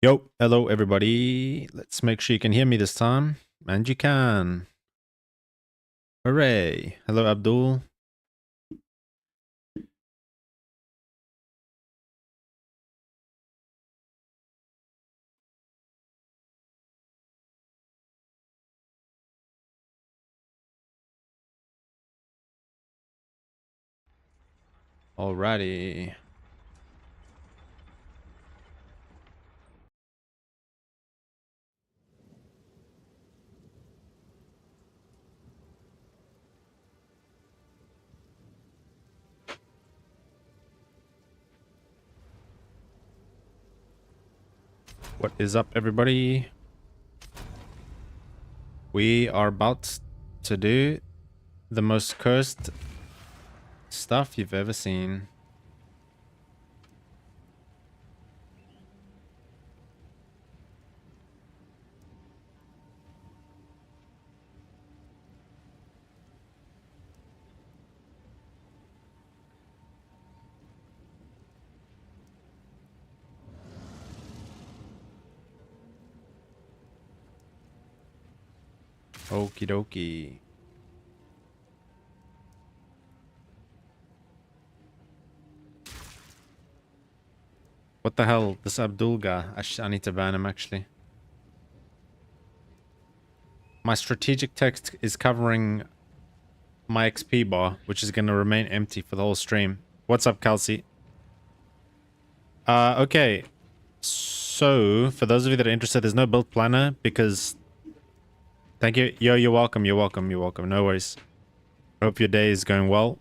Yo, hello everybody. Let's make sure you can hear me this time. And you can. Hooray. Hello Abdul. Alrighty. What is up everybody? We are about to do the most cursed stuff you've ever seen. Okie dokie. What the hell? This Abdul guy. I need to ban him actually. My strategic text is covering my XP bar, which is going to remain empty for the whole stream. What's up, Kelsey? Okay. So, for those of you that are interested, there's no build planner because... Thank you. Yo, you're welcome. You're welcome. You're welcome. No worries. Hope your day is going well.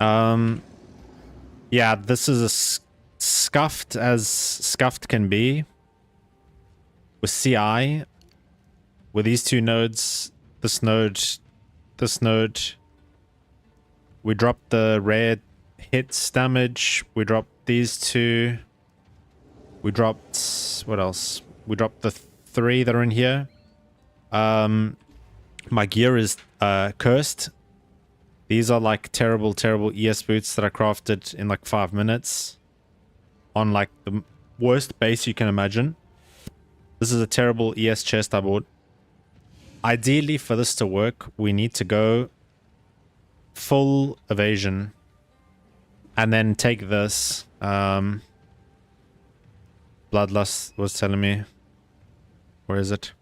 Yeah, this is as scuffed as scuffed can be. With CI. With these two nodes. This node. This node. We dropped the rare hits damage. We dropped these two. We dropped... What else? We dropped the three that are in here. My gear is cursed. These are like terrible ES boots that I crafted in like 5 minutes on like the worst base you can imagine. This is a terrible ES chest I bought. Ideally, for this to work, we need to go full evasion and then take this. Bloodlust was telling me. Where is it?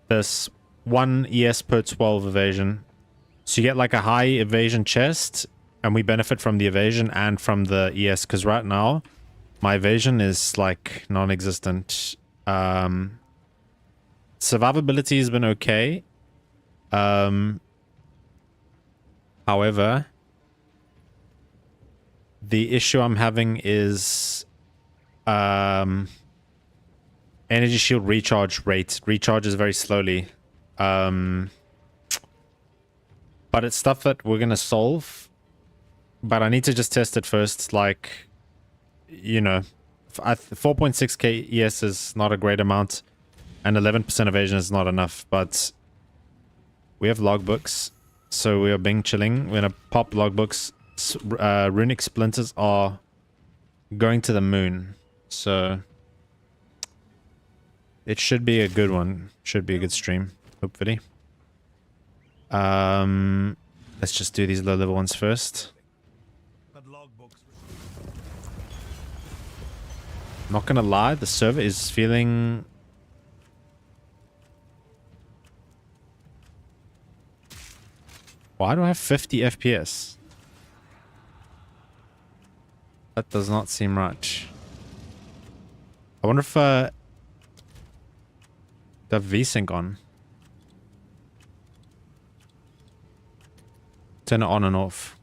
This 1 ES per 12 evasion. So you get like a high evasion chest, and we benefit from the evasion and from the ES, because right now my evasion is like non-existent. Survivability has been okay. However, the issue I'm having is energy shield recharge rate. Recharges very slowly. But it's stuff that we're gonna solve. But I need to just test it first. Like, you know, 4.6k ES is not a great amount, and 11% evasion is not enough. But we have logbooks, so we are being chilling. We're gonna pop logbooks. Runic splinters are going to the moon, so it should be a good one. Should be a good stream, hopefully. Let's just do these low level ones first. Not gonna lie, the server is feeling... Why do I have 50 FPS? That does not seem right. I wonder if the VSync on. Turn it on and off.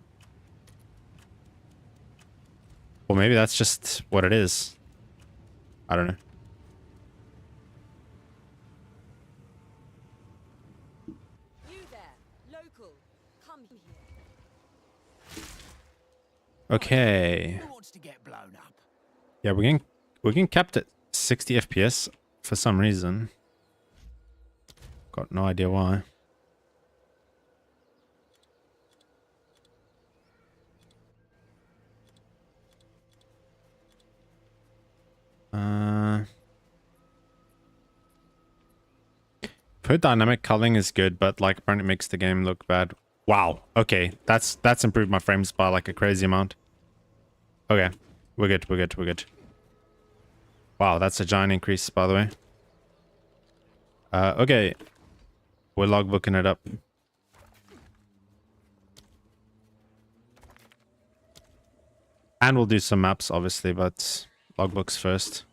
Or maybe that's just what it is. I don't know. You there, local, come here. Okay. Who wants to get blown up? Yeah, we're getting capped at 60 FPS for some reason. Got no idea why. Her dynamic culling is good, but like apparently makes the game look bad. Wow. Okay, that's improved my frames by like a crazy amount. Okay, we're good. We're good. We're good. Wow, that's a giant increase, by the way. Okay, we're logbooking it up. And we'll do some maps, obviously, but logbooks first.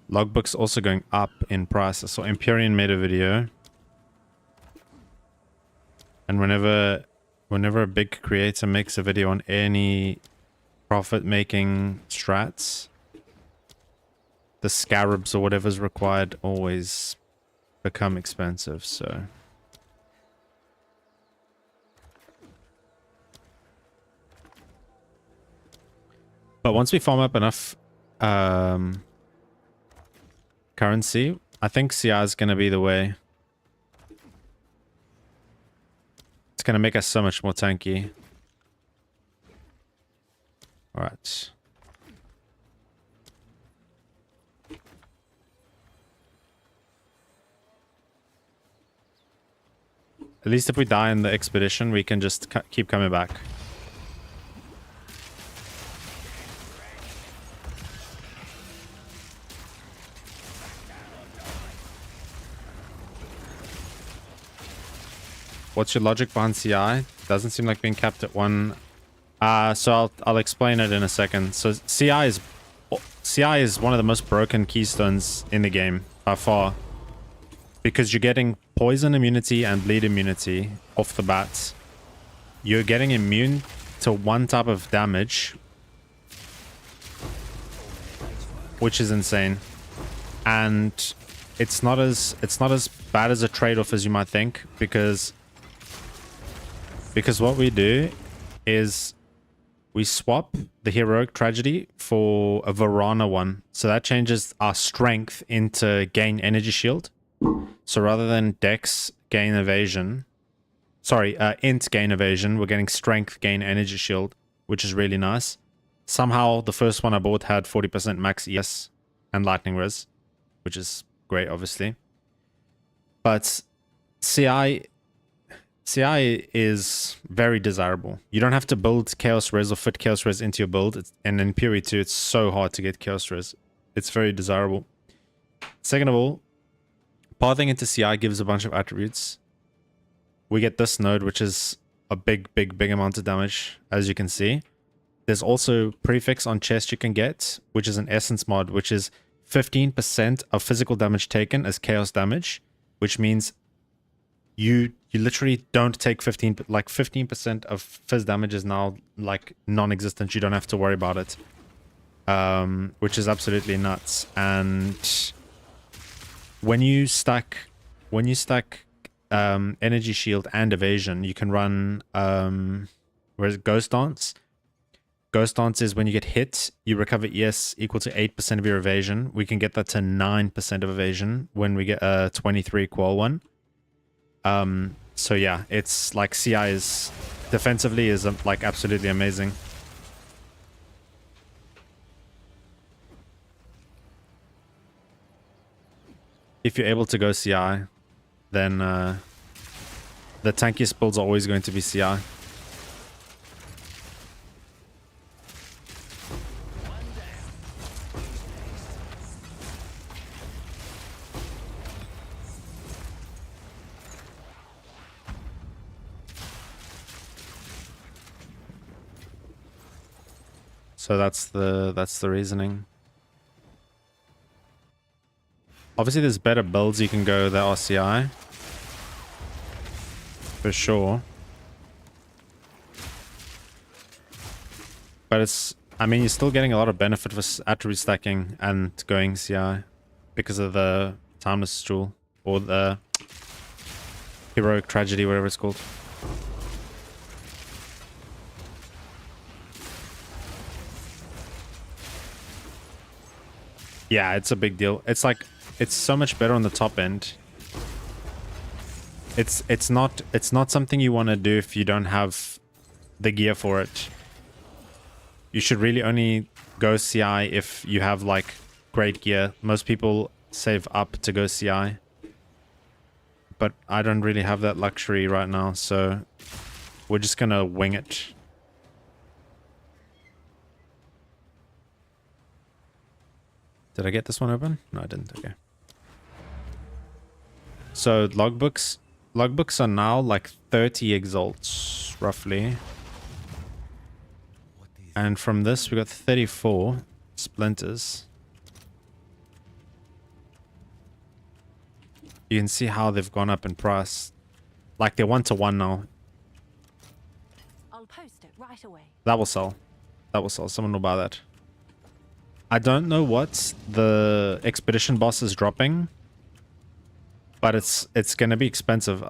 Logbooks also going up in price. So Empyrean made a video. And whenever a big creator makes a video on any profit-making strats, the scarabs or whatever's required always become expensive, so... But once we farm up enough currency, I think CI is going to be the way. It's going to make us so much more tanky. Alright. At least if we die in the expedition, we can just keep coming back. What's your logic behind CI? Doesn't seem like being capped at 1. So I'll explain it in a second. So CI is one of the most broken keystones in the game by far, because you're getting poison immunity and bleed immunity off the bat. You're getting immune to one type of damage, which is insane. And it's not as bad as a trade-off as you might think, because what we do is we swap the heroic tragedy for a Varana one. So that changes our strength into gain energy shield. So rather than dex gain evasion, sorry, int gain evasion, we're getting strength gain energy shield, which is really nice. Somehow the first one I bought had 40% max ES and lightning res, which is great, obviously. But CI is very desirable. You don't have to build Chaos Res or fit Chaos Res into your build. And in Puri 2, it's so hard to get Chaos Res. It's very desirable. Second of all, pathing into CI gives a bunch of attributes. We get this node, which is a big amount of damage, as you can see. There's also prefix on chest you can get, which is an essence mod, which is 15% of physical damage taken as chaos damage, which means you literally don't take 15% of fizz damage is now like non-existent. You don't have to worry about it, which is absolutely nuts. And when you stack energy shield and evasion, you can run whereas Ghost Dance. Ghost Dance is when you get hit, you recover ES equal to 8% of your evasion. We can get that to 9% of evasion when we get a 23 qual one. So yeah, it's like CI is defensively is like absolutely amazing. If you're able to go CI, then the tankiest builds are always going to be CI. So that's the reasoning. Obviously there's better builds you can go that are CI. For sure. But it's, I mean, you're still getting a lot of benefit for attribute stacking and going CI because of the timeless jewel or the heroic tragedy, whatever it's called. Yeah, it's a big deal. It's like, it's so much better on the top end. It's not something you want to do if you don't have the gear for it. You should really only go CI if you have like great gear. Most people save up to go CI. But I don't really have that luxury right now, so we're just gonna wing it. Did I get this one open? No, I didn't. Okay. So logbooks are now like 30 exalts roughly. And from this we got 34 splinters. You can see how they've gone up in price. Like they're 1-to-1 now. I'll post it right away. That will sell. That will sell. Someone will buy that. I don't know what the expedition boss is dropping, but it's gonna be expensive.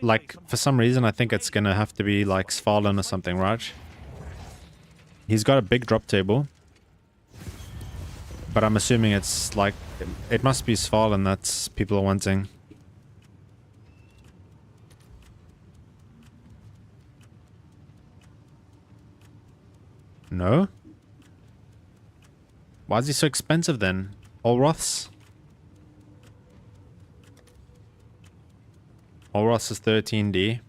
Like for some reason, I think it's gonna have to be like Svalin or something, right? He's got a big drop table, but I'm assuming it's like it must be Svalin that people are wanting. No? Why is he so expensive then? Olroth's? Olroth's is 13D.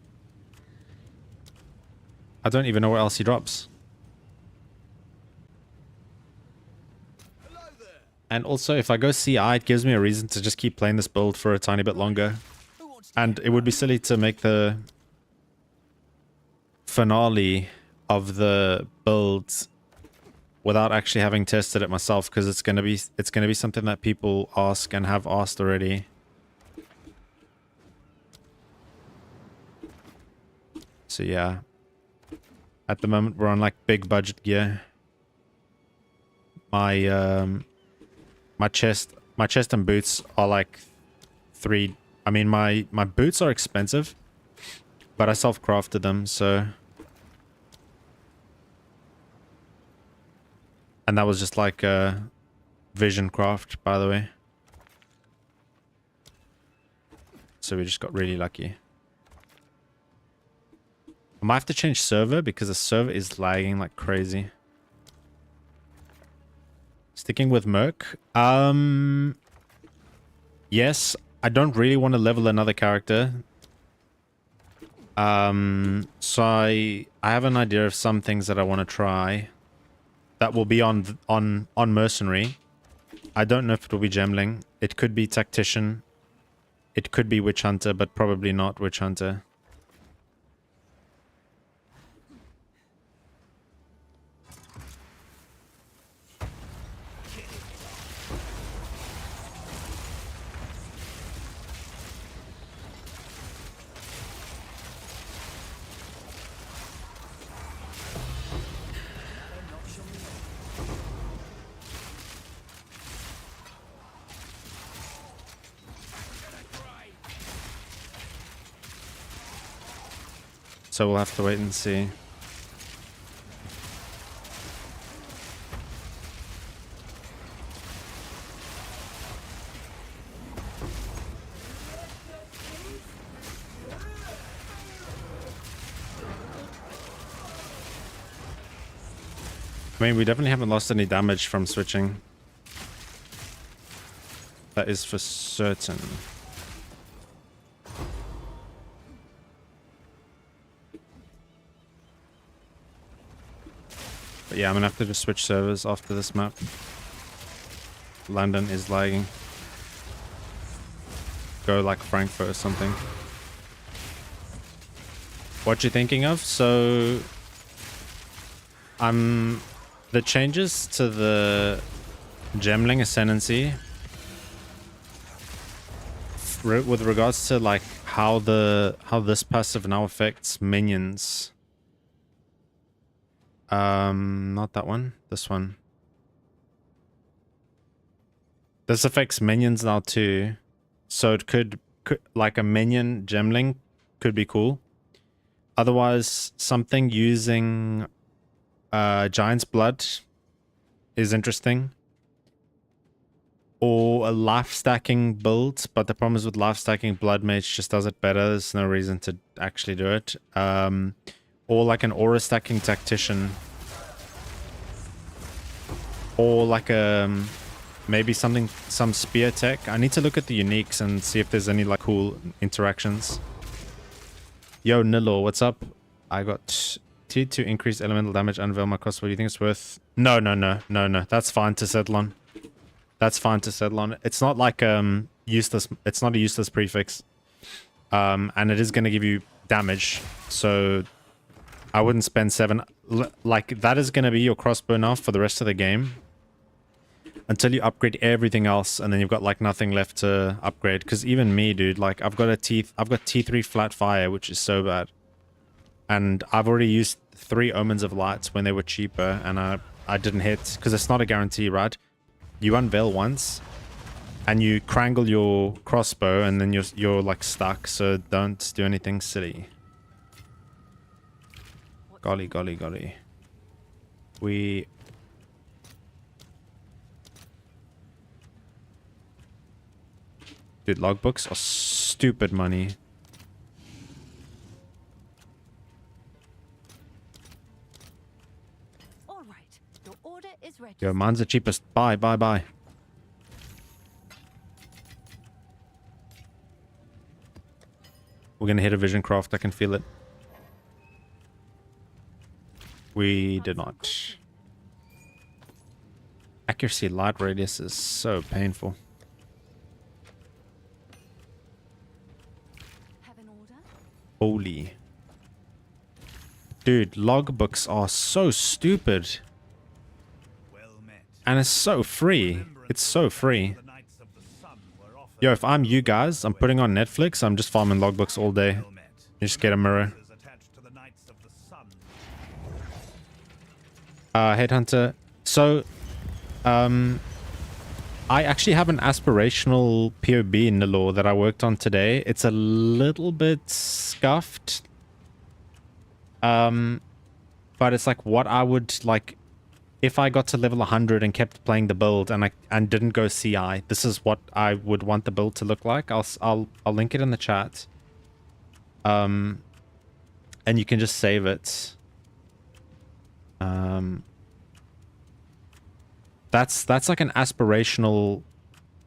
I don't even know what else he drops. And also, if I go CI, it gives me a reason to just keep playing this build for a tiny bit longer. And it would be silly to make the finale of the build without actually having tested it myself, because it's gonna be something that people ask and have asked already. So yeah, at the moment we're on like big budget gear. My chest and boots are like I mean my boots are expensive, but I self-crafted them, so. And that was just like a vision craft, by the way. So we just got really lucky. I might have to change server because the server is lagging like crazy. Sticking with Merc. Yes, I don't really want to level another character. So I have an idea of some things that I want to try. That will be on Mercenary. I don't know if it will be Gemling. It could be Tactician. It could be Witch Hunter, but probably not Witch Hunter. So we'll have to wait and see. I mean, we definitely haven't lost any damage from switching. That is for certain. But yeah, I'm gonna have to just switch servers after this map. London is lagging. Go like Frankfurt or something. What you thinking of? So the changes to the Gemling Ascendancy with regards to like how this passive now affects minions. Not that one. This one. This affects minions now too. So it could like a minion Gemling could be cool. Otherwise, something using Giant's Blood is interesting. Or a life stacking build, but the problem is with life stacking, Blood Mage just does it better. There's no reason to actually do it. Or like an aura stacking tactician. Or like maybe some spear tech. I need to look at the uniques and see if there's any like cool interactions. Yo, Nilo, what's up? I got T2 increased elemental damage, unveil my crossbow. Do you think it's worth? No. That's fine to settle on. That's fine to settle on. It's not like useless. It's not a useless prefix. And it is going to give you damage. So I wouldn't spend 7. Like that is going to be your crossbow now for the rest of the game. Until you upgrade everything else, and then you've got like nothing left to upgrade. Because even me, dude, like I've got T3 flat fire, which is so bad. And I've already used 3 omens of lights when they were cheaper, and I didn't hit because it's not a guarantee, right? You unveil once, and you crangle your crossbow, and then you're like stuck. So don't do anything silly. Golly. Dude, logbooks are stupid money. All right, your order is ready. Yo, mine's the cheapest. Bye. We're gonna hit a vision craft. I can feel it. We did not. Accuracy light radius is so painful. Have an order? Holy. Dude, logbooks are so stupid. And it's so free. It's so free. Yo, if I'm you guys, I'm putting on Netflix. I'm just farming logbooks all day. You just get a mirror. Headhunter. So, I actually have an aspirational POB in the lore that I worked on today. It's a little bit scuffed. But it's like what I would like if I got to level 100 and kept playing the build and didn't go CI. This is what I would want the build to look like. I'll link it in the chat. And you can just save it. That's like an aspirational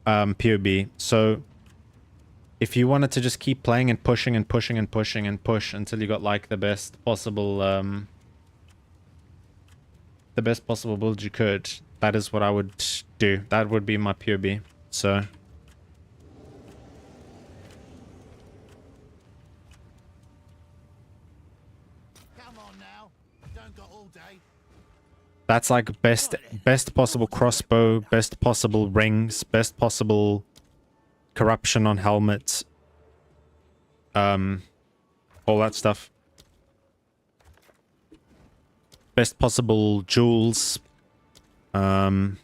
POB. So if you wanted to just keep playing and pushing and pushing and pushing and push until you got like the best possible build you could, that is what I would do. That would be my POB. So come on now, don't got all day. that's like best possible crossbow, best possible rings, best possible corruption on helmet, all that stuff. Best possible jewels, but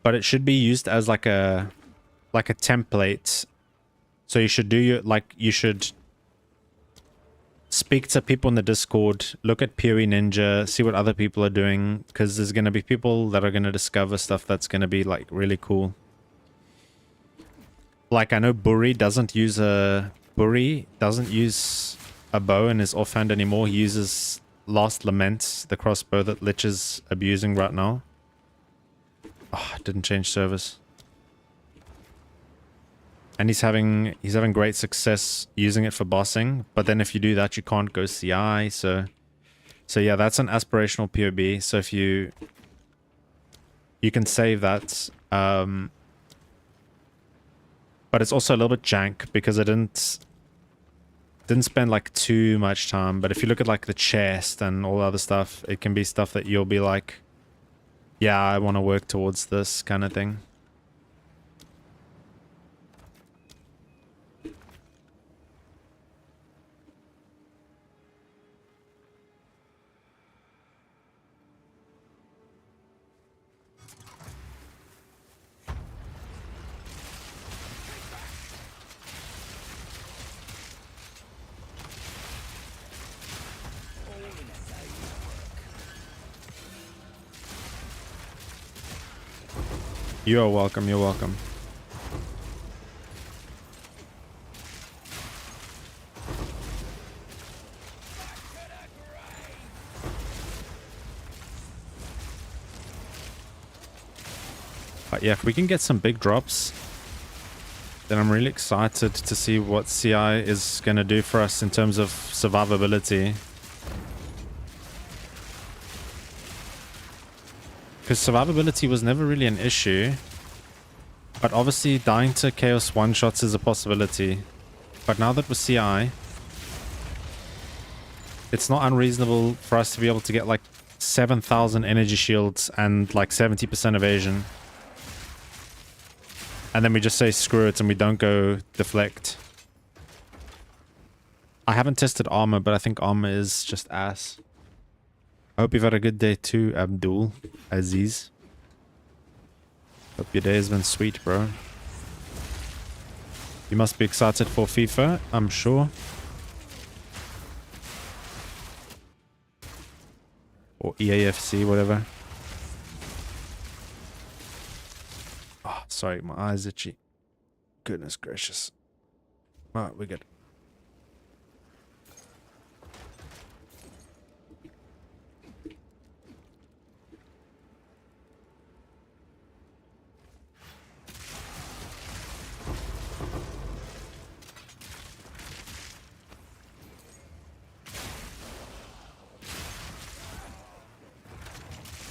it should be used as like a template. So you should you should speak to people in the Discord, look at PoE Ninja, see what other people are doing, because there's going to be people that are going to discover stuff that's going to be like really cool. Like I know Buri doesn't use a bow in his offhand anymore. He uses Last Lament, the crossbow that Lich is abusing right now. Oh, it didn't change service. And he's having great success using it for bossing. But then if you do that, you can't go CI. So yeah, that's an aspirational POB. So if you can save that. But it's also a little bit jank because I didn't spend like too much time. But if you look at like the chest and all the other stuff, it can be stuff that you'll be like, yeah, I want to work towards this kind of thing. You are welcome, you're welcome. But yeah, if we can get some big drops, then I'm really excited to see what CI is going to do for us in terms of survivability. Because survivability was never really an issue. But obviously dying to chaos one-shots is a possibility. But now that with CI, it's not unreasonable for us to be able to get like 7,000 energy shields and like 70% evasion. And then we just say screw it and we don't go deflect. I haven't tested armor, but I think armor is just ass. I hope you've had a good day too, Abdul Aziz. Hope your day has been sweet, bro. You must be excited for FIFA, I'm sure. Or EAFC, whatever. Oh, sorry, my eyes itchy. Goodness gracious. Alright, we're good.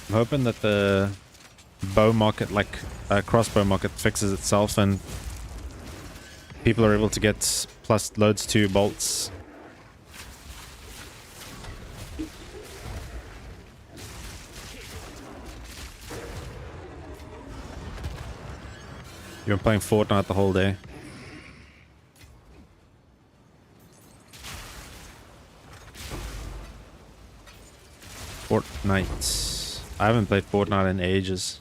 I'm hoping that the bow market, like crossbow market, fixes itself and people are able to get plus loads 2 bolts. You've been playing Fortnite the whole day. Fortnite. I haven't played Fortnite in ages.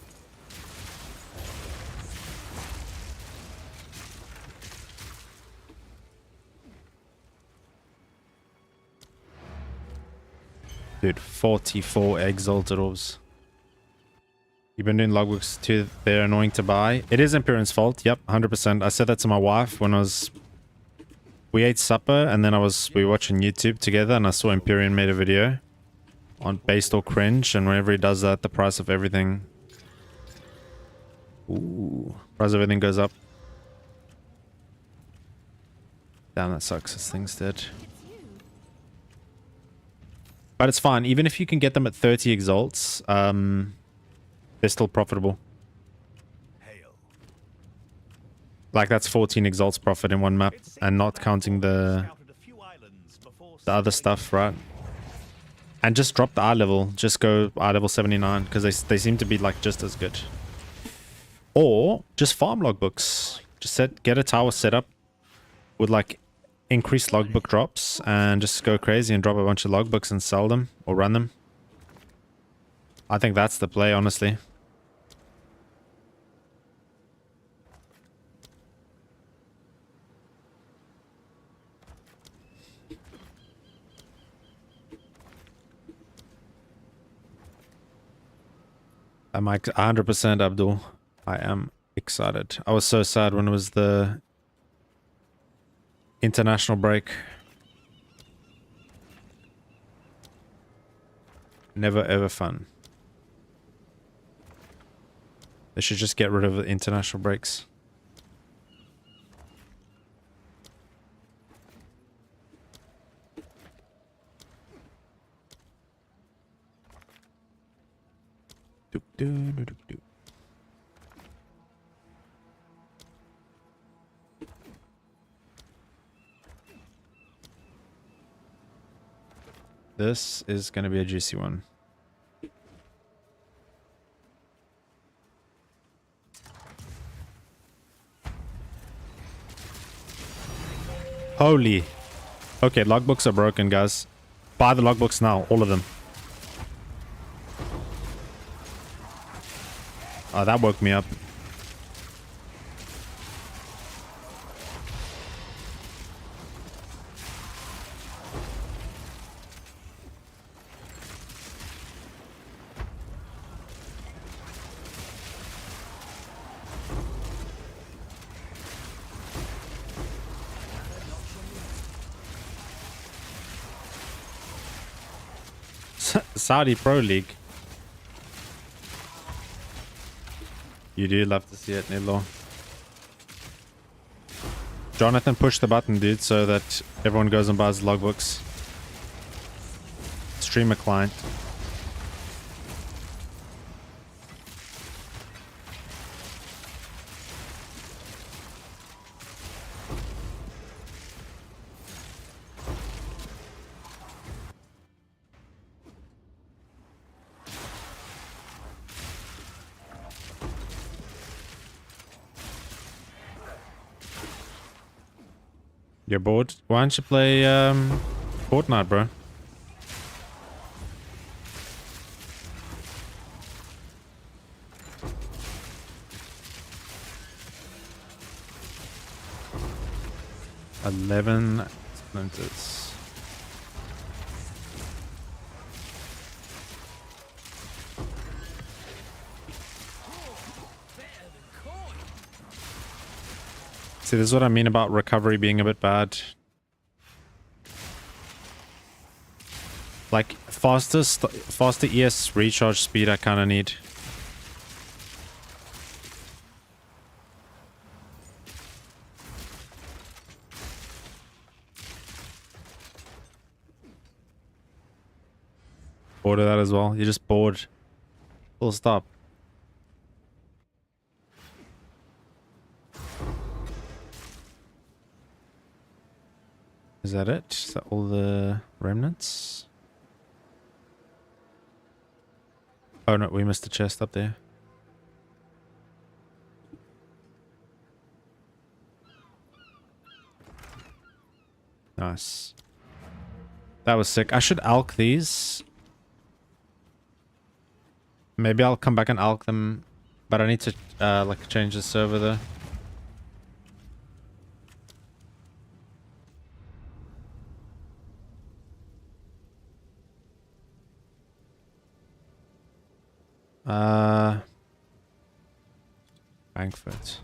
Dude, 44 exalted orbs. You've been doing logbooks too. They're annoying to buy. It is Imperium's fault. Yep, 100%. I said that to my wife when we ate supper and then we were watching YouTube together and I saw Imperium made a video on based or cringe, and whenever he does that, the price of everything. Ooh, price of everything goes up. Damn, that sucks. This thing's dead. But it's fine. Even if you can get them at 30 exalts, they're still profitable. Like that's 14 exalts profit in one map, and not counting the other stuff, right? And just drop the eye level. Just go eye level 79 because they seem to be like just as good. Or just farm logbooks. Just get a tower set up with like increased logbook drops and just go crazy and drop a bunch of logbooks and sell them or run them. I think that's the play, honestly. I'm like 100% Abdul. I am excited. I was so sad when it was the international break. Never ever fun. They should just get rid of the international breaks. This is going to be a juicy one. Holy. Okay, logbooks are broken, guys. Buy the logbooks now, all of them. Oh, that woke me up. Saudi Pro League. You do love to see it, Nidlaw. Jonathan, push the button, dude, so that everyone goes and buys logbooks. Streamer client. You're bored? Why don't you play Fortnite, bro? $11 splinters. See, this is what I mean about recovery being a bit bad. Like, faster ES recharge speed I kind of need. Bored of that as well. You're just bored. Full stop. Is that it? Is that all the remnants? Oh no, we missed a chest up there. Nice. That was sick. I should alch these. Maybe I'll come back and alch them, but I need to like change the server though. Frankfurt.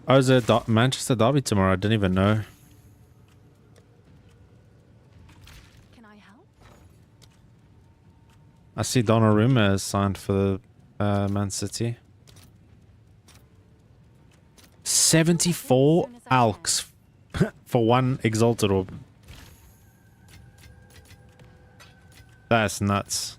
Oh, is it Manchester Derby tomorrow? I didn't even know. Can I help? I see Donnarumma is signed for Man City. 74 alks for one exalted orb. That's nuts.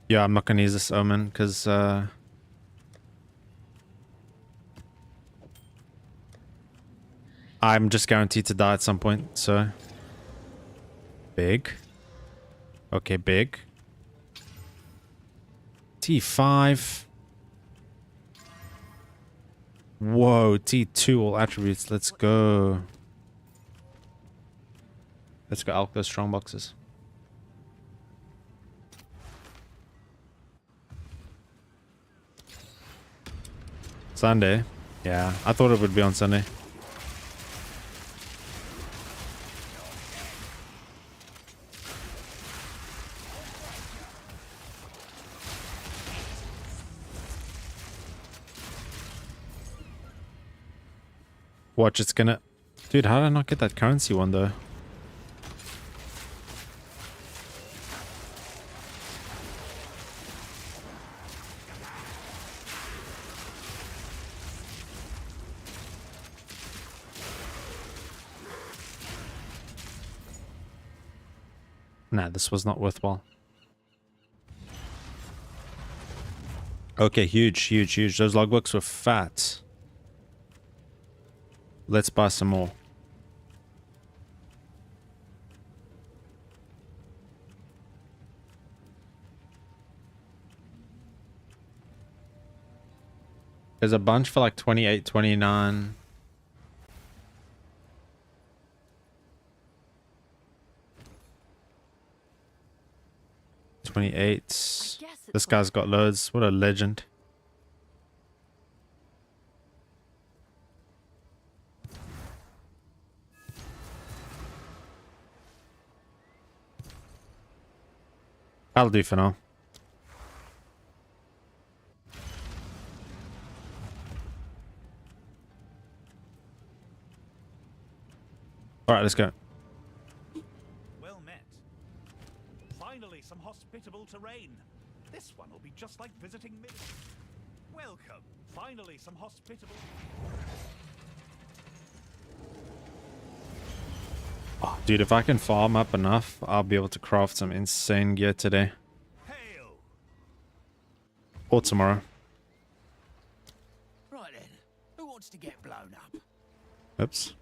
Yeah, I'm not gonna use this omen because I'm just guaranteed to die at some point, so big. Okay, big. T5. Whoa, T2 all attributes. Let's go. Let's go alch those strong boxes. Sunday? Yeah, I thought it would be on Sunday. Watch, it's gonna... Dude, how did I not get that currency one though? Nah, this was not worthwhile. Okay, huge, huge, huge. Those logbooks were fat. Let's buy some more. There's a bunch for like 28, 29. This guy's got loads. What a legend. That'll do for now. Alright, let's go. Well met. Finally, some hospitable terrain. This one will be just like visiting mid. Welcome. Finally, some hospitable. Oh, dude, if I can farm up enough, I'll be able to craft some insane gear today. Hail. Or tomorrow. Right then, who wants to get blown up? Oops.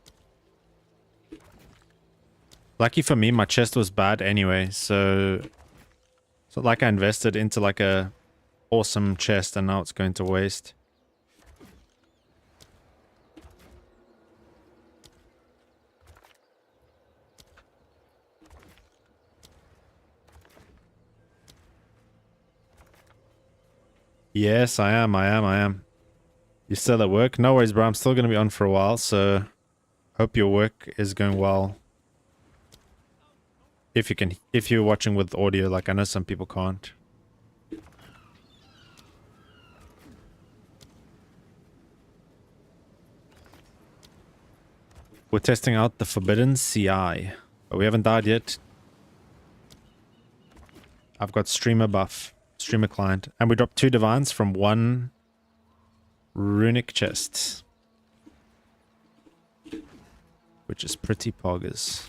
Lucky for me, my chest was bad anyway, so like I invested into like a awesome chest and now it's going to waste. Yes, I am. You still at work? No worries, bro. I'm still going to be on for a while, so hope your work is going well. If you're watching with audio, like I know some people can't. We're testing out the Forbidden CI, but we haven't died yet. I've got streamer buff, streamer client, and we dropped 2 divines from 1 runic chest, which is pretty poggers.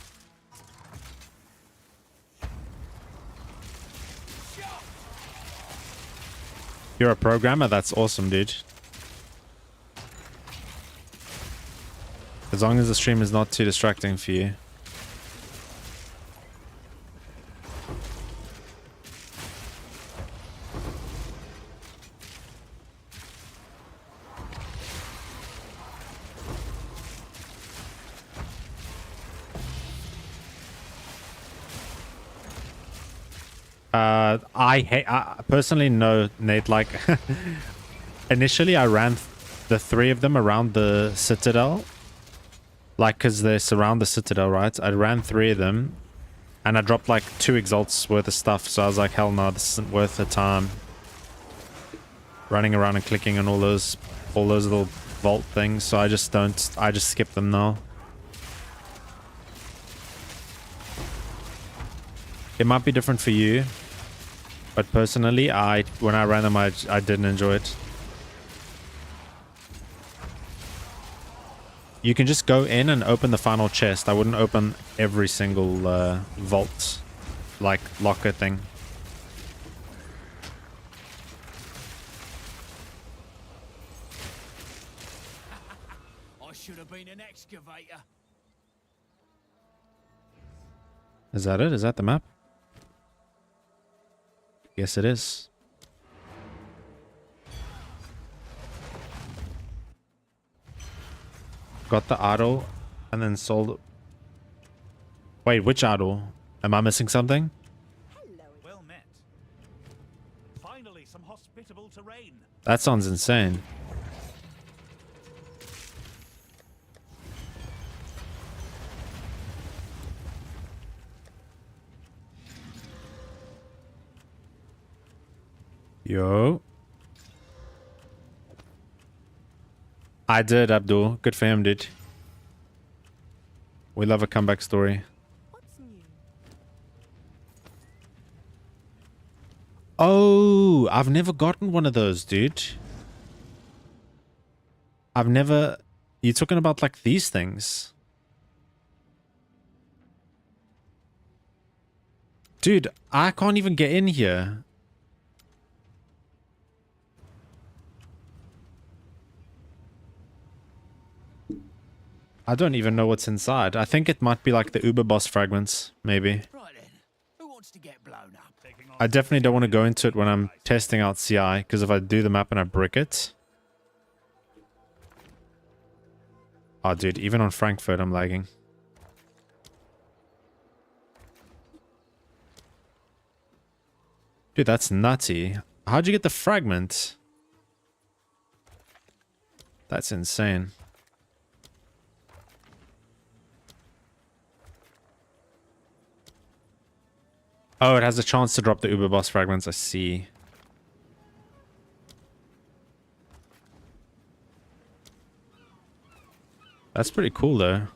You're a programmer? That's awesome, dude. As long as the stream is not too distracting for you. I personally no, Nate, like initially I ran the 3 of them around the citadel, like because they surround the citadel, right? I ran 3 of them and I dropped like 2 exalts worth of stuff, so I was like, hell no, this isn't worth the time running around and clicking on all those little vault things, so I just skip them now. It might be different for you, but personally, when I ran them, I didn't enjoy it. You can just go in and open the final chest. I wouldn't open every single vault, like locker thing. I should have been an excavator. Is that it? Is that the map? Yes, it is. Got the idol and then sold. Wait, which idol? Am I missing something? Well met. Finally, some hospitable terrain. That sounds insane. Yo. I did, Abdul. Good for him, dude. We love a comeback story. What's new? Oh, I've never gotten one of those, dude. I've never... You're talking about like these things? Dude, I can't even get in here. I don't even know what's inside. I think it might be like the Uber boss fragments, maybe. Right then, who wants to get blown up? I definitely don't want to go into it when I'm testing out CI, because if I do the map and I brick it... Oh, dude, even on Frankfurt, I'm lagging. Dude, that's nutty. How'd you get the fragment? That's insane. Oh, it has a chance to drop the Uber boss fragments, I see. That's pretty cool, though.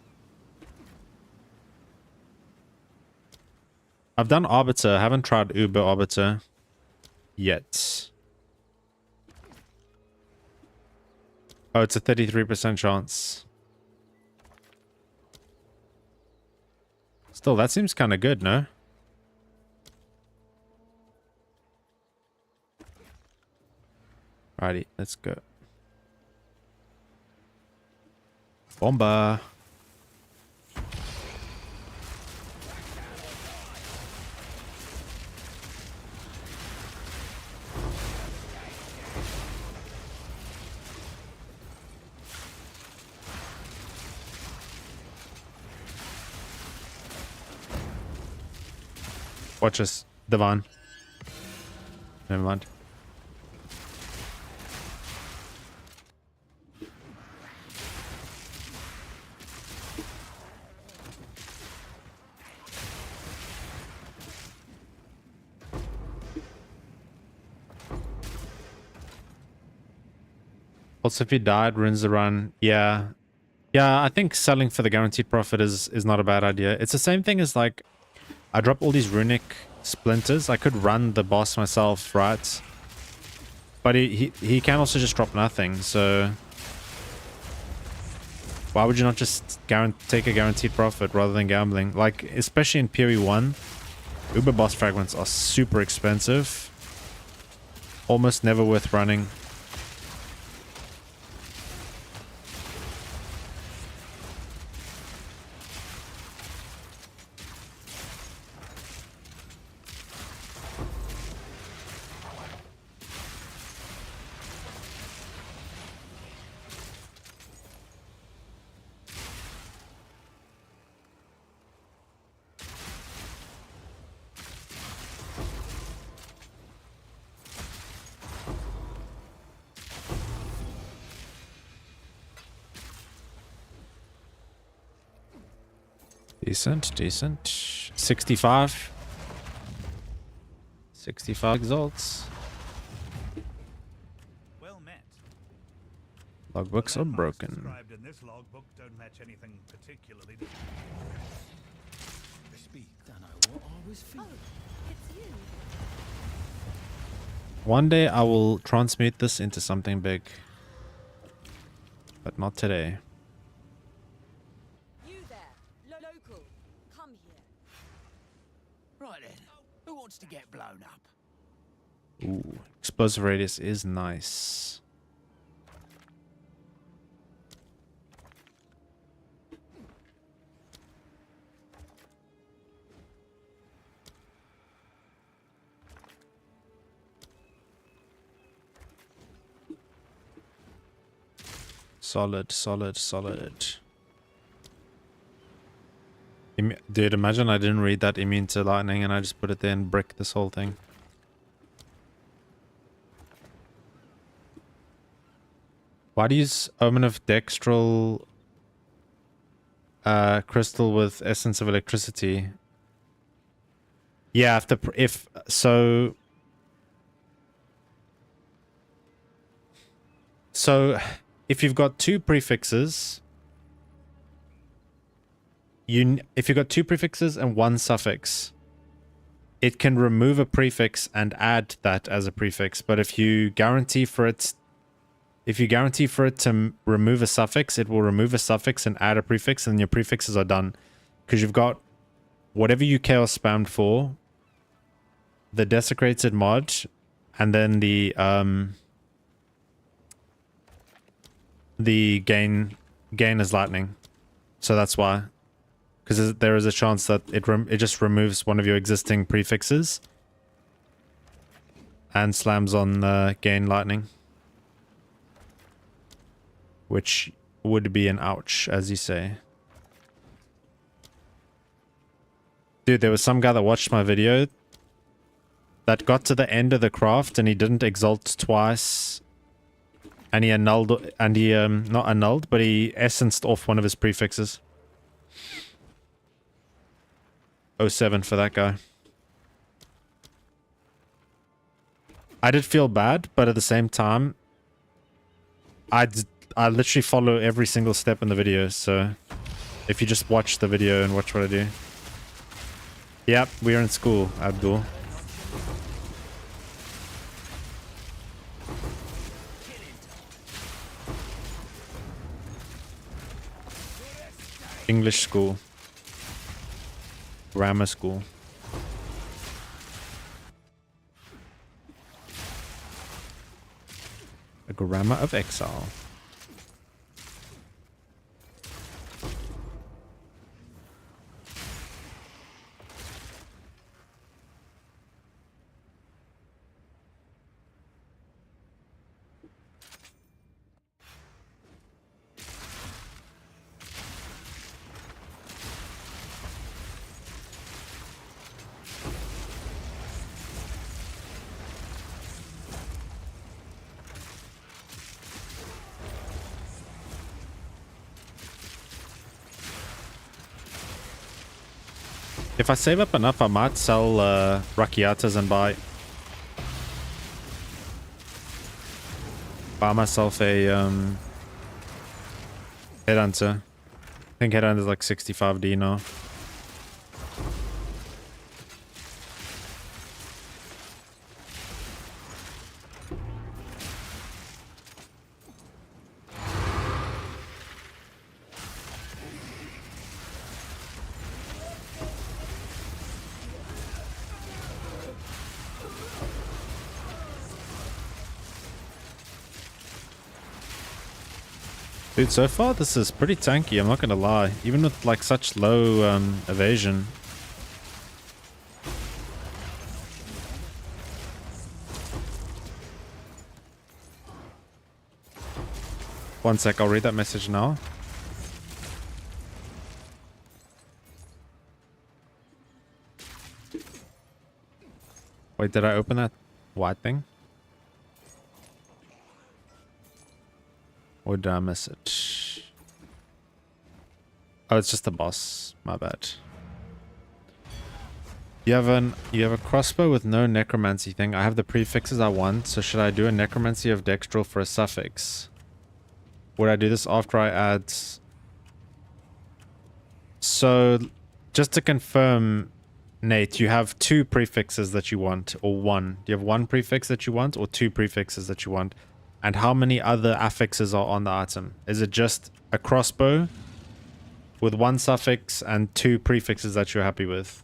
I've done Arbiter. I haven't tried Uber Arbiter yet. Oh, it's a 33% chance. Still, that seems kind of good, no? Righty, let's go. Bomba. Watch us, Devon. Never mind. Also, if you died, ruins the run. Yeah. Yeah, I think selling for the guaranteed profit is not a bad idea. It's the same thing as like, I drop all these runic splinters. I could run the boss myself, right? But he can also just drop nothing, so why would you not just take a guaranteed profit rather than gambling? Like, especially in Piri 1, Uber boss fragments are super expensive. Almost never worth running. Decent. 65. 65 exalts. Well met. Logbooks are Landmarks broken. described in this logbook don't match anything particularly. Speak. Don't know what I was feeling. It's you. One day I will transmute this into something big. But not today. You there, local. Come here. Right then. Who wants to get blown up? Ooh, explosive radius is nice. Solid. Dude, imagine I didn't read that immune to lightning and I just put it there and brick this whole thing. Why do you use Omen of Dextral crystal with essence of electricity? Yeah, if you've got two prefixes, if you've got two prefixes and one suffix, it can remove a prefix and add that as a prefix. But if you guarantee for it to remove a suffix, it will remove a suffix and add a prefix, and your prefixes are done. Because you've got whatever you chaos spammed for, the desecrated mod, and then the gain is lightning. So that's why. Because there is a chance that it just removes one of your existing prefixes and slams on gain lightning. Which would be an ouch, as you say. Dude, there was some guy that watched my video that got to the end of the craft and he didn't exalt twice. And he annulled, and he, not annulled, but he essenced off one of his prefixes. 07 for that guy. I did feel bad, but at the same time, I literally follow every single step in the video, so if you just watch the video and watch what I do. Yep, we're in school, Abdul. English school. Grammar school. The Grammar of Exile. If I save up enough, I might sell Rakiatas and buy myself a Headhunter. I think Headhunter is like 65D now. Dude, so far this is pretty tanky, I'm not gonna lie. Even with like such low evasion. One sec, I'll read that message now. Wait, did I open that white thing? Or did I miss it? Oh, it's just a boss. My bad. You have a crossbow with no necromancy thing. I have the prefixes I want, so should I do a necromancy of dextral for a suffix? Would I do this after I add? So, just to confirm, Nate, you have two prefixes that you want, or one. Do you have one prefix that you want, or two prefixes that you want? And how many other affixes are on the item? Is it just a crossbow with one suffix and two prefixes that you're happy with?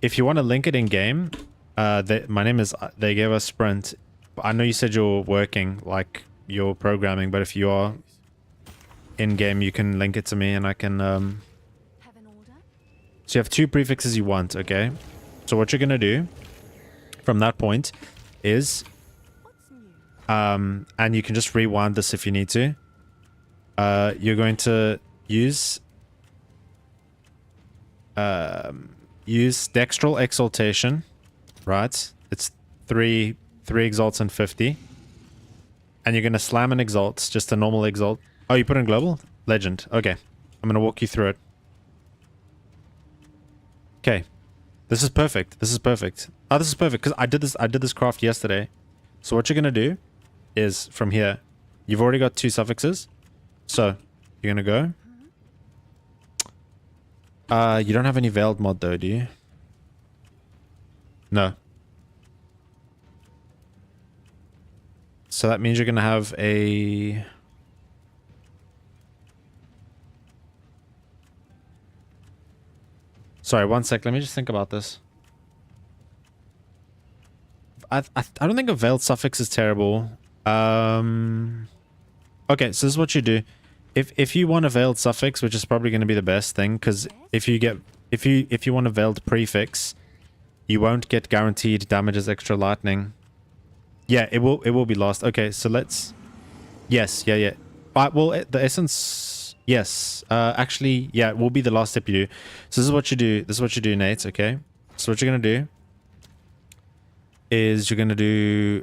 If you want to link it in game, my name is, they gave us Sprint. I know you said you're working, like you're programming, but if you are in game, you can link it to me and I can... Have an order? So you have two prefixes you want, okay? So what you're going to do from that point is... and you can just rewind this if you need to. You're going to use Dextral Exaltation, right? It's 3 exalts and 50. And you're going to slam an exalt, just a normal exalt. Oh, you put in global? Legend. Okay. I'm going to walk you through it. Okay. This is perfect. This is perfect. Oh, this is perfect because I did this craft yesterday. So what you're going to do is from here, you've already got two suffixes. So you're going to go. You don't have any veiled mod though, do you? No. So that means you're going to have a... Sorry, one sec. Let me just think about this. I don't think a veiled suffix is terrible. Okay, so this is what you do. If you want a veiled suffix, which is probably going to be the best thing, because if you want a veiled prefix, you won't get guaranteed damages extra lightning. Yeah, it will be lost. Okay, so let's... Yes, yeah. Well, the essence... Yes. Actually, yeah, it will be the last step you do. So this is what you do. This is what you do, Nate, okay? So what you're going to do is you're going to do...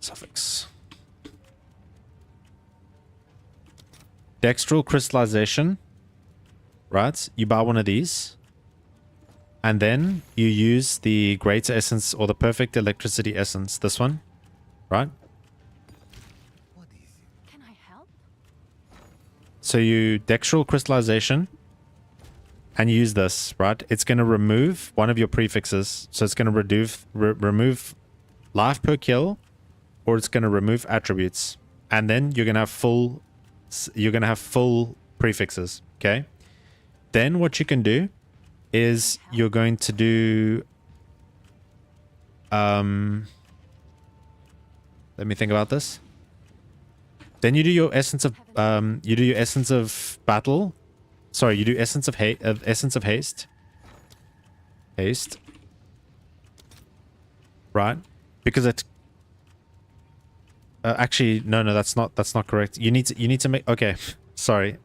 suffix. Dextral Crystallization. Right? You buy one of these. And then you use the Greater Essence or the Perfect Electricity Essence. This one. Right? Can I help? So you Dextral Crystallization. and you use this, right? It's going to remove one of your prefixes. So it's going to remove life per kill, or it's going to remove attributes. And then you're going to have full prefixes, okay? Then what you can do is you're going to do let me think about this. Then you do your essence of battle. Sorry, you do essence of haste. Haste. Right? Because it actually no, that's not correct. You need to make, okay. Sorry.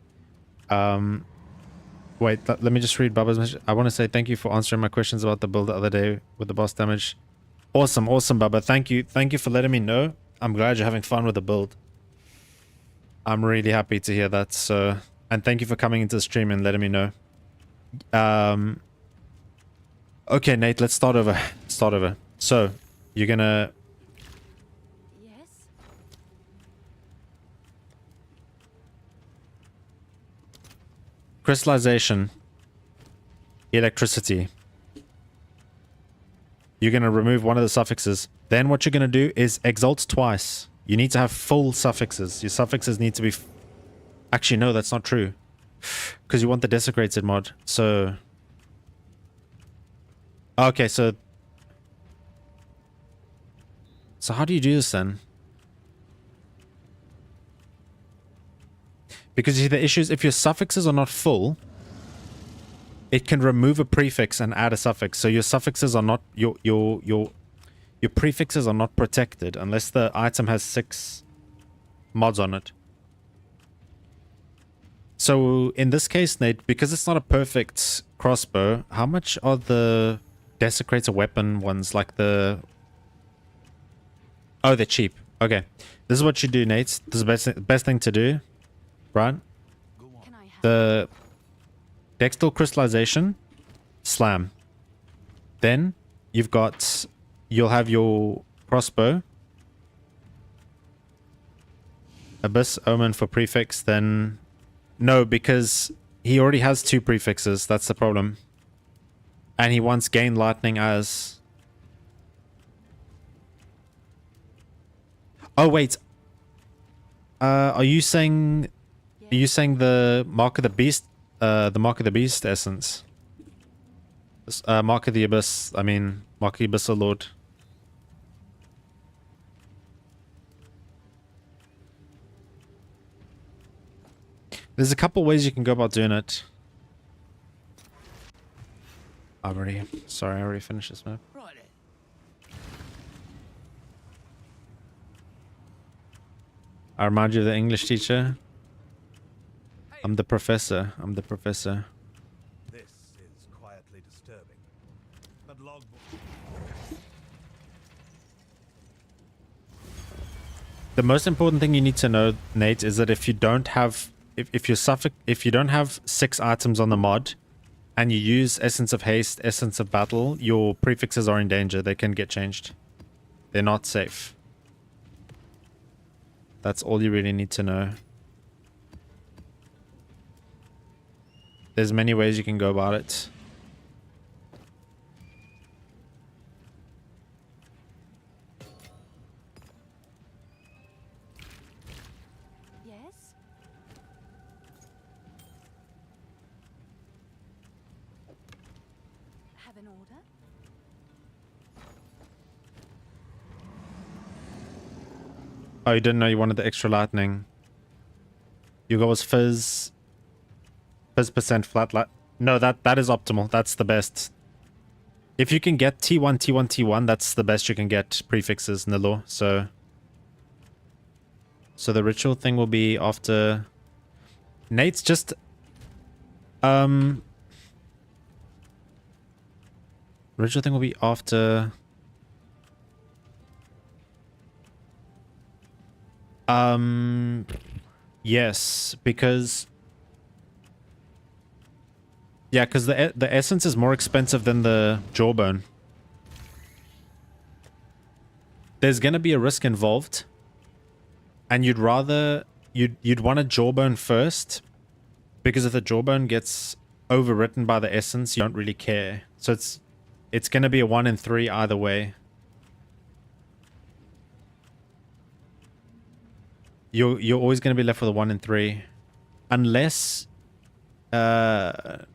Wait, let me just read Bubba's message. I want to say thank you for answering my questions about the build the other day with the boss damage. Awesome, Bubba. Thank you for letting me know. I'm glad you're having fun with the build. I'm really happy to hear that. So, and thank you for coming into the stream and letting me know. Okay, Nate, let's start over. So, you're gonna... Yes. Crystallization. Electricity. You're going to remove one of the suffixes. Then what you're going to do is exalt twice. You need to have full suffixes. Your suffixes need to be... Actually, no, that's not true. Because you want the desecrated mod. So... Okay, so... So how do you do this then? Because you see, the issue is if your suffixes are not full, it can remove a prefix and add a suffix. So your suffixes are not... Your prefixes are not protected unless the item has 6 mods on it. So in this case, Nate, because it's not a perfect crossbow, how much are the desecrator weapon ones, like the... Oh, they're cheap. Okay. This is what you do, Nate. This is the best thing to do. Right? Can I have The Dextal Crystallization, Slam. Then you'll have your crossbow, Abyss Omen for prefix, then... No, because he already has 2 prefixes, that's the problem. And he wants Gain Lightning as... Oh, wait. Are you saying... Are you saying the Mark of the Beast? The Mark of the Beast essence? Mark of the Abyss. I mean, Mark of the Abyssal Lord. There's a couple ways you can go about doing it. I already finished this map. Right then. I remind you of the English teacher. I'm the professor. This is quietly disturbing. But logbook. The most important thing you need to know, Nate, is that if you don't have if you don't have 6 items on the mod and you use Essence of Haste, Essence of Battle, your prefixes are in danger. They can get changed. They're not safe. That's all you really need to know. There's many ways you can go about it. Yes. Have an order? Oh, you didn't know you wanted the extra lightning. Your goal was fizz percent flat light. No, that is optimal. That's the best. If you can get T1, T1, T1, that's the best you can get prefixes in the lore. So the ritual thing will be after Nate's just ritual thing will be after yes, because yeah, because the essence is more expensive than the jawbone. There's gonna be a risk involved, and you'd want a jawbone first, because if the jawbone gets overwritten by the essence, you don't really care. So it's going to be a 1 in 3 either way. You're always going to be left with a 1 in 3, unless no,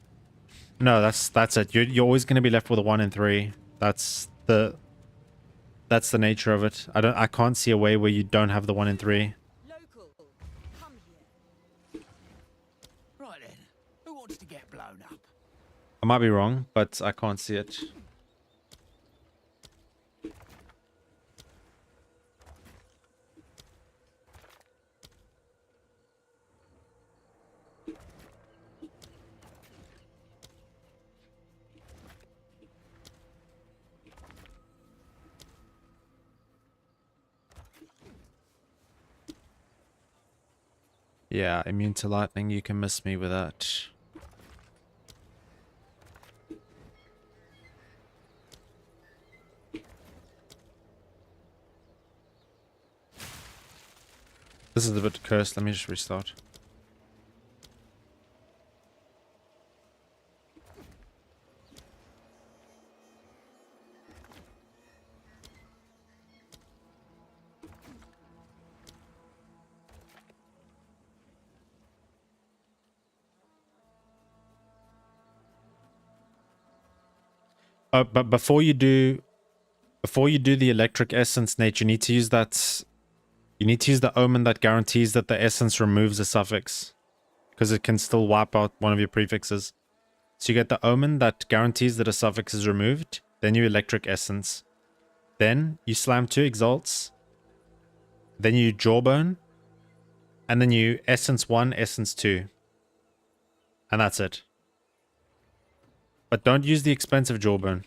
that's it. You're always going to be left with a 1 in 3. That's the nature of it. I can't see a way where you don't have the 1 in 3. Local, come here. Right then, who wants to get blown up? I might be wrong, but I can't see it. Yeah, immune to lightning, you can miss me with that. This is a bit cursed, let me just restart. But before you do the electric essence, Nate, you need to use that. You need to use the omen that guarantees that the essence removes a suffix, because it can still wipe out one of your prefixes. So you get the omen that guarantees that a suffix is removed, then you electric essence, then you slam 2 exalts, then you jawbone, and then you essence 1, essence 2, and that's it. But don't use the expensive jawbone.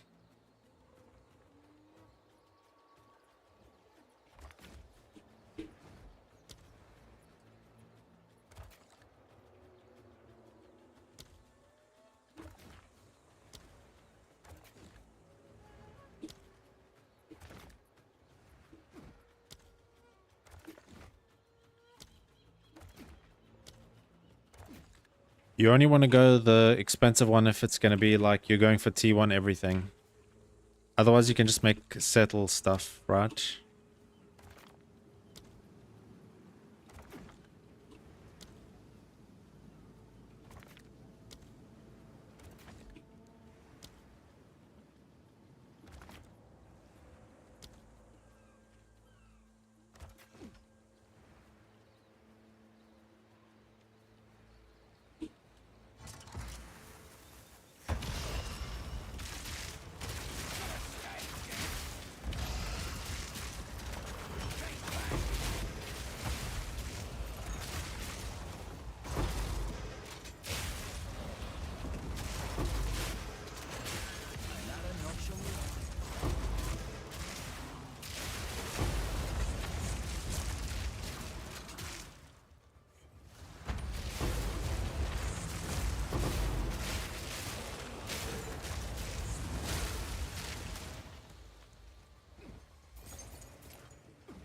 You only want to go the expensive one if it's going to be like you're going for T1 everything. Otherwise you can just make settle stuff, right?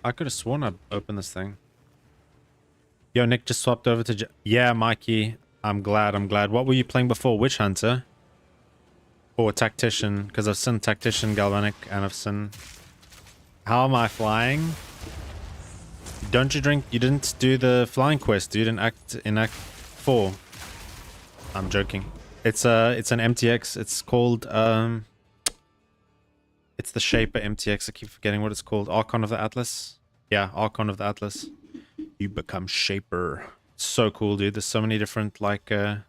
I could have sworn I opened this thing. Yo, Nick just swapped over to... Yeah, Mikey. I'm glad. What were you playing before? Witch Hunter? Or Tactician? Because I've seen Tactician, Galvanic, and I've seen... How am I flying? Don't you drink... You didn't do the flying quest, dude, in Act 4. I'm joking. It's an MTX. It's called... It's the Shaper MTX. I keep forgetting what it's called. Archon of the Atlas. Yeah, Archon of the Atlas. You become Shaper. So cool, dude. There's so many different, like... Are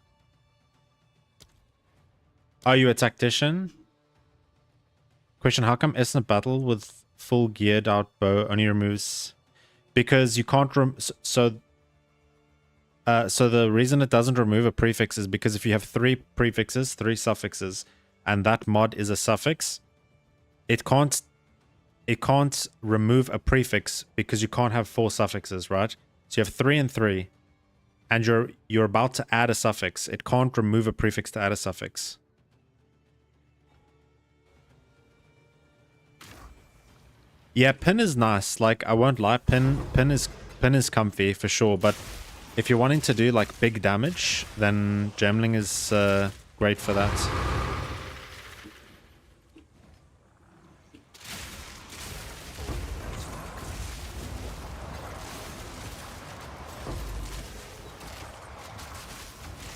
you a tactician? Question, how come Essence Battle with full geared out bow only removes... Because you can't... So the reason it doesn't remove a prefix is because if you have 3 prefixes, 3 suffixes, and that mod is a suffix... It can't remove a prefix because you can't have 4 suffixes, right? So you have 3 and 3, and you're about to add a suffix. It can't remove a prefix to add a suffix. Yeah, pin is nice. Like, I won't lie, pin is comfy for sure. But if you're wanting to do like big damage, then Gemling great for that.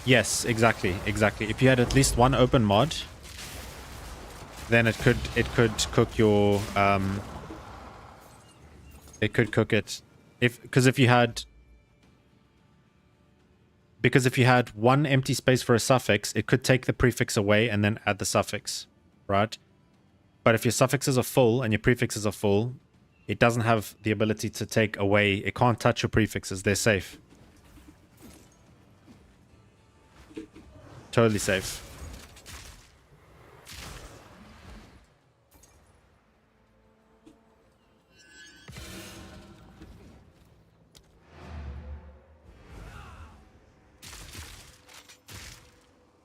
Yes, exactly. If you had at least one open mod, then it could cook your it could cook it because if you had one empty space for a suffix, it could take the prefix away and then add the suffix, right? But if your suffixes are full and your prefixes are full, it doesn't have the ability to take away. It can't touch your prefixes. They're safe. Totally safe.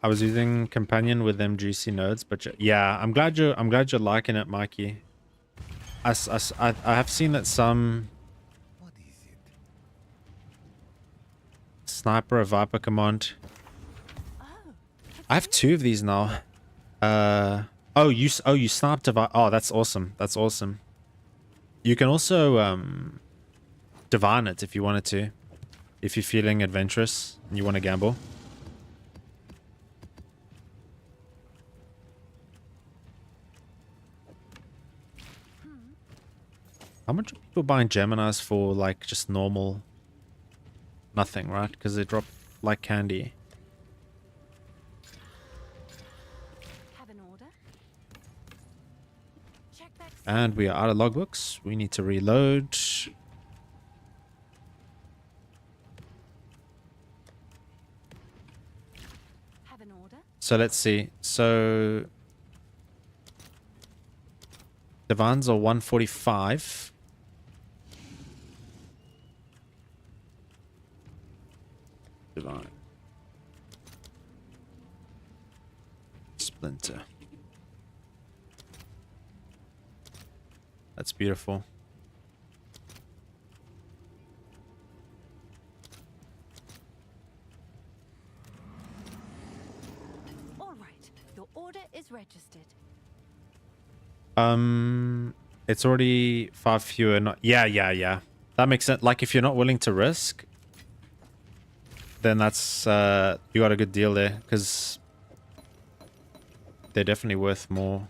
I was using companion with them juicy nodes, but yeah, I'm glad you're liking it, Mikey. I have seen that some What is it? sniper or viper command. I have 2 of these now. You sniped a viper. Oh, that's awesome. That's awesome. You can also divine it if you wanted to, if you're feeling adventurous and you want to gamble. How much are people buying Geminis for, like, just normal? Nothing, right? Because they drop like candy. Have an order? Check that. And we are out of logbooks. We need to reload. Have an order? So let's see. So divines are 145. Divine. Splinter. That's beautiful. All right. Your order is registered. It's already 5 fewer. Not yeah. That makes sense. Like if you're not willing to risk, then that's you got a good deal there, because they're definitely worth more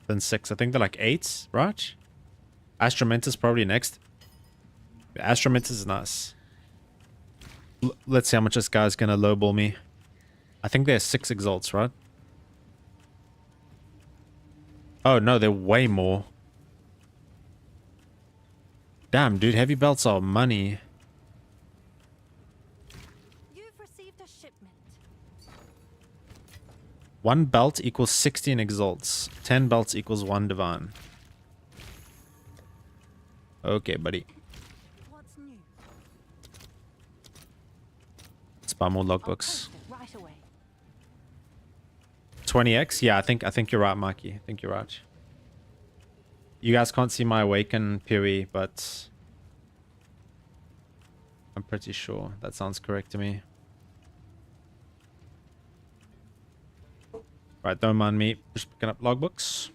than 6. I think they're like 8, right? Astromentus probably next. Astromentus is nice. Let's see how much this guy's gonna lowball me. I think they're 6 exalts, right? Oh no, they're way more. Damn, dude, heavy belts are money. You've received a shipment. 1 belt equals 16 exalts. 10 belts equals 1 divine. Okay, buddy. What's new? Let's buy more I'll logbooks. post it right away. 20x? Yeah, I think you're right, Mikey. I think you're right. You guys can't see my awaken PoE, but I'm pretty sure that sounds correct to me. Right, don't mind me. Just picking up logbooks.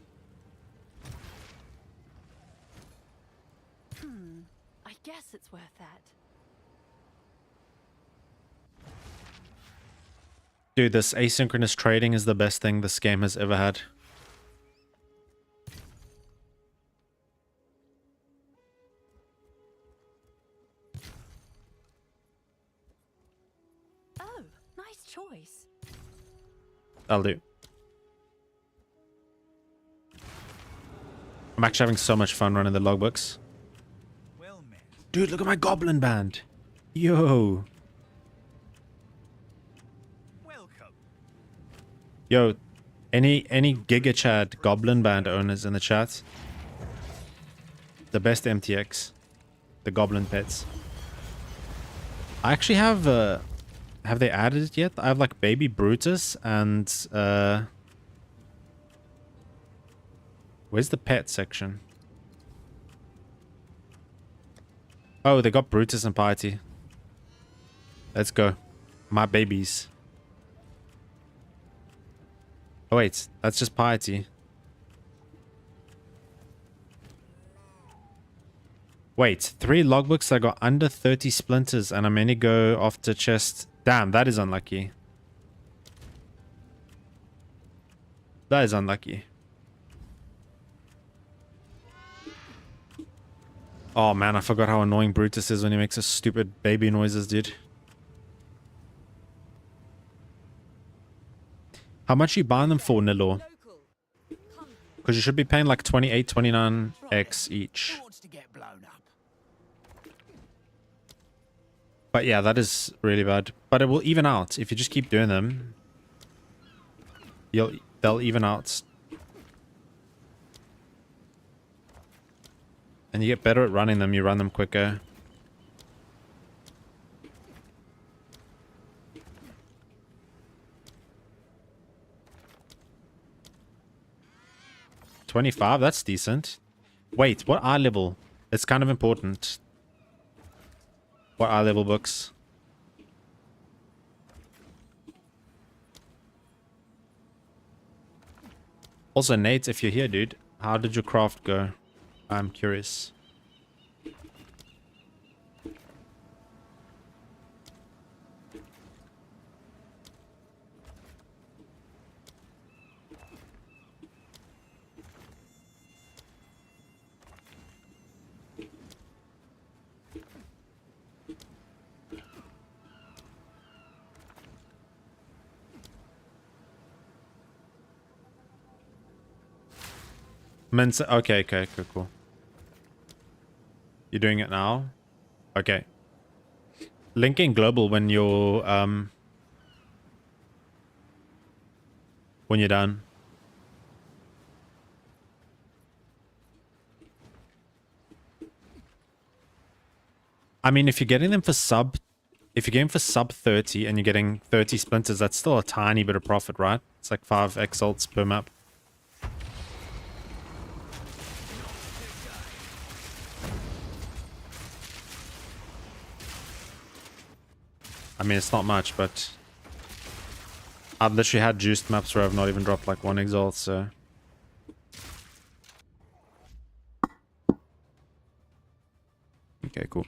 I guess it's worth that. Dude, this asynchronous trading is the best thing this game has ever had. Oh, nice choice. That'll do. I'm actually having so much fun running the logbooks. Well met. Dude, look at my goblin band. Yo. Welcome. Yo, any Giga Chad goblin band owners in the chat? The best MTX. The goblin pets. I actually have they added it yet? I have like baby Brutus and where's the pet section? Oh, they got Brutus and Piety. Let's go. My babies. Oh wait, that's just piety. Wait, 3 logbooks that got under 30 splinters and I mainly go after chest. Damn, that is unlucky. That is unlucky. Oh man, I forgot how annoying Brutus is when he makes his stupid baby noises, dude. How much are you buying them for, Nilor? Because you should be paying like 28, 29x each. But yeah, that is really bad. But it will even out if you just keep doing them. They'll even out. And you get better at running them, you run them quicker. $25, that's decent. Wait, what eye level? It's kind of important. What eye level books? Also, Nate, if you're here, dude, how did your craft go? I'm curious. Okay, cool. You're doing it now? Okay. Linking global when you're done. I mean, if you're getting them for sub 30 and you're getting 30 splinters, that's still a tiny bit of profit, right? It's like 5 exalts per map. I mean, it's not much, but I've literally had juiced maps where I've not even dropped like 1 exalt, so. Okay, cool.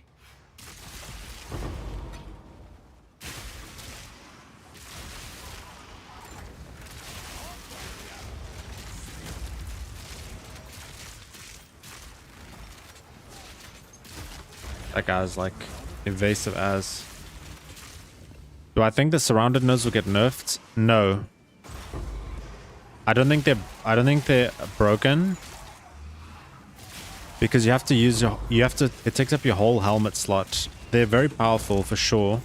That guy's like evasive as. Do I think the surrounded nodes will get nerfed? No. I don't think they're broken. Because you have to use it takes up your whole helmet slot. They're very powerful for sure.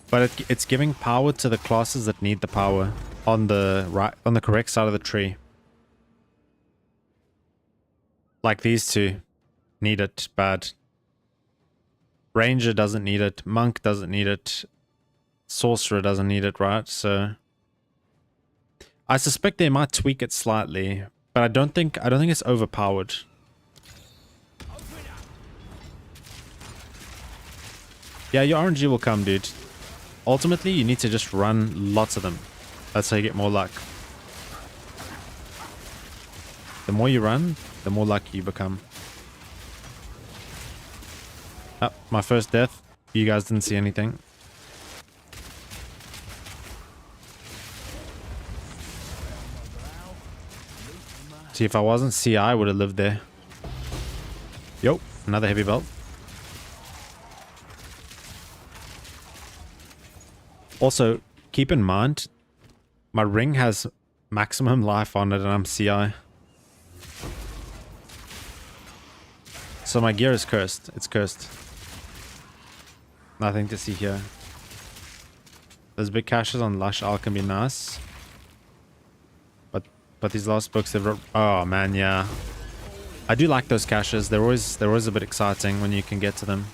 But it's giving power to the classes that need the power on the correct side of the tree. Like these two need it bad. Ranger doesn't need it. Monk doesn't need it. Sorcerer doesn't need it, right? So I suspect they might tweak it slightly, but I don't think it's overpowered. Yeah, your RNG will come, dude. Ultimately, you need to just run lots of them. That's how you get more luck. The more you run, the more lucky you become. Oh, my first death. You guys didn't see anything. See, if I wasn't CI, I would have lived there. Yo, another heavy belt. Also, keep in mind, my ring has maximum life on it and I'm CI. So my gear is cursed. It's cursed. Nothing to see here. Those big caches on Lush Al can be nice. But these last books they've wrote, oh man, yeah. I do like those caches. They're always a bit exciting when you can get to them.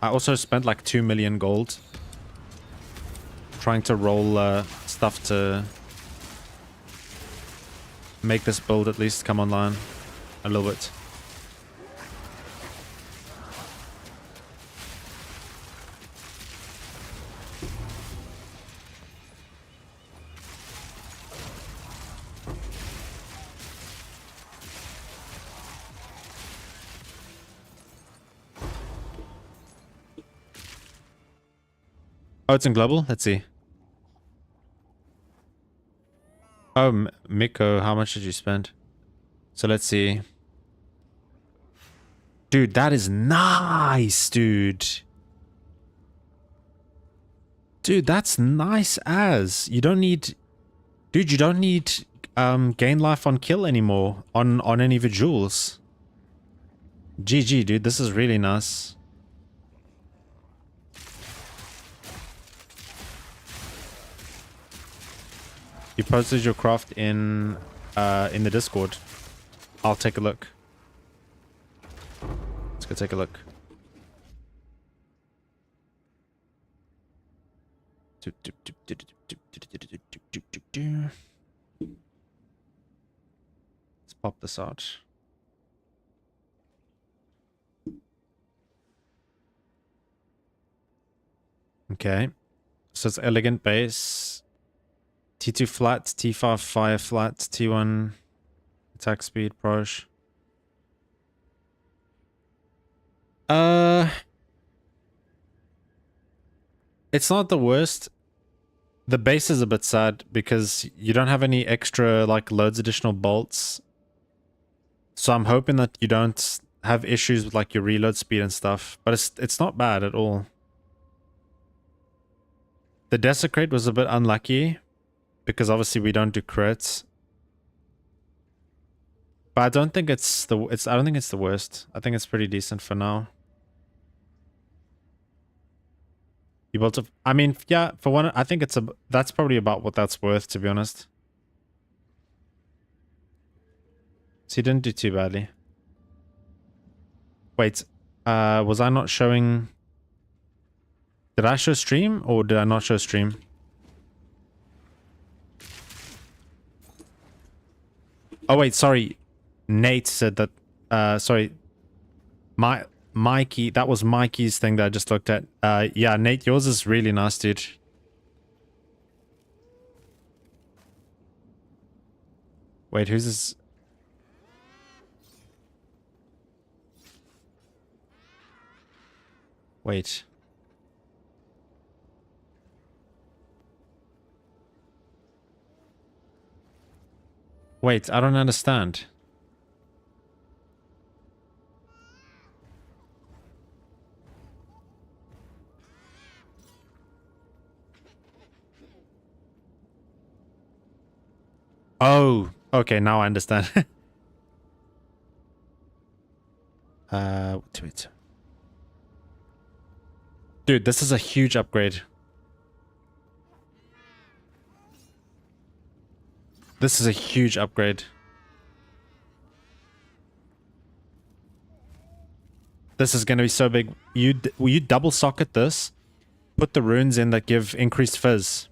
I also spent like 2 million gold trying to roll stuff to make this build at least come online a little bit. Oh, it's in global? Let's see. Oh, Miko, how much did you spend? So let's see. Dude, that is nice, dude. Dude, that's nice as. You don't need... Dude, you don't need gain life on kill anymore on any of your jewels. GG, dude. This is really nice. You posted your craft in the Discord. I'll take a look. Let's go take a look. Let's pop this out. Okay. So it's elegant base. T2 flat, T5 fire flat, T1 attack speed, proj. It's not the worst. The base is a bit sad because you don't have any extra, like, loads additional bolts. So I'm hoping that you don't have issues with, like, your reload speed and stuff. But it's not bad at all. The Desecrate was a bit unlucky because obviously we don't do crits. But I don't think it's the worst. I think it's pretty decent for now. You built a... I mean, yeah, for one, I think that's probably about what that's worth, to be honest. So you didn't do too badly. Wait, was I not showing... Did I show stream or did I not show stream? Oh wait, sorry. Nate said that, sorry. Mikey, that was Mikey's thing that I just looked at. Yeah, Nate, yours is really nice, dude. Wait, who's this? Wait. Wait, I don't understand. Oh, okay, now I understand. Wait. Dude, this is a huge upgrade. This is a huge upgrade. This is going to be so big. You double socket this, put the runes in that give increased fizz.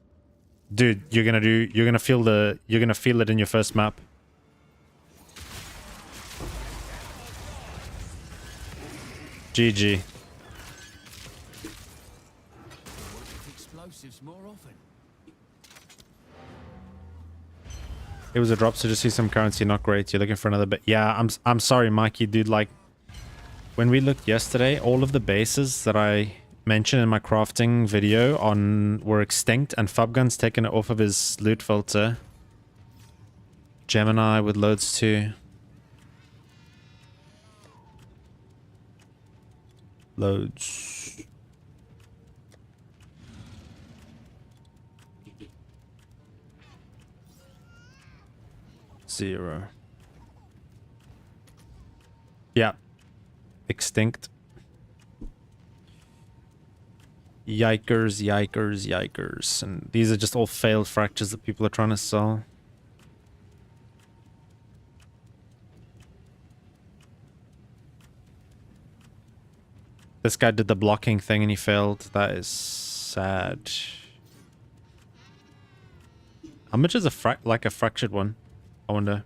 Dude, you're going to feel it in your first map. GG. Explosives more often. It was a drop, so just see some currency, not great. You're looking for another bit. Yeah, I'm sorry, Mikey, dude. Like, when we looked yesterday, all of the bases that I mentioned in my crafting video were extinct, and Fubgun's taken it off of his loot filter. Gemini with loads too. Loads. Zero. Yeah. Extinct. Yikers, yikers, yikers. And these are just all failed fractures that people are trying to sell. This guy did the blocking thing and he failed. That is sad. How much is a fractured one? I wonder.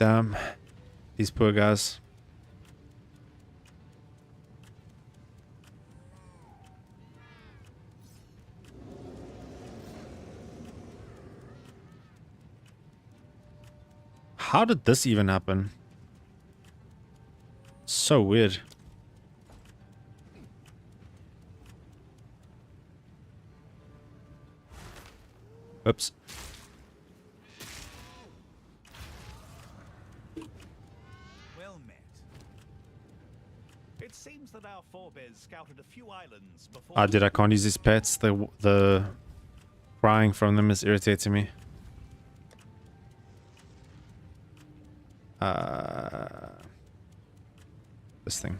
Damn. These poor guys. How did this even happen? So weird. Oops. Well met. It seems that our forebears scouted a few islands before. Ah, dude, I can't use these pets. The crying from them is irritating me. This thing.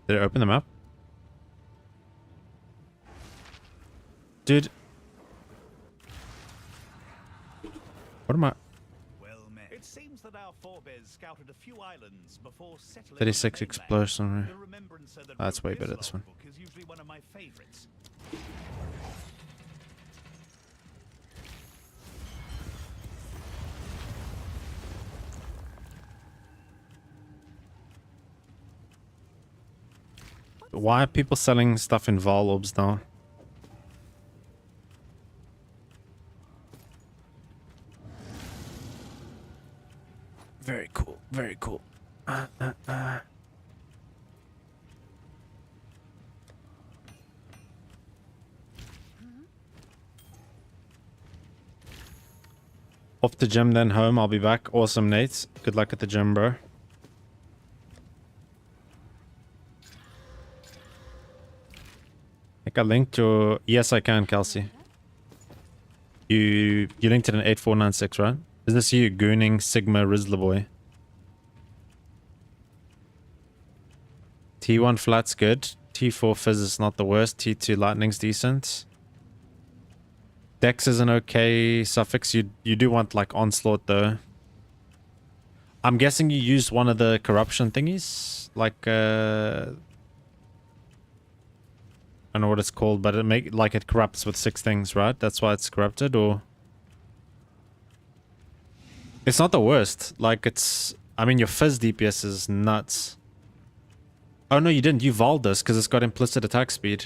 Did it open the map? Dude. What am I? Well met. It seems that our forebears scouted a few islands before settling. 36 on the mainland. explosion. The remembrancer that That's wrote way better, this one. logbook is usually one of my favorites. Why are people selling stuff in Vol orbs now? Very cool. Very cool. Off the gym, then home. I'll be back. Awesome, Nate. Good luck at the gym, bro. I think I linked your... Yes, I can, Kelsey. You linked it in 8496, right? Is this you, Gooning Sigma Rizzler boy? T1 flat's good. T4 fizz is not the worst. T2 lightning's decent. Dex is an okay suffix. You do want like onslaught though. I'm guessing you used one of the corruption thingies, like I don't know what it's called, but it corrupts with 6 things, right? That's why it's corrupted, or it's not the worst. Like I mean, your fizz DPS is nuts. Oh no, you didn't. You volled this because it's got implicit attack speed.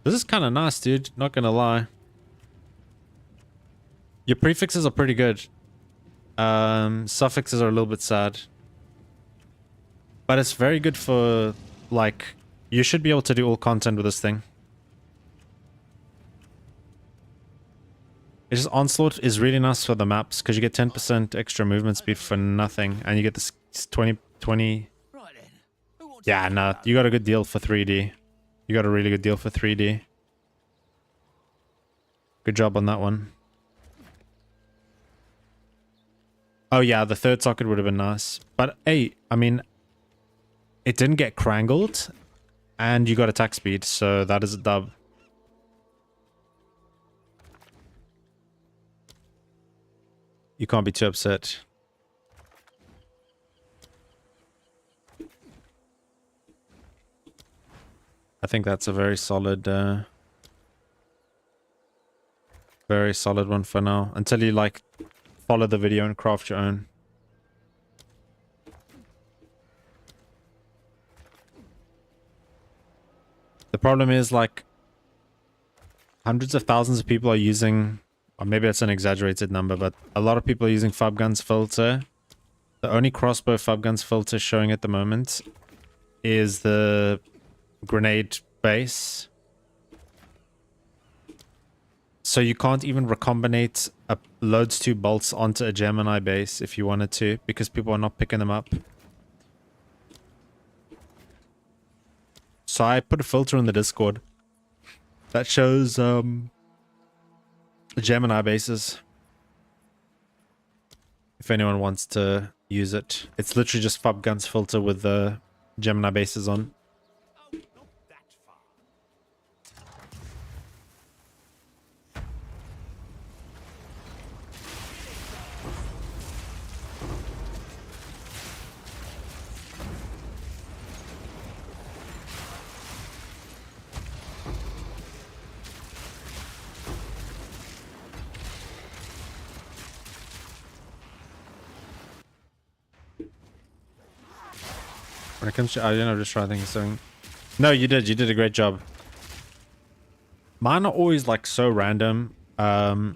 This is kind of nice, dude. Not gonna lie. Your prefixes are pretty good. Suffixes are a little bit sad. But it's very good for, like, you should be able to do all content with this thing. It's just Onslaught is really nice for the maps because you get 10% extra movement speed for nothing. And you get this 20... Right then. Who wants Yeah, to no, go? you got a good deal for 3D. You got a really good deal for 3D. Good job on that one. Oh yeah, the third socket would have been nice. But hey, I mean, it didn't get crangled, and you got attack speed, so that is a dub. You can't be too upset. I think that's a very solid one for now. Until you like follow the video and craft your own. The problem is, like, hundreds of thousands of people are using, or maybe that's an exaggerated number, but a lot of people are using Fubgun's filter. The only crossbow Fubgun's filter showing at the moment is the grenade base. So you can't even recombinate loads 2 bolts onto a Gemini base if you wanted to, because people are not picking them up. So I put a filter in the Discord that shows Gemini bases. If anyone wants to use it. It's literally just Fubgun's filter with the Gemini bases on. Oh, not that far. When it comes to, I'm just trying to think of something. No, you did. You did a great job. Mine are always like so random. I've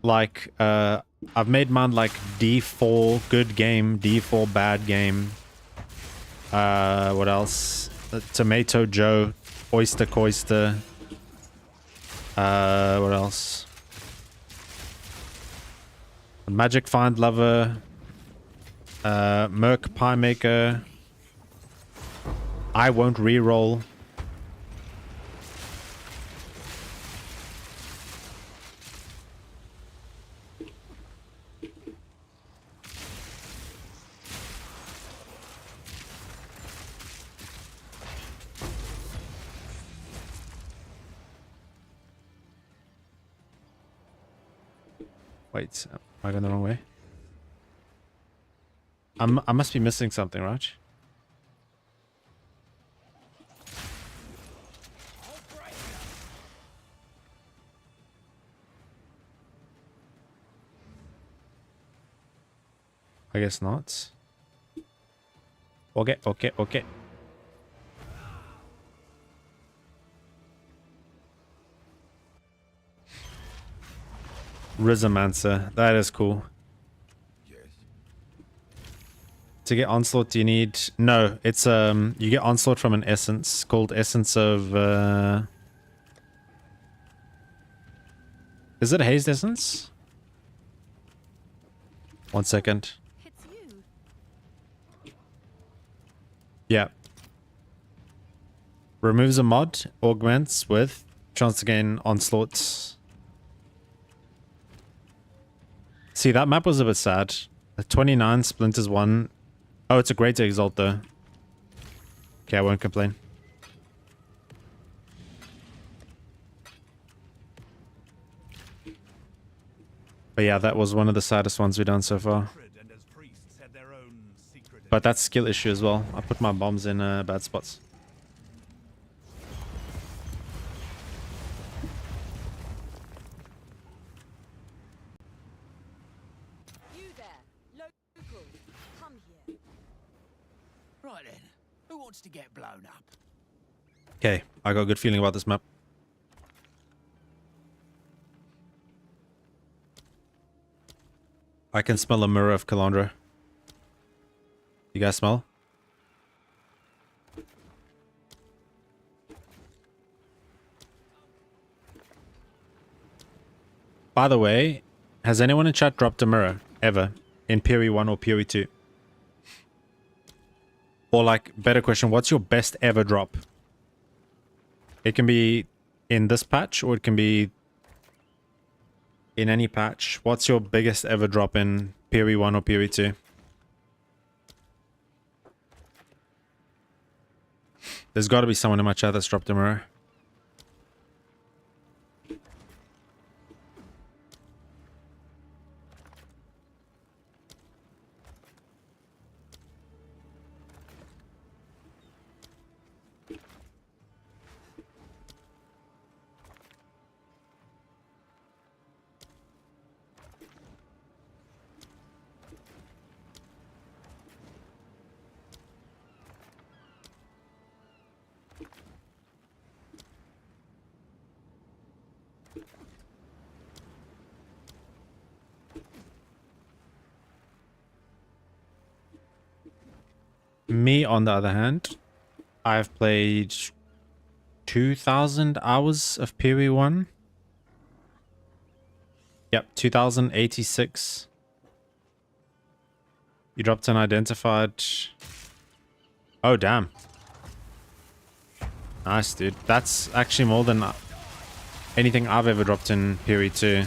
made mine like D4 good game, D4 bad game. What else? Tomato Joe, Oyster Coister. What else? Magic Find Lover. Merc Pie Maker. I won't reroll. Wait, am I going the wrong way? I must be missing something, right? I guess not. Okay. Rhythmancer, that is cool. Yes. To get Onslaught, do you need... No, it's you get Onslaught from an essence called Essence of... Is it Hazed Essence? 1 second. It's you. Yeah. Removes a mod, augments with chance to gain Onslaught. See, that map was a bit sad. The 29 splinters 1. Oh, it's a great to exalt though. Okay, I won't complain. But yeah, that was one of the saddest ones we've done so far. But that's skill issue as well. I put my bombs in bad spots. You there, local. Come here. Right then. Who wants to get blown up? Okay, I got a good feeling about this map. I can smell a mirror of Calandra. You guys smell? By the way, has anyone in chat dropped a mirror ever in Puri 1 or Puri 2? Or like, better question, what's your best ever drop? It can be in this patch or it can be in any patch. What's your biggest ever drop in Puri 1 or Puri 2? There's got to be someone in my chat that's dropped a mirror. Me, on the other hand, I've played 2,000 hours of Puri 1. Yep, 2,086. You dropped an identified... Oh, damn. Nice, dude. That's actually more than anything I've ever dropped in Puri 2.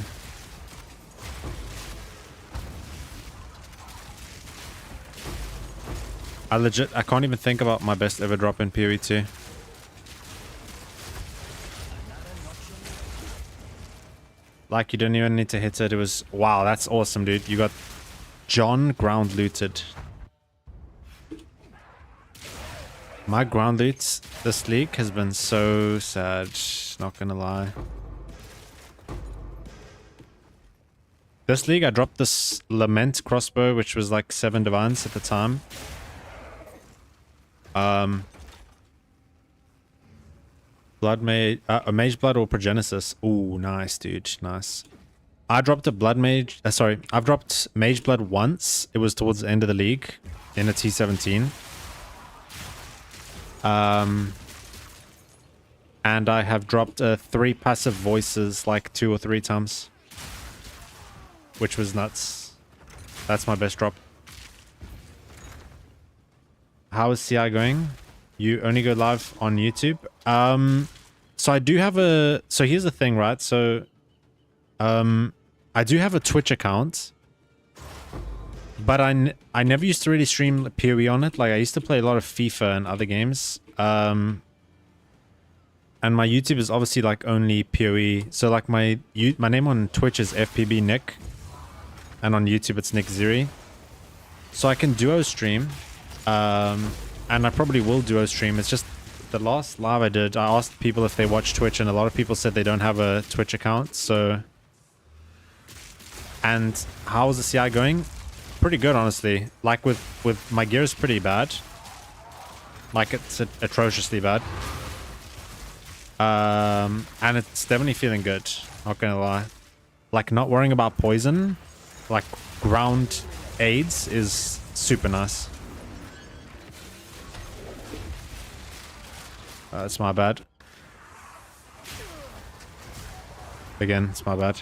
I can't even think about my best ever drop in Puri 2. Like, you didn't even need to hit it. It was... Wow, that's awesome, dude. You got John ground looted. My ground loot this league has been so sad. Not gonna lie. This league, I dropped this Lament crossbow, which was like 7 divines at the time. Blood mage, a mage blood or progenesis. Ooh, nice, dude, nice. I dropped a blood mage. Sorry, I've dropped mage blood once. It was towards the end of the league in a T17. And I have dropped 3 passive voices like 2 or 3 times, which was nuts. That's my best drop. How is CI going? You only go live on YouTube? So I do have a... So here's the thing, right? So, I do have a Twitch account, but I never used to really stream PoE on it. Like, I used to play a lot of FIFA and other games. And my YouTube is obviously, like, only PoE. So, like, my name on Twitch is FPB Nick, and on YouTube it's Nick Ziri. So I can duo stream. And I probably will duo stream. It's just the last live I did, I asked people if they watch Twitch, and a lot of people said they don't have a Twitch account. So, and how is the CI going? Pretty good, honestly. Like with my gear is pretty bad. Like it's atrociously bad. And it's definitely feeling good. Not gonna lie. Like not worrying about poison, like ground aids is super nice. It's my bad. Again, it's my bad.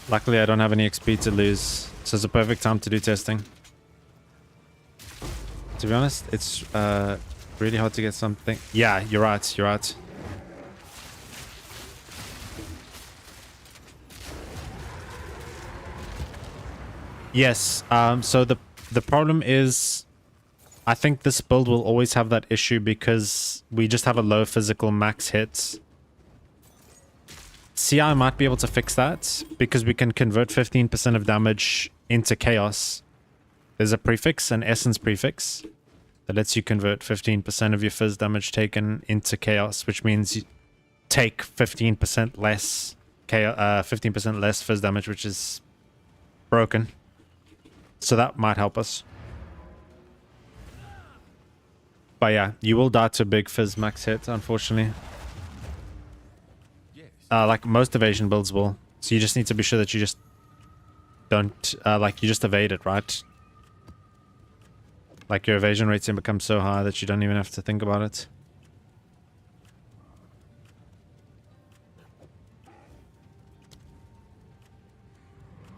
Luckily, I don't have any XP to lose, so it's a perfect time to do testing. To be honest, it's really hard to get something. Yeah, you're right. You're right. Yes. So the problem is, I think this build will always have that issue because we just have a low physical max hit. CI might be able to fix that because we can convert 15% of damage into chaos. There's a prefix, an essence prefix, that lets you convert 15% of your fizz damage taken into chaos, which means you take 15% less 15% less fizz damage, which is broken. So that might help us. But yeah, you will die to a big fizz max hit, unfortunately. Like most evasion builds will. So you just need to be sure that you just don't, like you just evade it, right? Like your evasion rates become so high that you don't even have to think about it.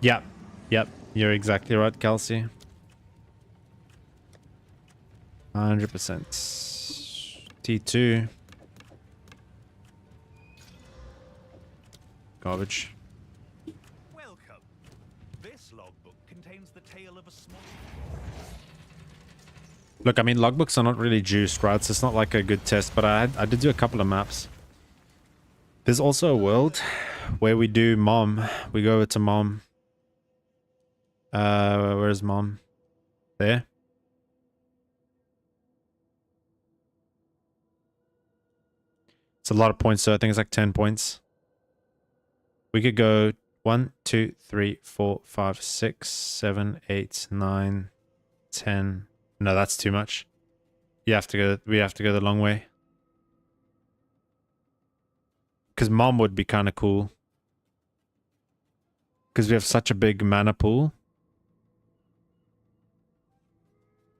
Yep. Yep. You're exactly right, Kelsey. 100%. T2. Garbage. Welcome. This logbook contains the tale of a small... Look, I mean, logbooks are not really juiced, right? So it's not like a good test, but I did do a couple of maps. There's also a world where we do Mom. We go over to Mom. Where's Mom? There. It's a lot of points, so I think it's like 10 points. We could go 1, 2, 3, 4, 5, 6, 7, 8, 9, 10. No, that's too much. We have to go the long way. Because Mom would be kind of cool. Because we have such a big mana pool.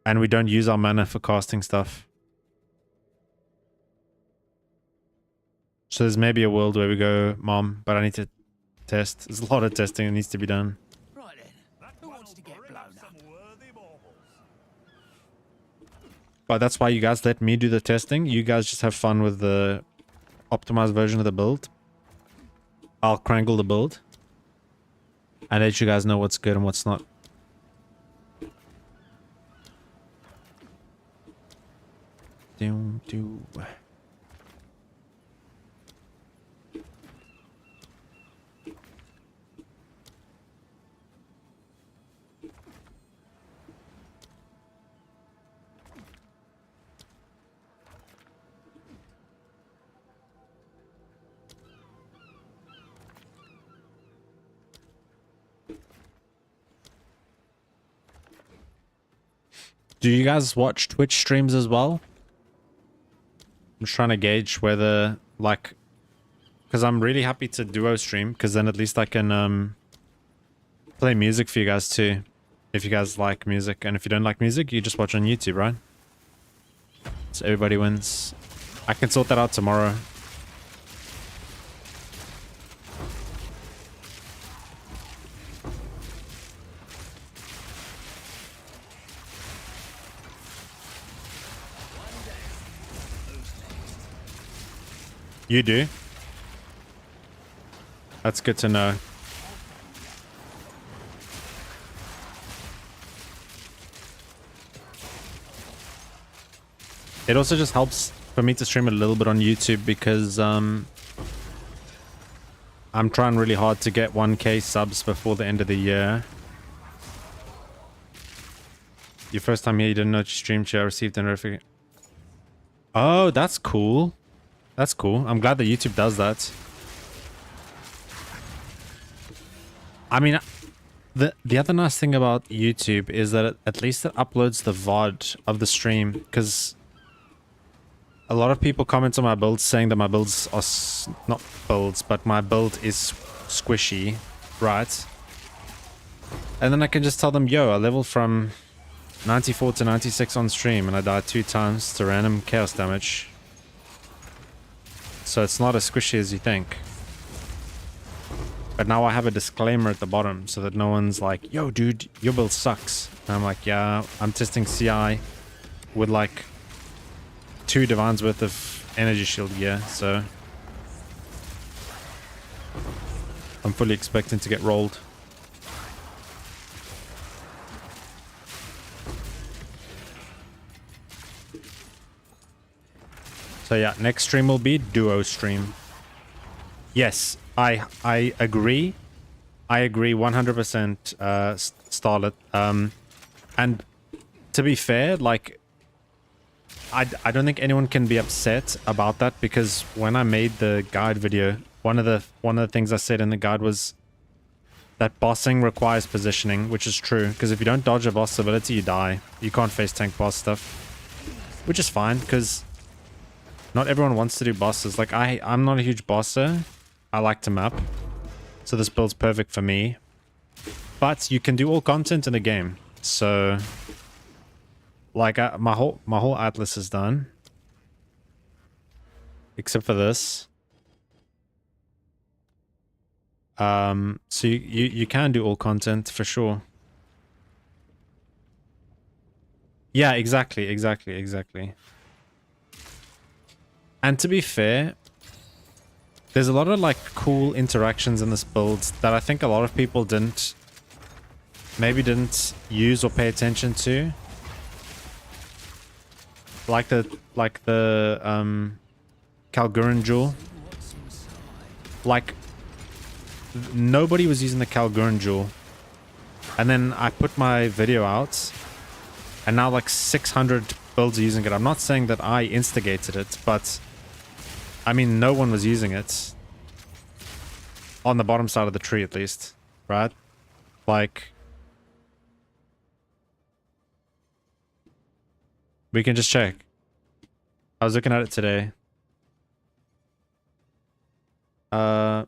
And we don't use our mana for casting stuff. So there's maybe a world where we go Mom, but I need to test. There's a lot of testing that needs to be done. Right then, who wants to get blown up? But that's why you guys let me do the testing. You guys just have fun with the optimized version of the build. I'll crangle the build. And let you guys know what's good and what's not. Do. Do you guys watch Twitch streams as well? I'm just trying to gauge whether, like, because I'm really happy to duo stream, because then at least I can play music for you guys too, if you guys like music. And if you don't like music, you just watch on YouTube, right? So everybody wins. I can sort that out tomorrow. You do? That's good to know. It also just helps for me to stream a little bit on YouTube because I'm trying really hard to get 1K subs before the end of the year. Your first time here, you didn't know you streamed, I received a notification. Oh, that's cool. That's cool. I'm glad that YouTube does that. I mean, the other nice thing about YouTube is that at least it uploads the VOD of the stream, because a lot of people comment on my builds saying that my builds are not builds, but my build is squishy, right? And then I can just tell them, yo, I leveled from 94 to 96 on stream and I died 2 times to random chaos damage. So it's not as squishy as you think. But now I have a disclaimer at the bottom so that no one's like, yo dude, your build sucks. And I'm like, yeah, I'm testing CI with like 2 divines worth of energy shield gear, so I'm fully expecting to get rolled. So yeah, next stream will be duo stream. Yes, I agree. I agree 100%, Starlet. And to be fair, like, I don't think anyone can be upset about that, because when I made the guide video, one of the things I said in the guide was that bossing requires positioning, which is true, because if you don't dodge a boss ability, you die. You can't face tank boss stuff, which is fine, because not everyone wants to do bosses. Like, I'm not a huge bosser. I like to map, so this build's perfect for me. But you can do all content in the game, so like my whole atlas is done, except for this. So you can do all content for sure. Yeah, exactly. And to be fair, there's a lot of like cool interactions in this build that I think a lot of people didn't use or pay attention to. Like the Kalguran jewel. Like, nobody was using the Kalguran jewel. And then I put my video out, and now like 600 builds are using it. I'm not saying that I instigated it, but I mean, no one was using it. On the bottom side of the tree, at least. Right? Like, we can just check. I was looking at it today. So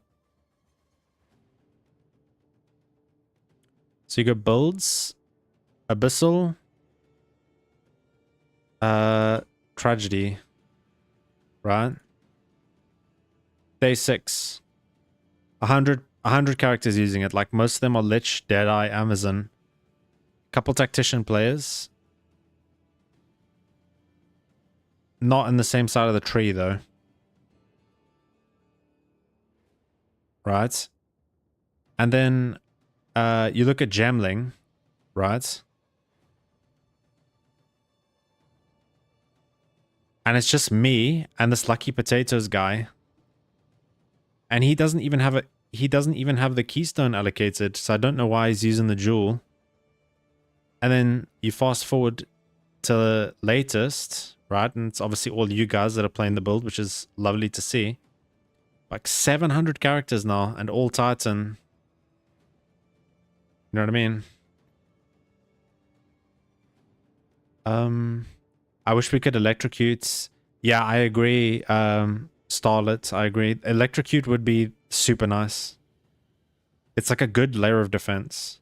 you go builds, abyssal, tragedy, right? Day 6. 100 characters using it. Like, most of them are Lich, Deadeye, Amazon. Couple tactician players. Not in the same side of the tree, though. Right? And then you look at Gemling, right? And it's just me and this Lucky Potatoes guy. And he doesn't even have the keystone allocated, so I don't know why he's using the jewel. And then you fast forward to the latest, right? And it's obviously all you guys that are playing the build, which is lovely to see. Like 700 characters now, and all Titan. You know what I mean? I wish we could electrocute. Yeah, I agree. Starlet, I agree. Electrocute would be super nice. It's like a good layer of defense.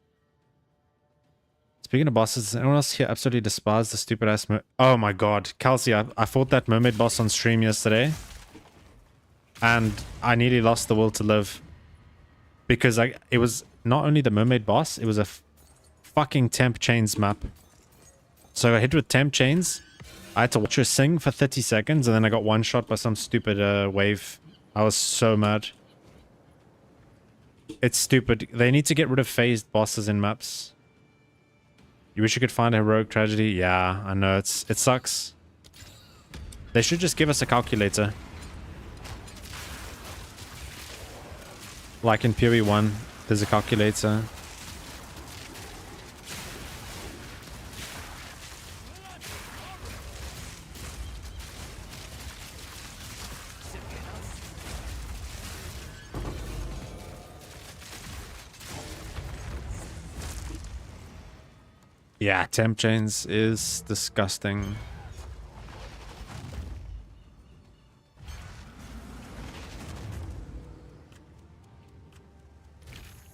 Speaking of bosses, does anyone else here absolutely despise the stupid ass oh my god. Kelsey, I fought that mermaid boss on stream yesterday. And I nearly lost the will to live. Because it was not only the mermaid boss, it was a fucking temp chains map. So I hit with temp chains. I had to watch her sing for 30 seconds and then I got one shot by some stupid wave. I was so mad. It's stupid. They need to get rid of phased bosses in maps. You wish you could find a heroic tragedy? Yeah, I know. It sucks. They should just give us a calculator. Like in PoE 1, there's a calculator. Yeah, temp chains is disgusting.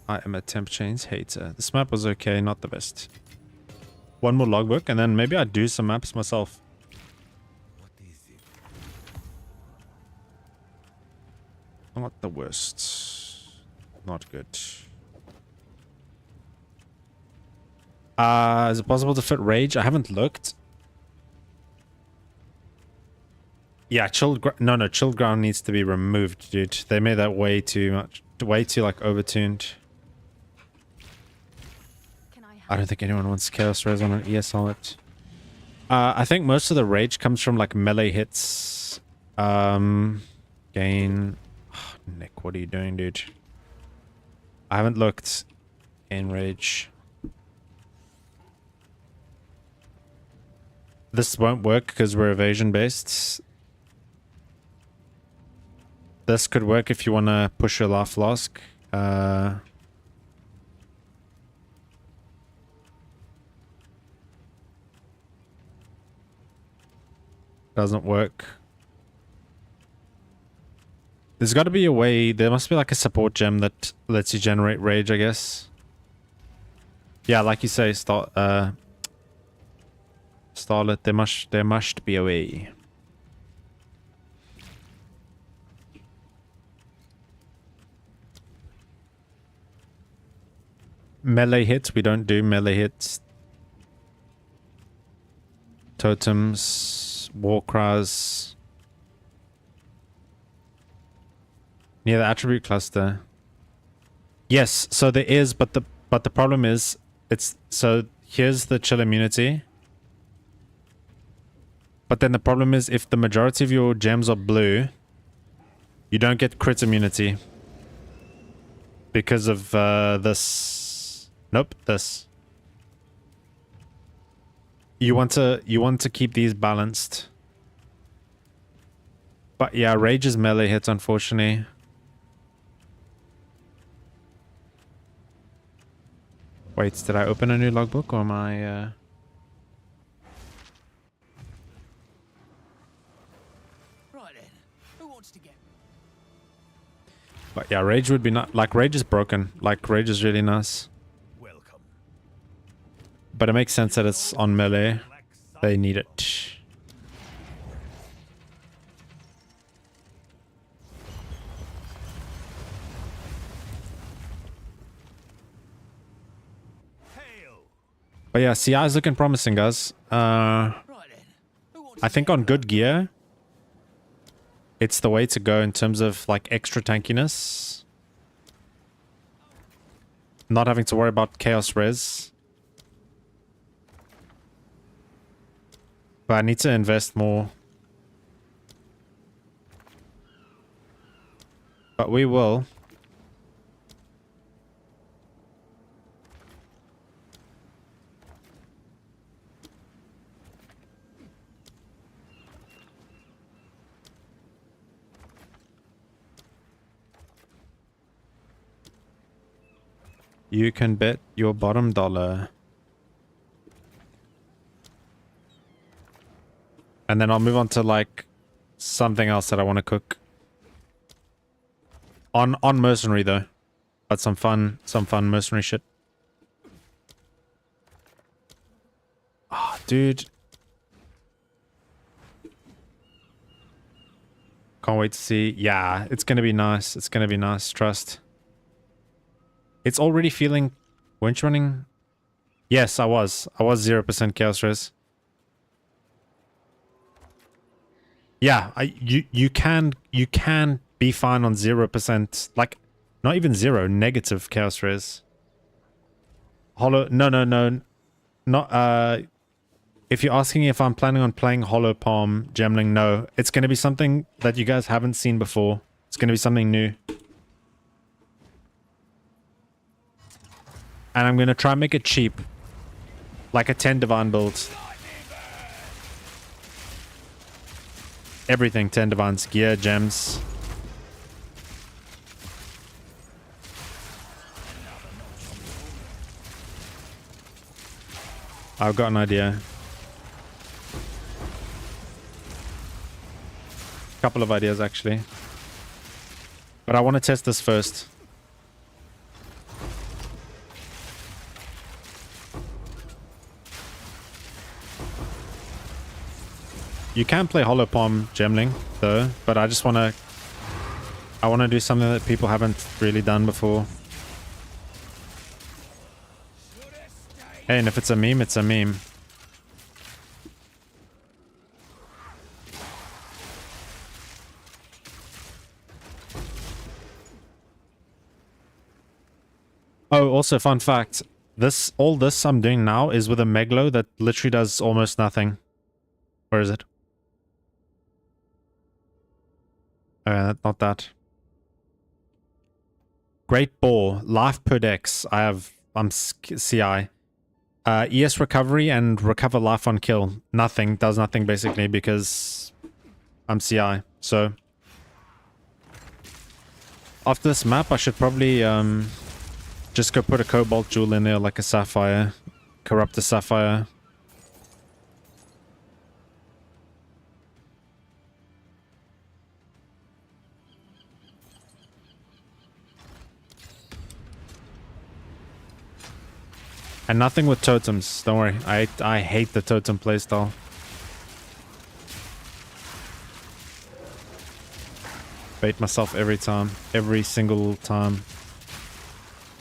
I am a temp chains hater. This map was okay, not the best. One more logbook and then maybe I'd do some maps myself. What is it? Not the worst. Not good. Is it possible to fit rage? I haven't looked. Yeah, chilled ground needs to be removed, dude. They made that way too much, way too like overtuned. I don't think anyone wants Chaos Res on an ESL it. I think most of the rage comes from like melee hits. Gain. Oh, Nick, what are you doing, dude? I haven't looked. Gain rage. This won't work because we're evasion based. This could work if you want to push your life flask. Doesn't work. There's got to be a way. There must be like a support gem that lets you generate rage, I guess. Yeah, like you say, Starlet, there must be a way. Melee hits, we don't do melee hits. Totems, war cries. Near the attribute cluster. Yes, so there is, but the problem is so here's the chill immunity. But then the problem is if the majority of your gems are blue, you don't get crit immunity. Because of this. Nope, this. You want to keep these balanced. But yeah, rage is melee hits, unfortunately. Wait, did I open a new logbook or am I But yeah, rage would be not like rage is broken. Like rage is really nice. Welcome. But it makes sense that it's on melee. They need it. But yeah, CI is looking promising, guys. I think on good gear, it's the way to go in terms of like extra tankiness. Not having to worry about chaos res. But I need to invest more. But we will. You can bet your bottom dollar. And then I'll move on to like something else that I want to cook. On mercenary though. But some fun mercenary shit. Oh, dude. Can't wait to see. Yeah, it's gonna be nice. It's gonna be nice, trust. It's already feeling... Weren't you running? Yes, I was. I was 0% chaos res. Yeah, you can be fine on 0%, like not even 0, negative chaos res. Hollow, no. Not if you're asking if I'm planning on playing Hollow Palm Gemling, no. It's going to be something that you guys haven't seen before. It's going to be something new. And I'm going to try and make it cheap. Like a 10 divine build. Everything 10 divines, gear, gems. I've got an idea. Couple of ideas actually. But I want to test this first. You can play Hollow Palm Gemling though, but I just want to... I want to do something that people haven't really done before. Hey, and if it's a meme, it's a meme. Oh, also fun fact. All this I'm doing now is with a Meglo that literally does almost nothing. Where is it? Not that. Great Boar, life per dex. I'm CI. ES recovery and recover life on kill. Nothing, does nothing basically because I'm CI. So after this map, I should probably just go put a cobalt jewel in there, like a sapphire, corrupt a sapphire. And nothing with totems, don't worry. I hate the totem playstyle. Bait myself every time. Every single time.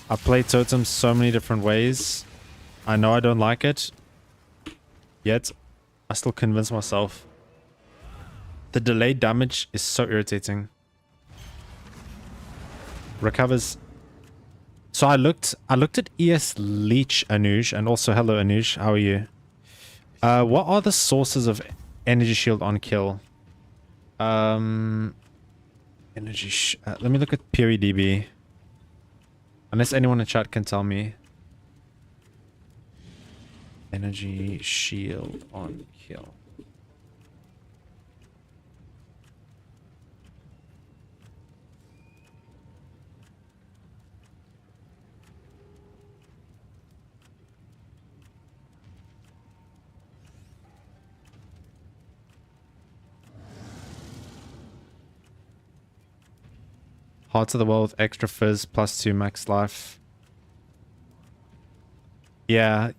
I play totems so many different ways. I know I don't like it. Yet, I still convince myself. The delayed damage is so irritating. Recovers... So I looked at ES Leech Anuj, and also hello Anuj, how are you? What are the sources of energy shield on kill? Let me look at PeeryDB. Unless anyone in chat can tell me. Energy shield on kill. Hearts of the World, extra fizz, +2 max life. Yeah.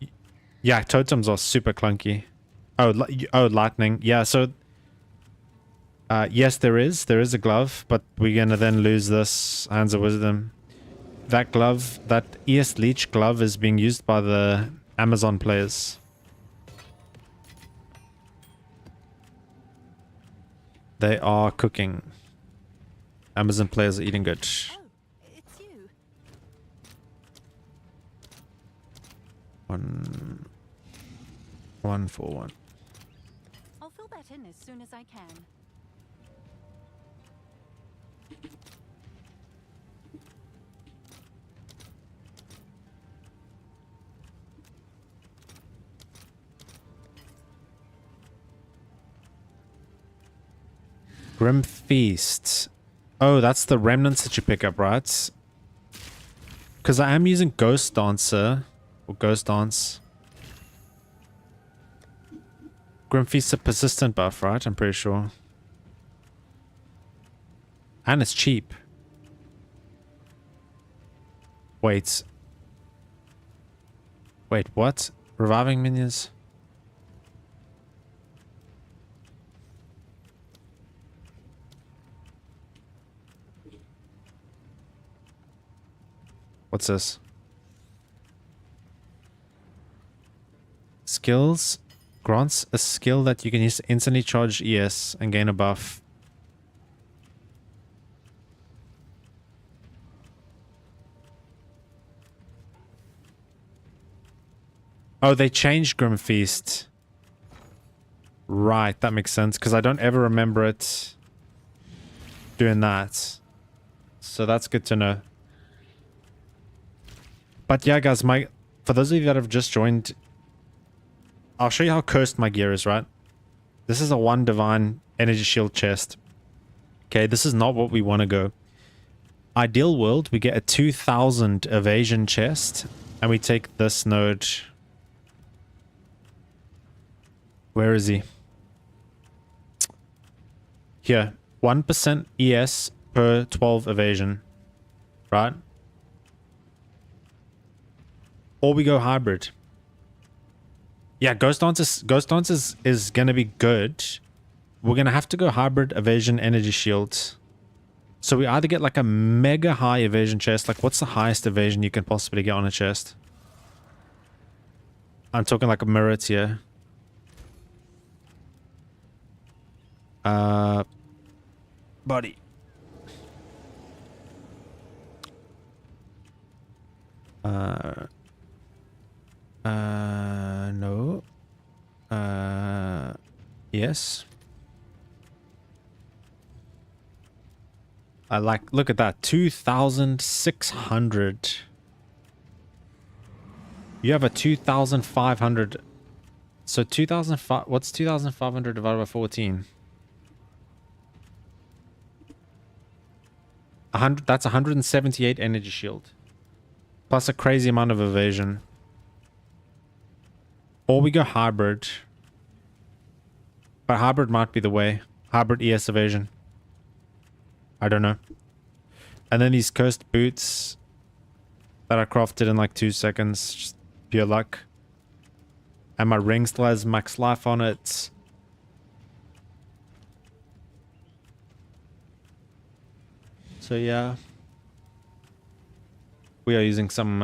Yeah, totems are super clunky. Oh, lightning. Yeah, so... yes, there is. There is a glove, but we're gonna then lose this Hands of Wisdom. That glove, that ES Leech glove is being used by the Amazon players. They are cooking. Amazon players are eating good. Oh, it's you. One for one. I'll fill that in as soon as I can. Grim Feast. Oh, that's the remnants that you pick up, right? Because I am using Ghost Dancer. Or Ghost Dance. Grim Feast's a persistent buff, right? I'm pretty sure. And it's cheap. Wait. Wait, what? Reviving minions? What's this? Skills grants a skill that you can use to instantly charge ES and gain a buff. Oh, they changed Grim Feast. Right, that makes sense because I don't ever remember it doing that. So that's good to know. But yeah, guys, for those of you that have just joined, I'll show you how cursed my gear is, right? This is a 1 divine energy shield chest. Okay, this is not what we want to go. Ideal world, we get a 2000 evasion chest, and we take this node. Where is he? Here, 1% ES per 12 evasion, right? Or we go hybrid. Yeah, Ghost Dance is going to be good. We're going to have to go hybrid evasion energy shield. So we either get like a mega high evasion chest. Like what's the highest evasion you can possibly get on a chest? I'm talking like a mirror tier. Body. No. Yes. I like, look at that, 2,600. You have a 2,500. So 2,005, what's 2,500 divided by 14? 100, that's 178 energy shield. Plus a crazy amount of evasion. Or we go hybrid. But hybrid might be the way. Hybrid ES evasion. I don't know. And then these cursed boots that I crafted in like 2 seconds. Just pure luck. And my ring still has max life on it. So yeah. We are using some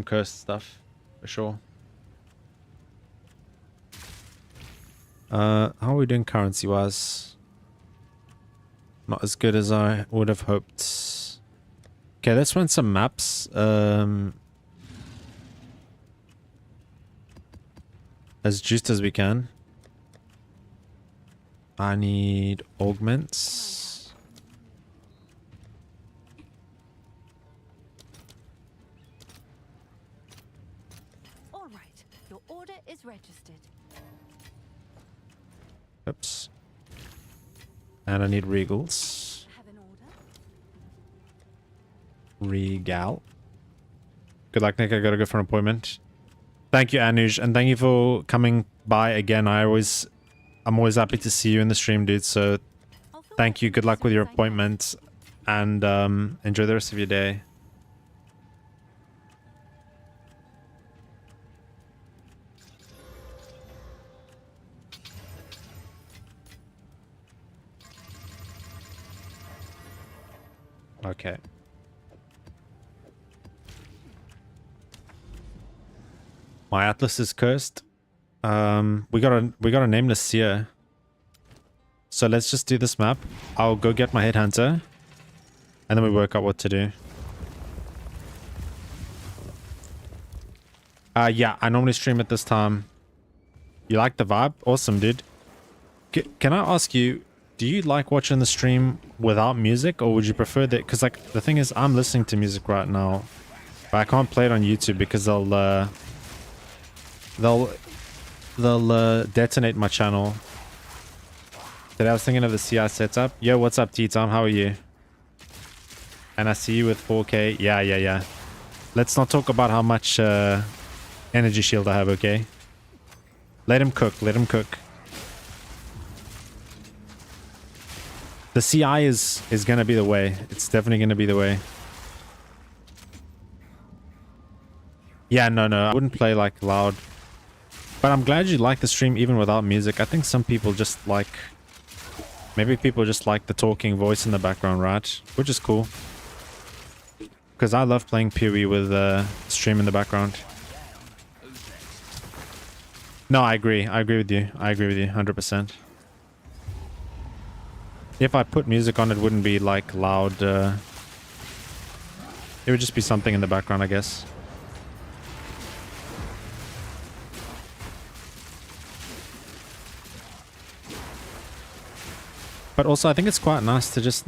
cursed stuff. For sure. How are we doing currency-wise? Not as good as I would have hoped. Okay, let's run some maps. As juiced as we can. I need augments. All right, your order is registered. Oops. And I need regals. Have an order? Regal. Good luck, Nick. I gotta go for an appointment. Thank you, Anuj, and thank you for coming by again. I'm always happy to see you in the stream, dude. So thank you. Good luck with your appointment, and enjoy the rest of your day. Okay. My Atlas is cursed. We got a nameless seer. So let's just do this map. I'll go get my headhunter, and then we work out what to do. Yeah, I normally stream at this time. You like the vibe? Awesome, dude. Can I ask you, do you like watching the stream without music, or would you prefer that? Because like the thing is, I'm listening to music right now, but I can't play it on YouTube because they'll detonate my channel. Today I was thinking of the CI setup. Yo, what's up, T-Tom? How are you? And I see you with 4K. Yeah. Let's not talk about how much energy shield I have, okay? Let him cook. Let him cook. The CI is gonna be the way. It's definitely gonna be the way. Yeah, no, I wouldn't play like loud. But I'm glad you like the stream even without music. I think some people just like... Maybe people just like the talking voice in the background, right? Which is cool. Because I love playing PoE with stream in the background. No, I agree. I agree with you. I agree with you 100%. If I put music on, it wouldn't be like loud. It would just be something in the background, I guess. But also, I think it's quite nice to just...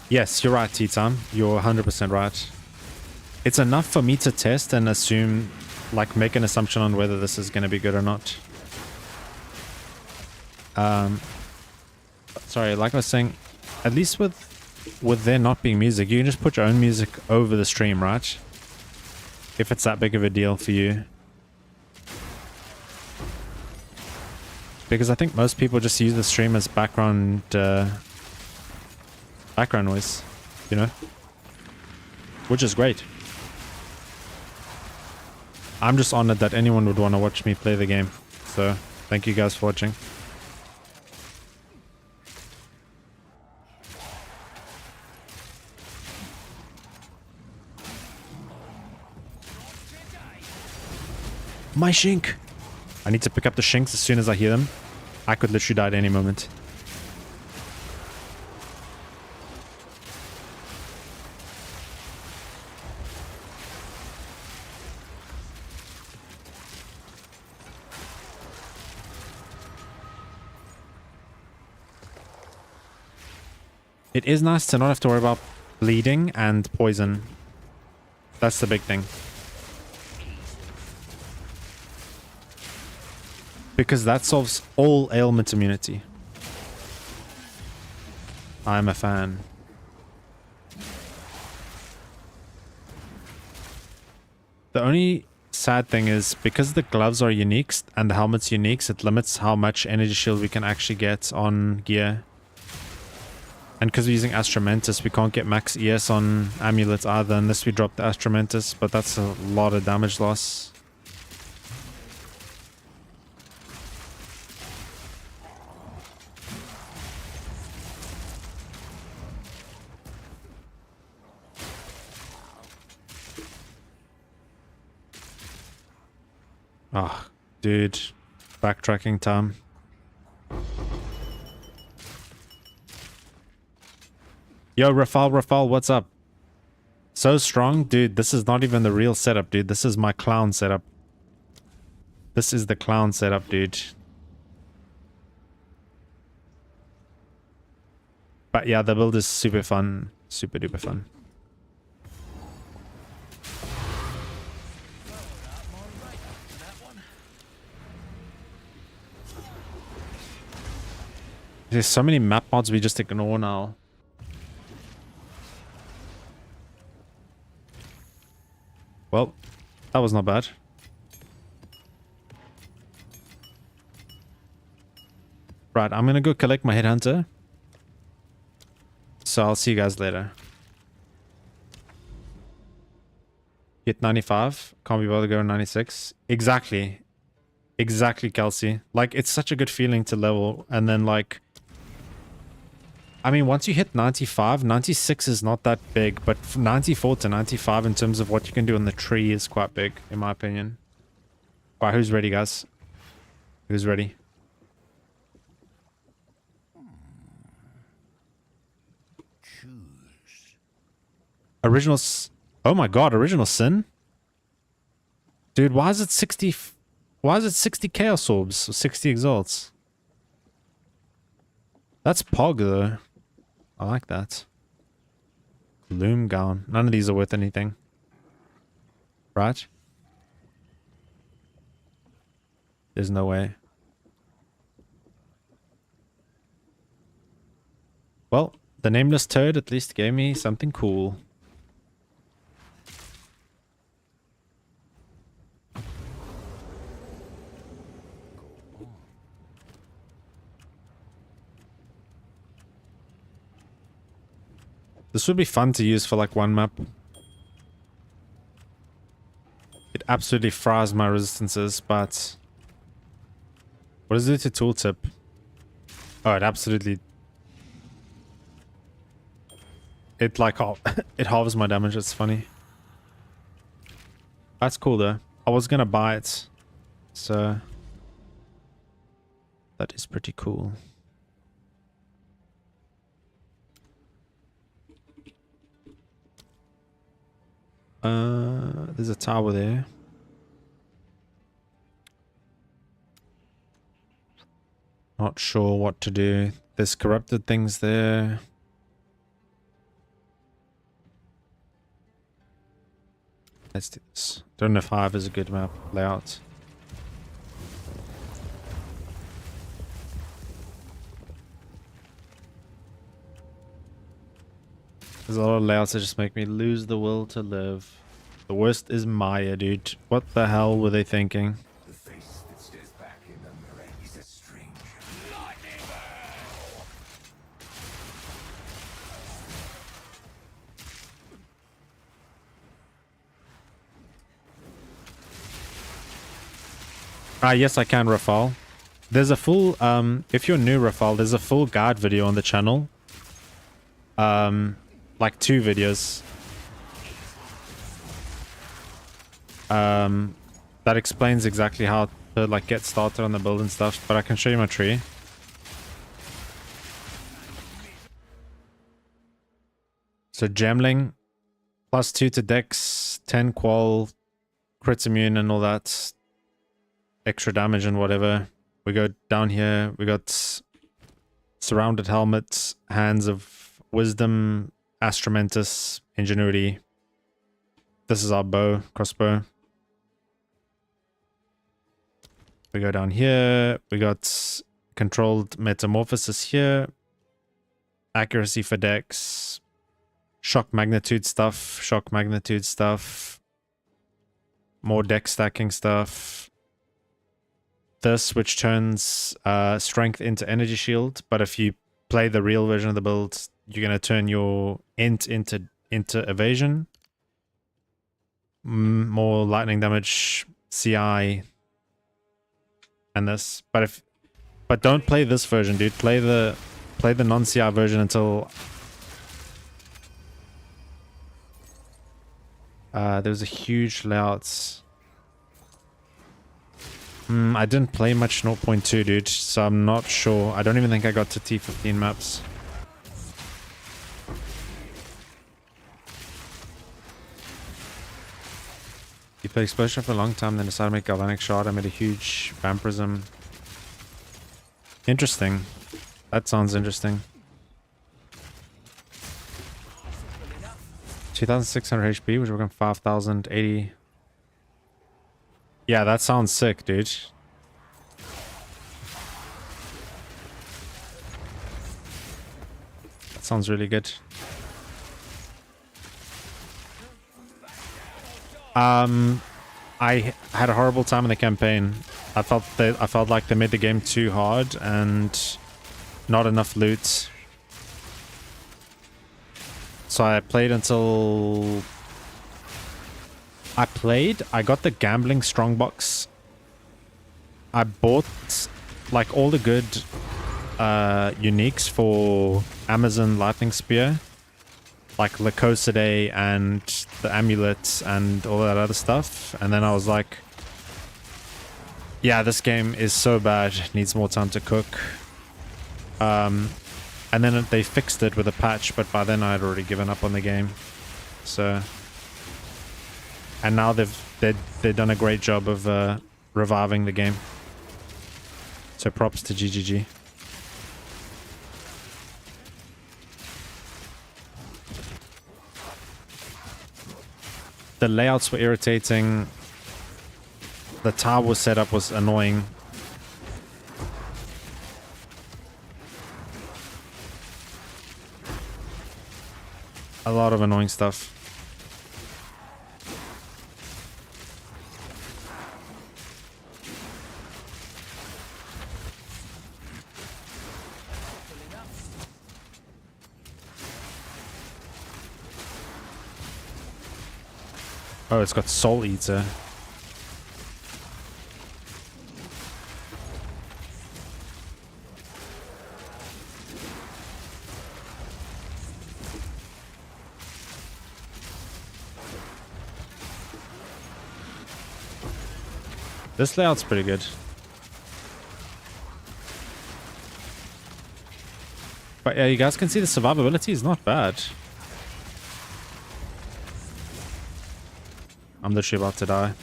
Yes, you're right, T-Time. You're 100% right. It's enough for me to test and assume, like, make an assumption on whether this is going to be good or not. Sorry, like I was saying, at least with there not being music, you can just put your own music over the stream, right? If it's that big of a deal for you. Because I think most people just use the stream as background noise, you know? Which is great. I'm just honored that anyone would want to watch me play the game. So, thank you guys for watching. My shink! I need to pick up the shinks as soon as I hear them. I could literally die at any moment. It is nice to not have to worry about bleeding and poison. That's the big thing. Because that solves all ailment immunity. I'm a fan. The only sad thing is, because the gloves are unique and the helmet's unique, it limits how much energy shield we can actually get on gear. And because we're using Astramentus, we can't get max ES on amulets either unless we drop the Astramentus, but that's a lot of damage loss. Oh, dude. Backtracking time. Yo, Rafal, what's up? So strong? Dude, this is not even the real setup, dude. This is my clown setup. This is the clown setup, dude. But yeah, the build is super fun. Super duper fun. There's so many map mods we just ignore now. Well, that was not bad. Right, I'm gonna go collect my headhunter. So I'll see you guys later. Hit 95. Can't be bothered to go 96. Exactly. Exactly, Kelsey. Like, it's such a good feeling to level. And then, like... I mean, once you hit 95, 96 is not that big. But 94 to 95 in terms of what you can do on the tree is quite big, in my opinion. Alright, who's ready, guys? Who's ready? Original... Oh my god, Original Sin? Dude, why is it 60... Why is it 60 Chaos Orbs? Or 60 Exalts? That's Pog, though. I like that. Loom Gown. None of these are worth anything. Right? There's no way. Well, the Nameless Toad at least gave me something cool. This would be fun to use for like one map. It absolutely fries my resistances, but... What does it do to tooltip? Oh, it absolutely... It like it halves my damage. It's funny. That's cool though. I was gonna buy it, so that is pretty cool. There's a tower there. Not sure what to do. There's corrupted things there. Let's do this. Don't know if Hive is a good map layout. There's a lot of layouts that just make me lose the will to live. The worst is Maya, dude. What the hell were they thinking? The face that stares back in the mirror is a stranger. Ah, yes, I can, Rafal. There's a full, if you're new, Rafal, there's a full guide video on the channel. Like 2 videos. That explains exactly how to like get started on the build and stuff, but I can show you my tree. So Gemling, +2 to Dex, 10 qual, crit immune and all that. Extra damage and whatever. We go down here, we got surrounded helmets, hands of wisdom, Astromentus, ingenuity. This is our bow, crossbow. We go down here, we got controlled metamorphosis here, accuracy for Dex, shock magnitude stuff, more Dex stacking stuff. This, which turns strength into energy shield, but if you play the real version of the build, you're going to turn your int into evasion. More lightning damage, CI, and this. But don't play this version, dude. Play the non-CI version until there's a huge layout. I didn't play much 0.2, dude, so I'm not sure. I don't even think I got to T15 maps. You played Explosion for a long time, then decided to make Galvanic Shard. I made a huge vampirism. Interesting. That sounds interesting. 2,600 HP, which we're going 5,080. Yeah, that sounds sick, dude. That sounds really good. I had a horrible time in the campaign. I felt like they made the game too hard and not enough loot. So I played until I got the gambling strongbox. I bought like all the good uniques for Amazon Lightning Spear, like Lycosidae and the amulets and all that other stuff, and then I was like, yeah, this game is so bad, it needs more time to cook. And then they fixed it with a patch, but by then I had already given up on the game. So, and now they've done a great job of reviving the game. So props to GGG. The layouts were irritating. The tower setup was annoying. A lot of annoying stuff. Oh, it's got Soul Eater. This layout's pretty good. But yeah, you guys can see the survivability is not bad. I'm literally about to die.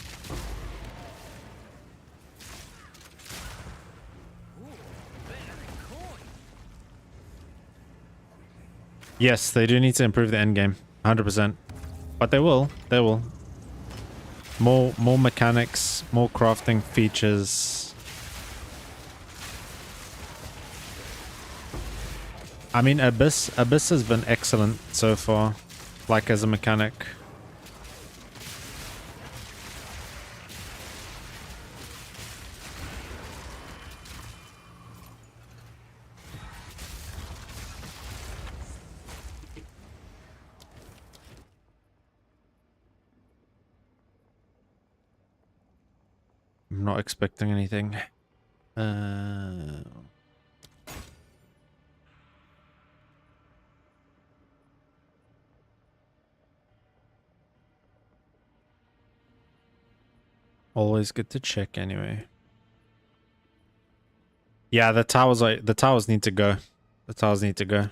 Yes, they do need to improve the end game, 100%. But they will. They will. More mechanics, more crafting features. I mean, Abyss has been excellent so far, like as a mechanic. I'm not expecting anything. Always good to check anyway. Yeah, the towers need to go. The towers need to go.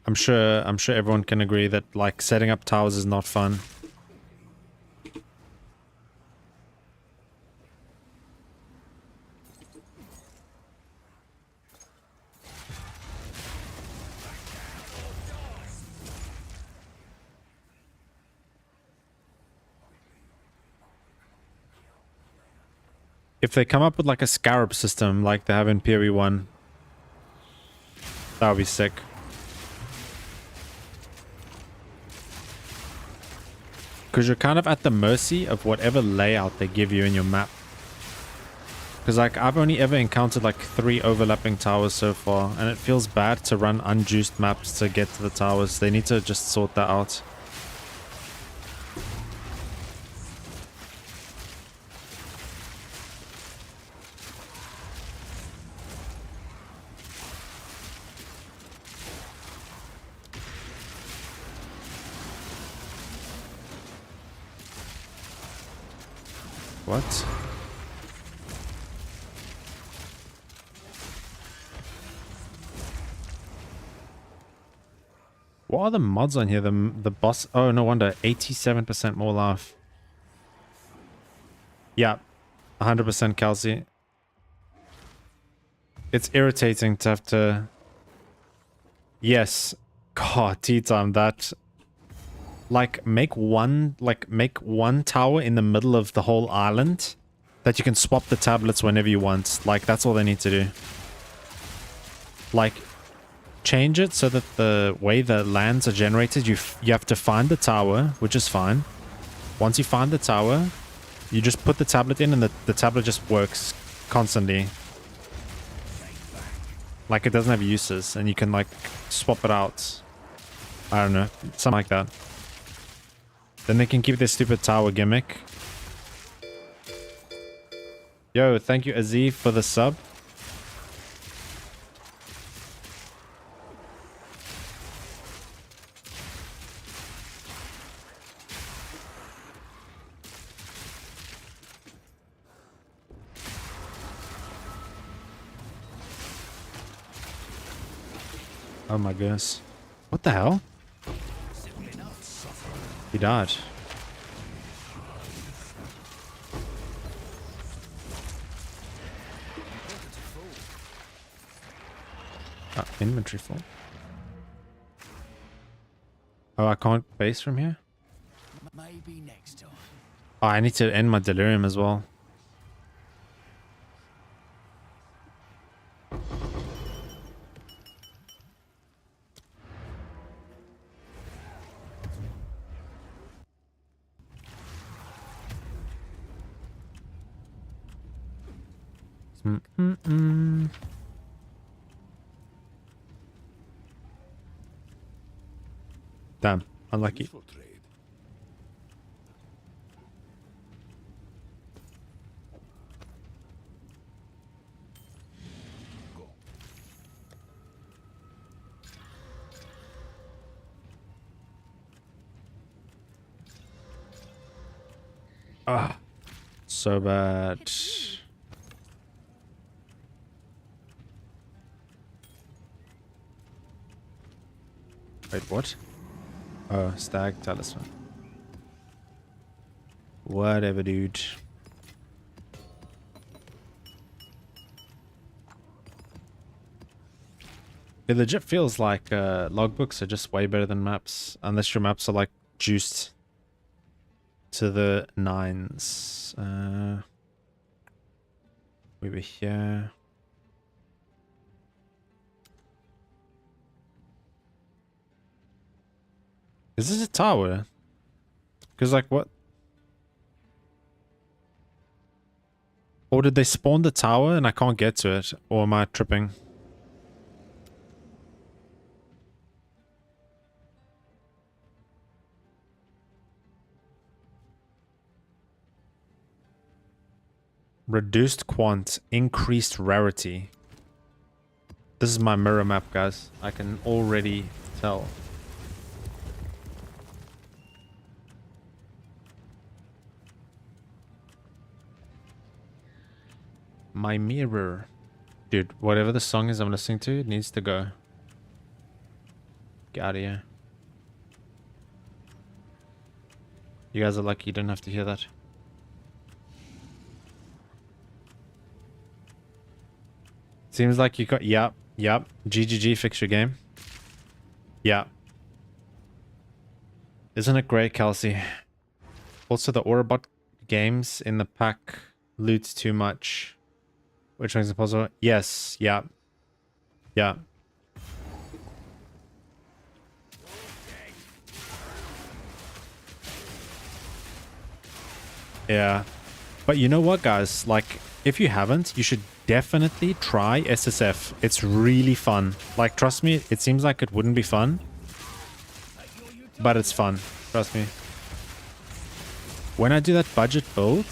I'm sure everyone can agree that like setting up towers is not fun. If they come up with like a scarab system like they have in PoE1, that would be sick. Because you're kind of at the mercy of whatever layout they give you in your map. Because like I've only ever encountered like 3 overlapping towers so far, and it feels bad to run unjuiced maps to get to the towers. They need to just sort that out. What? What are the mods on here? The boss... Oh, no wonder. 87% more life. Yeah. 100% Kelsey. It's irritating to have to... Yes. God, tea time. That... Like, make one tower in the middle of the whole island that you can swap the tablets whenever you want. Like, that's all they need to do. Like, change it so that the way the lands are generated, you have to find the tower, which is fine. Once you find the tower, you just put the tablet in and the tablet just works constantly. Like, it doesn't have uses, and you can, like, swap it out. I don't know. Something like that. Then they can keep this stupid tower gimmick. Yo, thank you, Aziz, for the sub. Oh my goodness. What the hell? He died. Inventory full. Oh, I can't base from here? Maybe next time. Oh, I need to end my delirium as well. Damn, unlucky. Useful trade. Go. Ah, so bad. Wait, what? Oh, stag talisman. Whatever, dude. It legit feels like logbooks are just way better than maps, unless your maps are like juiced to the nines. We were here. Is this a tower? Because like what? Or did they spawn the tower and I can't get to it? Or am I tripping? Reduced quant, increased rarity. This is my mirror map, guys. I can already tell. My mirror. Dude, whatever the song is I'm listening to, it needs to go. Get out of here. You guys are lucky you didn't have to hear that. Seems like you got... Yep. GGG, fix your game. Yeah. Isn't it great, Kelsey? Also, the Aurabot games in the pack loots too much. Which makes it possible. Yes. Yeah. Yeah. Yeah. But you know what, guys? Like, if you haven't, you should definitely try SSF. It's really fun. Like, trust me, it seems like it wouldn't be fun. But it's fun. Trust me. When I do that budget build,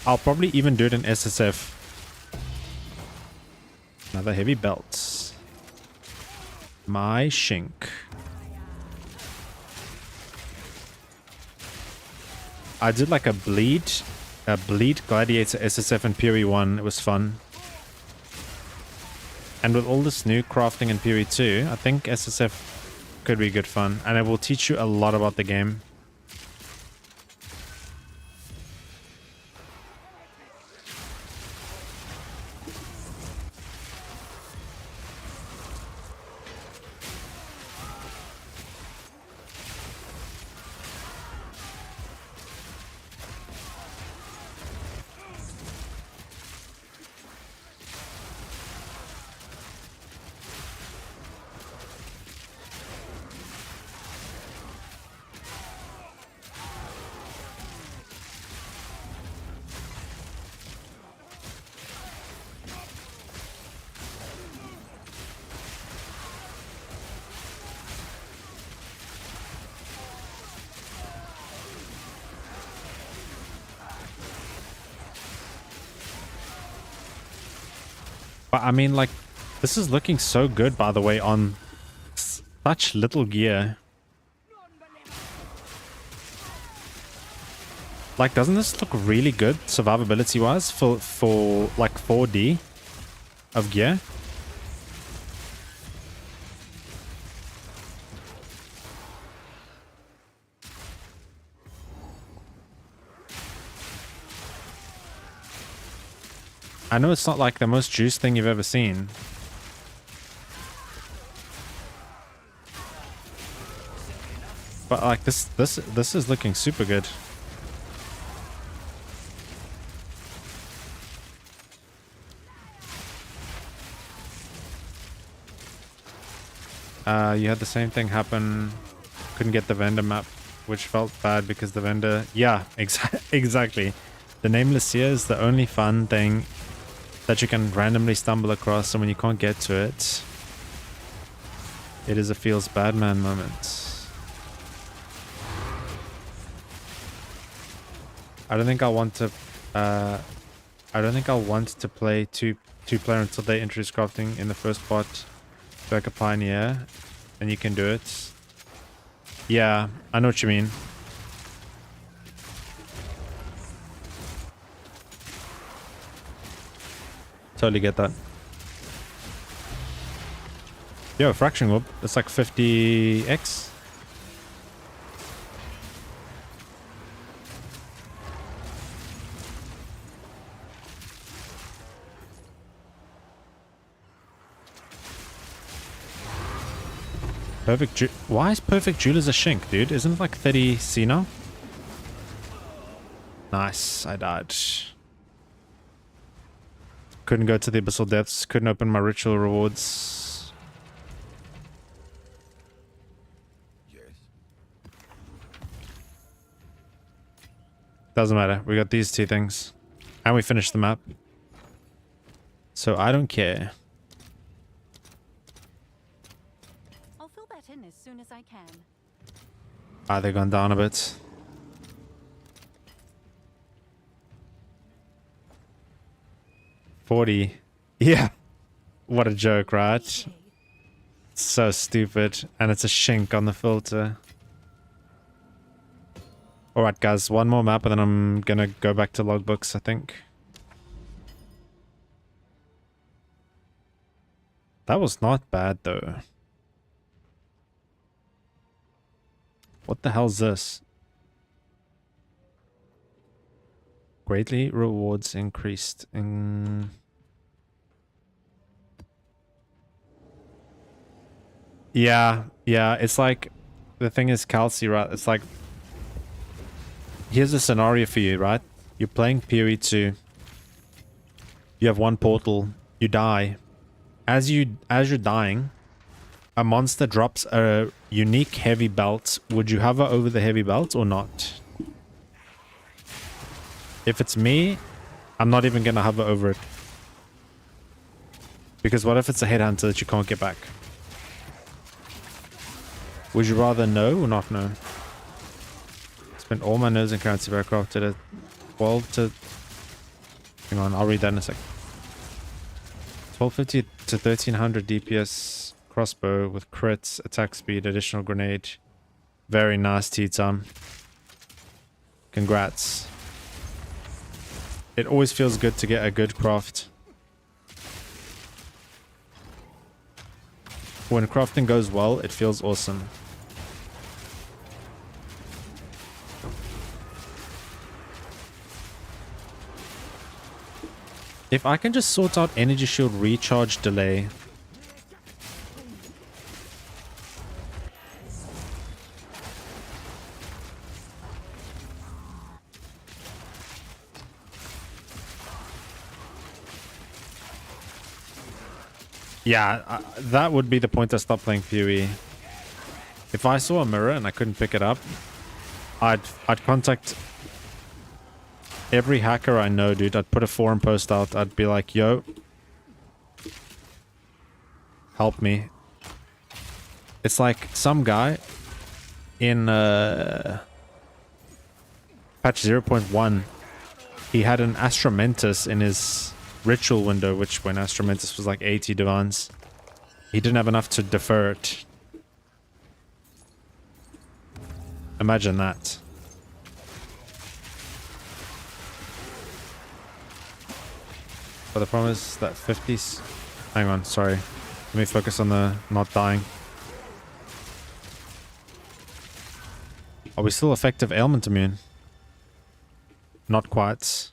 I'll probably even do it in SSF. Another heavy belt. My shink. I did like a bleed gladiator SSF in Puri 1. It was fun. And with all this new crafting in Puri 2, I think SSF could be good fun. And it will teach you a lot about the game. But I mean, like, this is looking so good, by the way, on such little gear. Like, doesn't this look really good survivability-wise for like 4D of gear? I know it's not like the most juiced thing you've ever seen. But like this is looking super good. You had the same thing happen. Couldn't get the vendor map, which felt bad because the vendor... Yeah, exactly. The Nameless Seer is the only fun thing that you can randomly stumble across, and when you can't get to it, it is a feels bad man moment. I don't think I'll want to I don't think I'll want to play two-player until they introduce crafting in the first part. Like a pioneer, and you can do it. Yeah, I know what you mean. Totally get that. Yo, fraction whoop. It's like 50x. Why is Perfect Jewelers a shink, dude? Isn't it like 30 C now? Nice, I died. Couldn't go to the Abyssal Depths. Couldn't open my ritual rewards. Yes. Doesn't matter. We got these two things. And we finished the map. So I don't care. I'll fill that in as soon as I can. Ah, they've gone down a bit. $40. Yeah. What a joke, right? So stupid. And it's a shink on the filter. Alright, guys. One more map and then I'm gonna go back to logbooks, I think. That was not bad, though. What the hell's this? Greatly rewards increased in... Yeah, it's like... The thing is, Kelsey, right? It's like... Here's a scenario for you, right? You're playing PoE 2. You have one portal. You die. As you're dying, a monster drops a unique heavy belt. Would you hover over the heavy belt or not? If it's me, I'm not even gonna hover over it. Because what if it's a headhunter that you can't get back? Would you rather know or not know? Spent all my nerves in currency for aircraft at a 12 to... Hang on, I'll read that in a sec. 1250 to 1300 DPS crossbow with crits, attack speed, additional grenade. Very nice, T-Tom. Congrats. It always feels good to get a good craft. When crafting goes well, it feels awesome. If I can just sort out energy shield recharge delay. Yeah, that would be the point I stopped playing PoE. If I saw a mirror and I couldn't pick it up, I'd contact every hacker I know, dude. I'd put a forum post out. I'd be like, yo, help me. It's like some guy in patch 0.1, he had an Astromentus in his ritual window, which when Astromentus was like 80 divans, he didn't have enough to defer it. Imagine that. But the problem is that 50s... Hang on, sorry. Let me focus on the not dying. Are we still effective ailment immune? Not quite.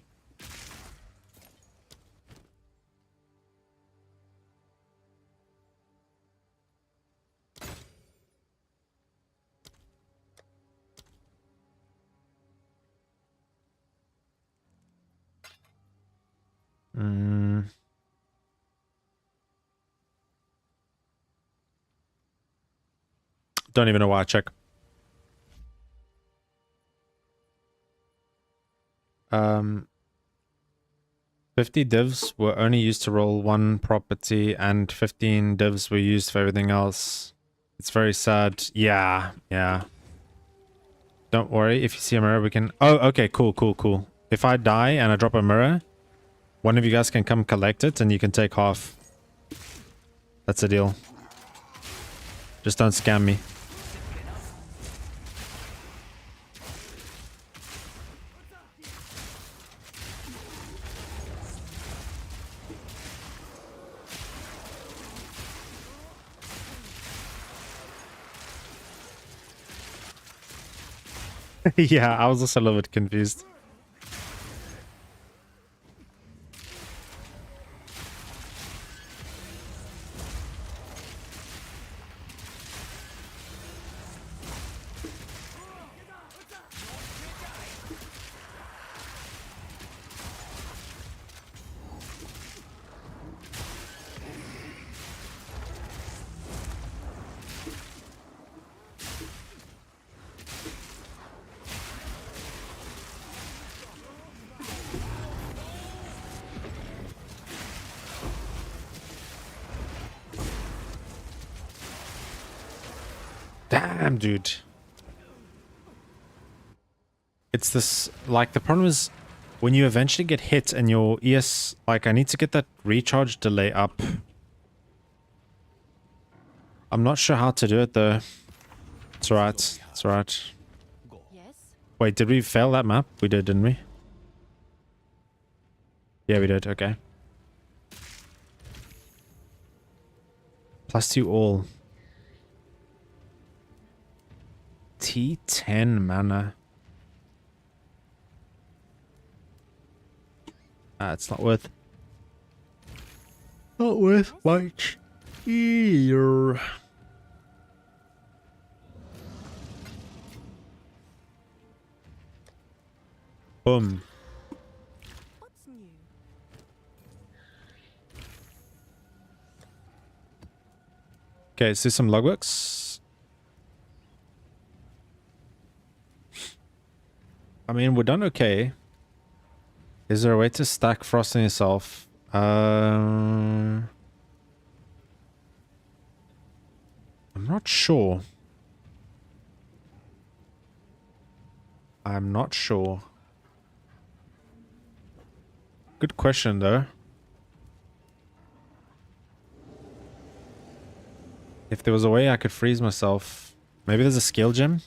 Don't even know why I check. 50 divs were only used to roll one property and 15 divs were used for everything else. It's very sad. Yeah. Don't worry. If you see a mirror, we can... Oh, okay. Cool. If I die and I drop a mirror, one of you guys can come collect it and you can take half. That's the deal. Just don't scam me. Yeah, I was also a little bit confused. Damn, dude. It's this, like, the problem is when you eventually get hit and your ES, like, I need to get that recharge delay up. I'm not sure how to do it, though. It's alright. It's alright. Yes? Wait, did we fail that map? We did, didn't we? Yeah, we did. Okay. +2 all. T10 mana. It's not worth. Not worth much. Here. Boom. What's new? Okay, let's do some logbooks. I mean, we're done okay. Is there a way to stack frost on yourself? I'm not sure. I'm not sure. Good question, though. If there was a way I could freeze myself. Maybe there's a skill gem?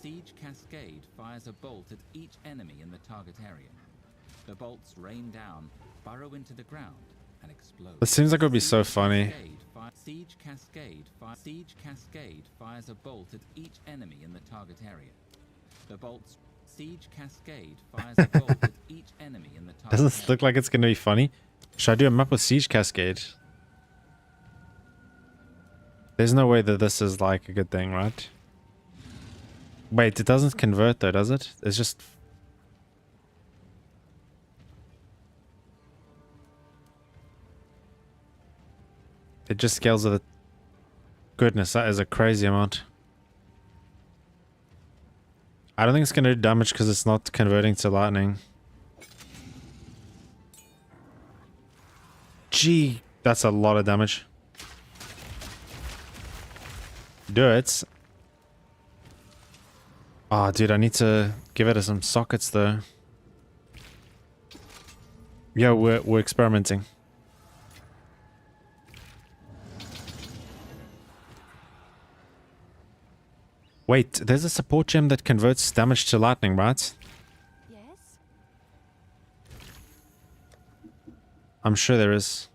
Siege Cascade fires a bolt at each enemy in the target area. The bolts rain down, burrow into the ground, and explode. It seems like it would be so funny. Siege Cascade fires a bolt at each enemy in the target area. The bolts. Siege Cascade fires a bolt at each enemy in the target Doesn't this look like it's going to be funny? Should I do a map with Siege Cascade? There's no way that this is like a good thing, right? Wait, it doesn't convert though, does it? It's just... It just scales with it. Goodness, that is a crazy amount. I don't think it's going to do damage because it's not converting to lightning. Gee, that's a lot of damage. Do it. Oh, dude, I need to give it some sockets though. Yeah, we're experimenting. Wait, there's a support gem that converts damage to lightning, right? Yes? I'm sure there is.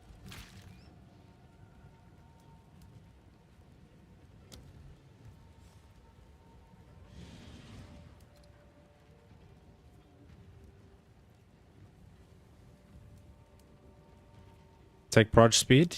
Take proj speed.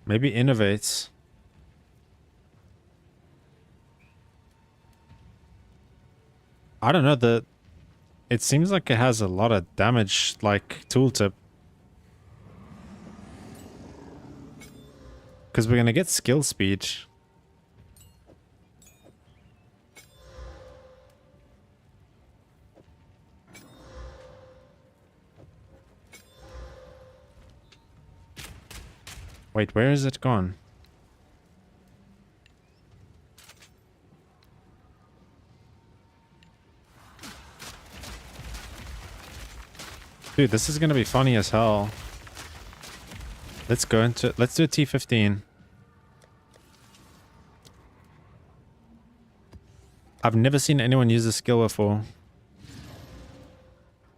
Maybe innovates. I don't know, it seems like it has a lot of damage, like tooltip. Because we're gonna get skill speed. Wait, where is it gone? Dude, this is gonna be funny as hell. Let's do a T15. I've never seen anyone use this skill before.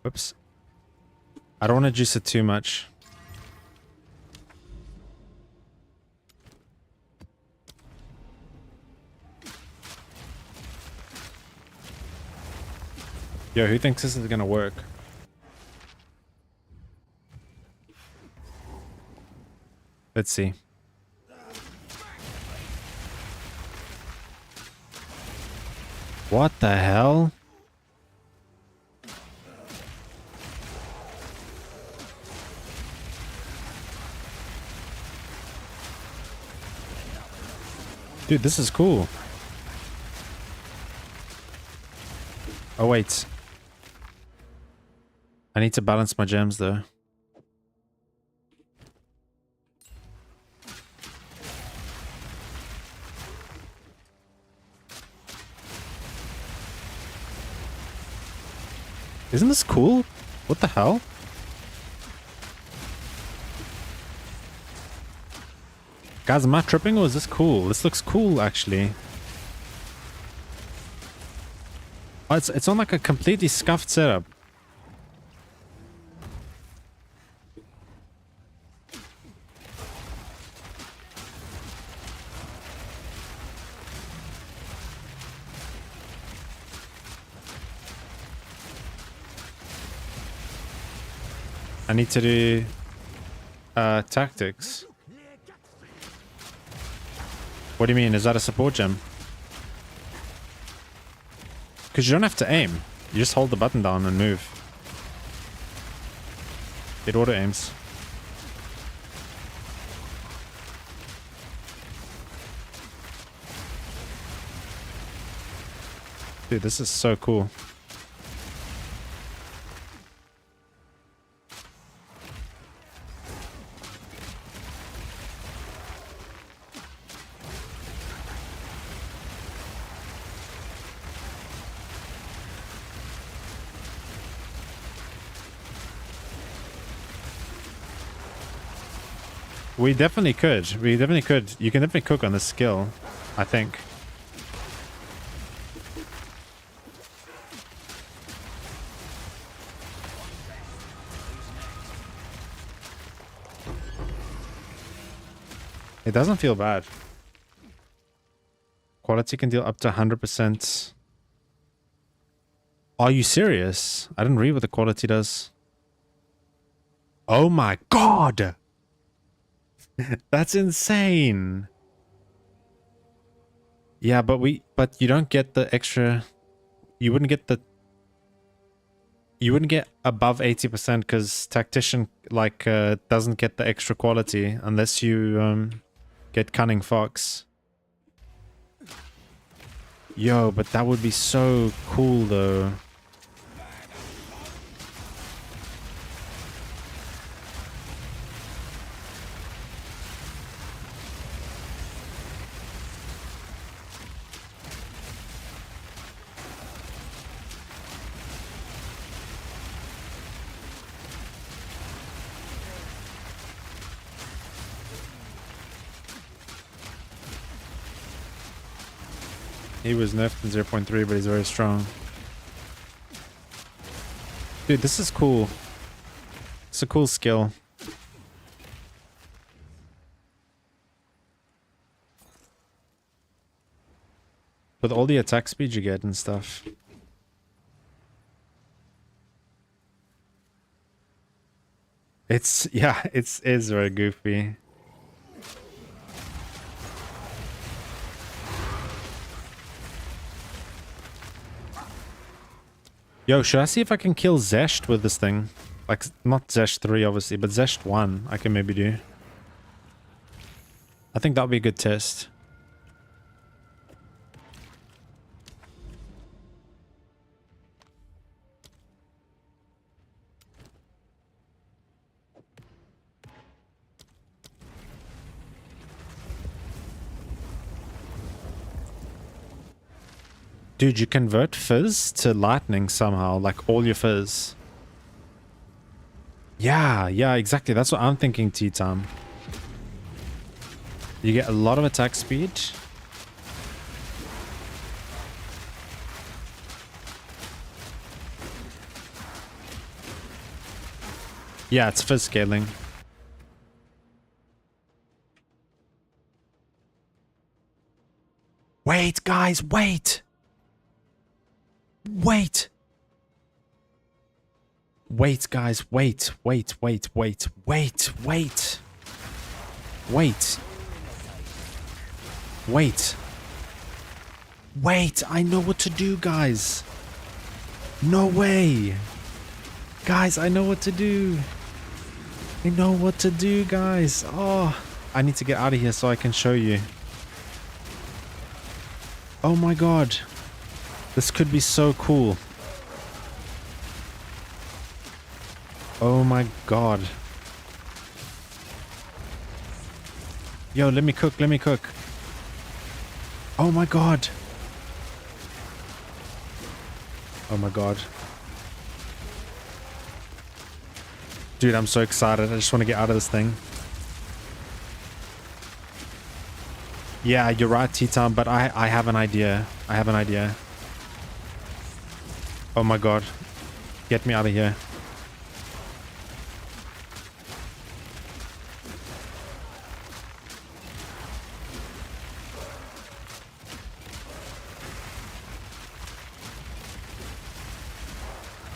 Whoops. I don't want to juice it too much. Yo, who thinks this is gonna work? Let's see. What the hell? Dude, this is cool. Oh, wait. I need to balance my gems, though. Isn't this cool? What the hell? Guys, am I tripping or is this cool? This looks cool, actually. Oh, it's on like a completely scuffed setup. I need to do tactics. What do you mean? Is that a support gem? Because you don't have to aim. You just hold the button down and move. It auto aims. Dude, this is so cool. We definitely could. We definitely could. You can definitely cook on this skill, I think. It doesn't feel bad. Quality can deal up to 100%. Are you serious? I didn't read what the quality does. Oh my god! That's insane. Yeah, but you don't get the extra. You wouldn't get above 80% because Tactician doesn't get the extra quality unless you get Cunning Fox. Yo, but that would be so cool though. He was nerfed in 0.3, but he's very strong. Dude, this is cool. It's a cool skill. With all the attack speed you get and stuff. It's, yeah, it is very goofy. Yo, should I see if I can kill Zesht with this thing? Like, not Zesht 3, obviously, but Zesht 1 I can maybe do. I think that would be a good test. Dude, you convert fizz to lightning somehow, like all your fizz. Yeah, exactly. That's what I'm thinking, T-Time. You get a lot of attack speed. Yeah, it's fizz scaling. Wait, guys, wait! Wait! Wait, guys, wait. Wait. Wait, I know what to do, guys. No way. Guys, I know what to do. Guys. Oh, I need to get out of here so I can show you. Oh my god. This could be so cool. Oh my god. Yo, let me cook. Oh my god. Oh my god. Dude, I'm so excited. I just want to get out of this thing. Yeah, you're right, T-Town, but I have an idea. Oh my god. Get me out of here.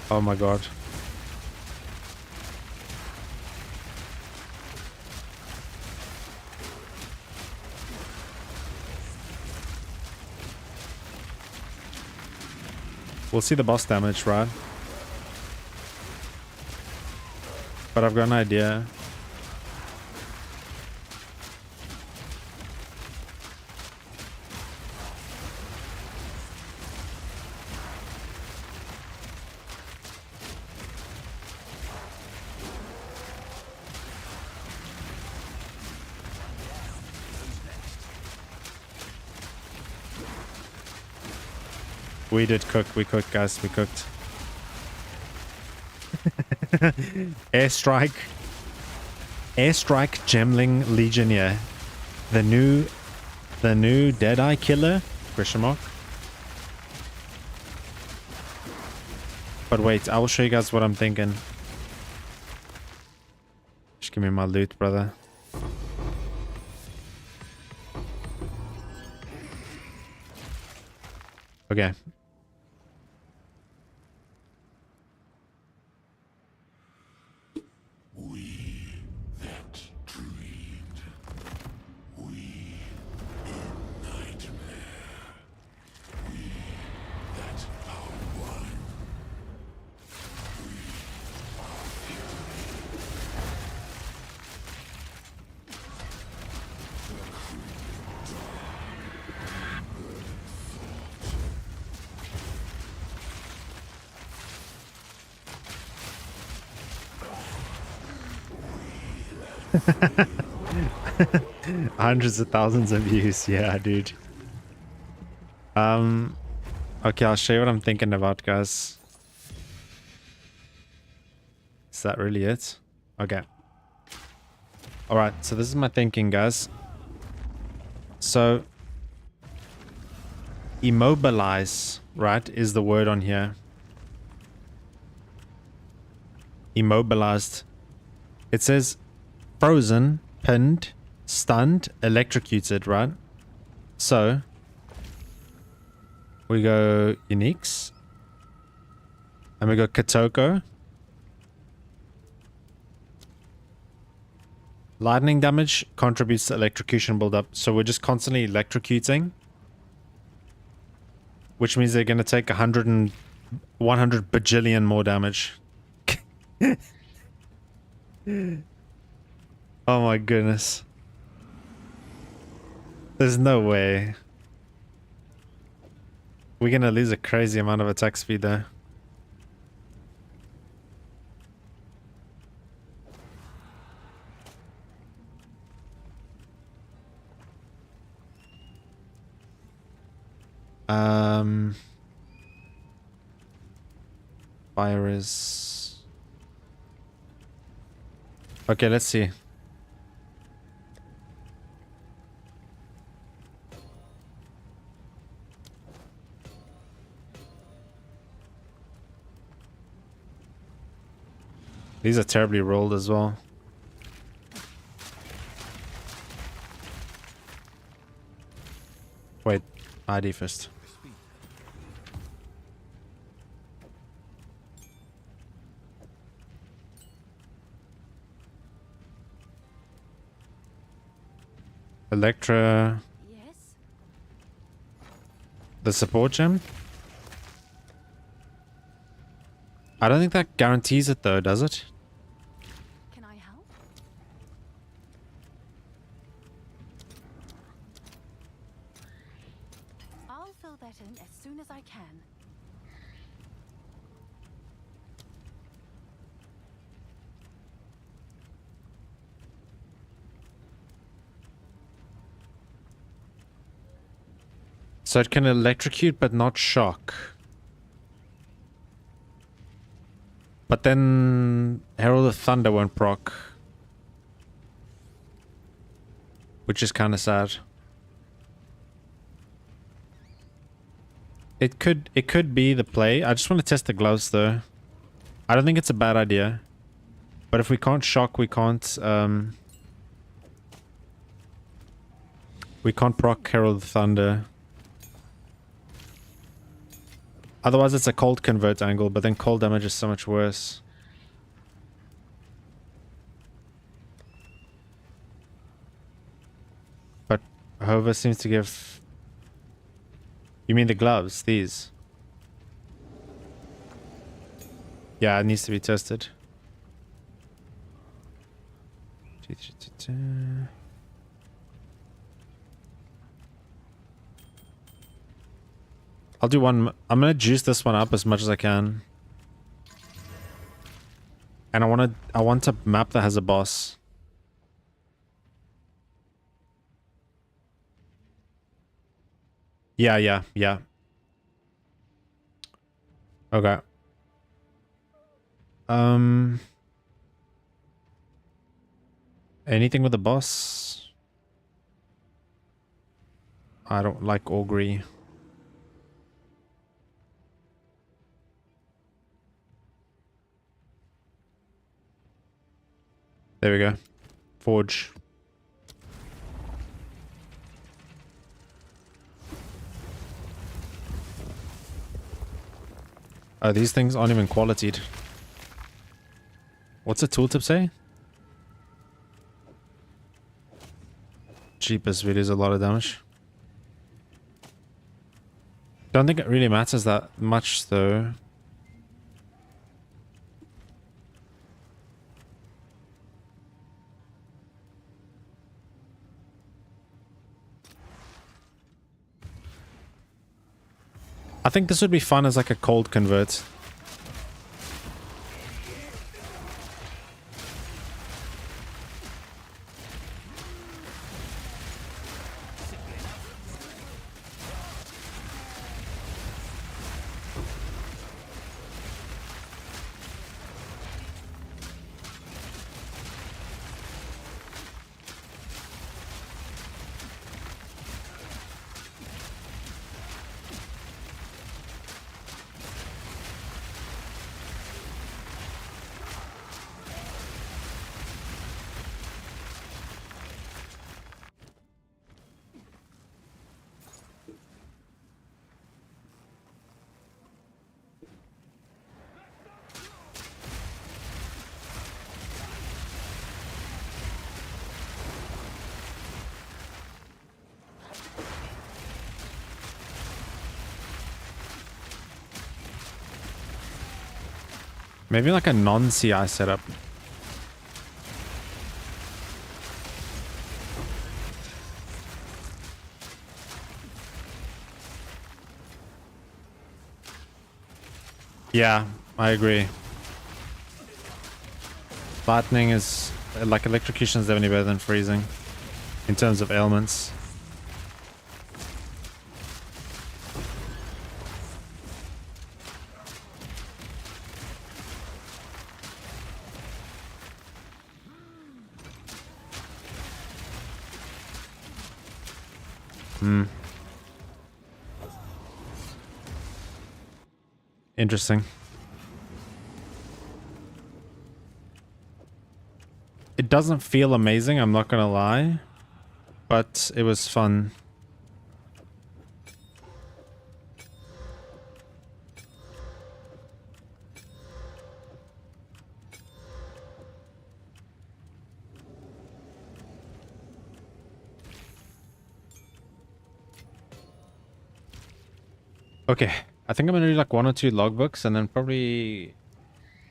Oh my god. We'll see the boss damage, right? But I've got an idea. We did cook. We cooked, guys. We cooked. Airstrike. Airstrike Gemling Legionaire. The new Deadeye killer? Question mark. But wait, I will show you guys what I'm thinking. Just give me my loot, brother. Okay. Hundreds of thousands of views, yeah, dude. Okay, I'll show you what I'm thinking about, guys. Is that really it? Okay. Alright, so this is my thinking, guys. So, immobilize, right, is the word on here. Immobilized. It says frozen, pinned, stunned, electrocuted, right? So we go uniques and we go Katoko. Lightning damage contributes to electrocution buildup. So we're just constantly electrocuting, which means they're going to take 100 and 100 bajillion more damage. Oh my goodness. There's no way. We're gonna lose a crazy amount of attack speed there. Fire is... Okay, let's see. These are terribly rolled as well. Wait, ID first. Electra, Yes? the support gem? I don't think that guarantees it though, does it? Can I help? I'll fill that in as soon as I can. So it can electrocute but not shock. But then Herald of Thunder won't proc. Which is kind of sad. It could be the play. I just want to test the gloves though. I don't think it's a bad idea. But if we can't shock, we can't proc Herald of Thunder. Otherwise it's a cold convert angle, but then cold damage is so much worse. But Hova seems to give... You mean the gloves? These? Yeah, it needs to be tested. I'll do one. I'm gonna juice this one up as much as I can. And I want a map that has a boss. Yeah. Okay. Anything with a boss? I don't like Augury. There we go. Forge. Oh, these things aren't even qualitied. What's the tooltip say? Cheapest videos a lot of damage. Don't think it really matters that much though. I think this would be fun as like a cold convert. Maybe like a non-CI setup. Yeah, I agree. Lightning is like electrocution is definitely better than freezing in terms of ailments. Interesting. It doesn't feel amazing, I'm not gonna lie, but it was fun. Okay, I think I'm gonna do like 1 or 2 logbooks and then probably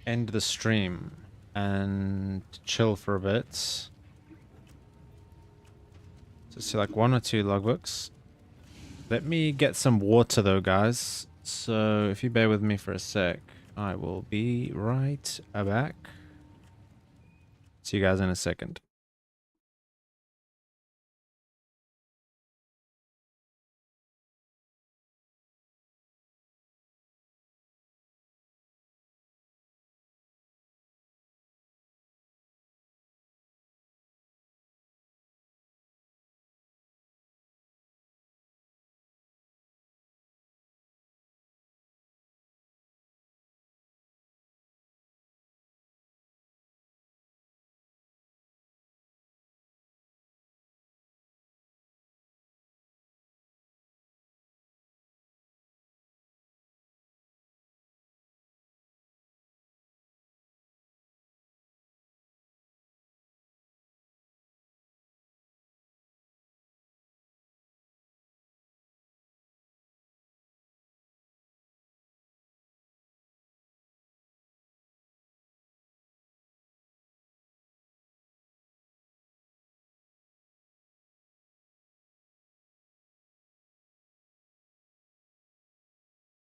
end the stream and chill for a bit. So see like 1 or 2 logbooks. Let me get some water though, guys. So if you bear with me for a sec, I will be right back. See you guys in a second.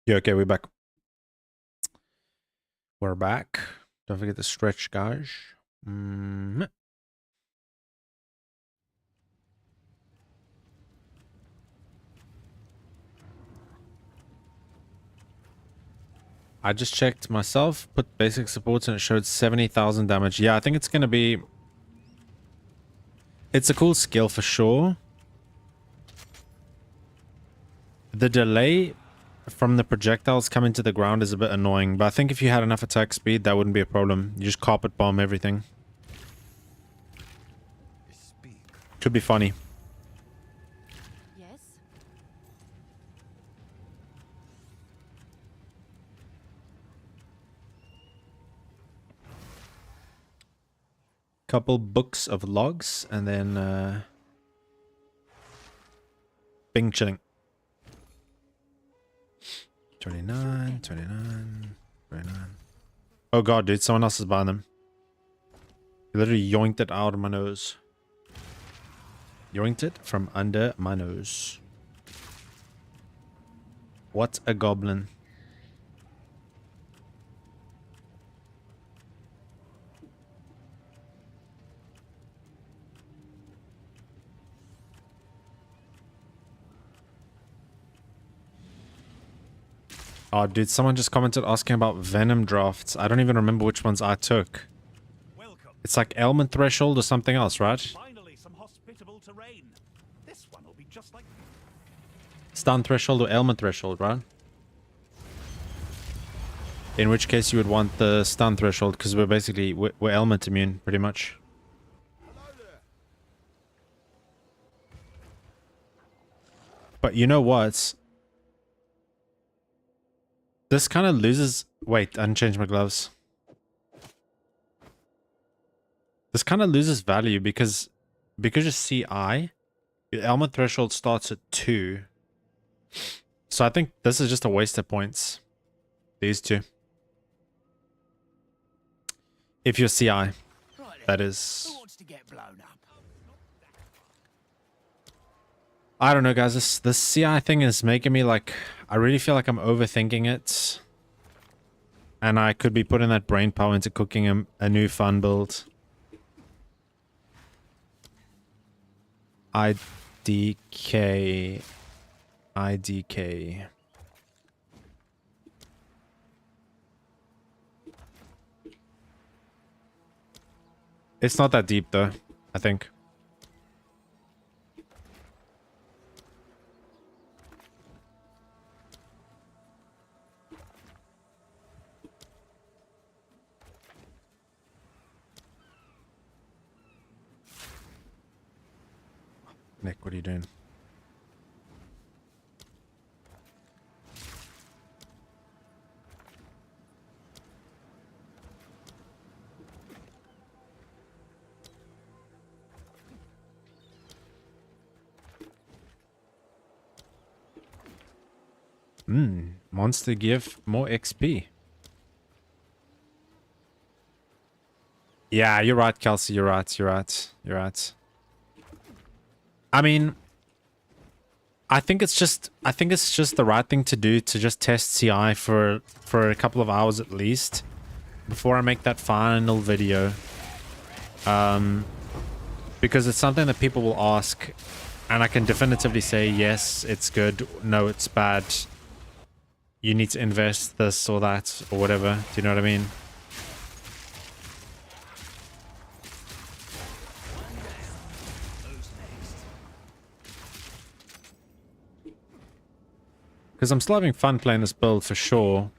Yeah, okay, we're back. We're back. Don't forget to stretch, guys. I just checked myself, put basic supports, and it showed 70,000 damage. Yeah, I think it's gonna be... It's a cool skill for sure. The delay from the projectiles coming to the ground is a bit annoying, but I think if you had enough attack speed, that wouldn't be a problem. You just carpet bomb everything. Could be funny. Yes. Couple books of logs, and then Bing chilling. 29, 29, 29. Oh god, dude, someone else is buying them. He literally yoinked it out of my nose. Yoinked it from under my nose. What a goblin. Oh, dude, someone just commented asking about Venom drafts. I don't even remember which ones I took. Welcome. It's like Ailment Threshold or something else, right? Finally, some hospitable terrain. This one will be just like... Stun Threshold or Ailment Threshold, right? In which case you would want the Stun Threshold, because we're basically... We're Ailment immune, pretty much. But you know what? This kind of loses... Wait, I didn't change my gloves. This kind of loses value because you CI, your Ailment Threshold starts at 2. So I think this is just a waste of points. These two. If you're CI, Right that then. is. Who wants to get blown up? I don't know, guys. This CI thing is making me like, I really feel like I'm overthinking it. And I could be putting that brain power into cooking a new fun build. IDK. IDK. It's not that deep though, I think. Nick, what are you doing? Monster give more XP. Yeah, you're right, Kelsey. You're right. You're right. You're right. I mean, I think it's just the right thing to do to just test CI for a couple of hours at least before I make that final video. Because it's something that people will ask, and I can definitively say yes, it's good. No, it's bad. You need to invest this or that or whatever. Do you know what I mean? Because I'm still having fun playing this build for sure.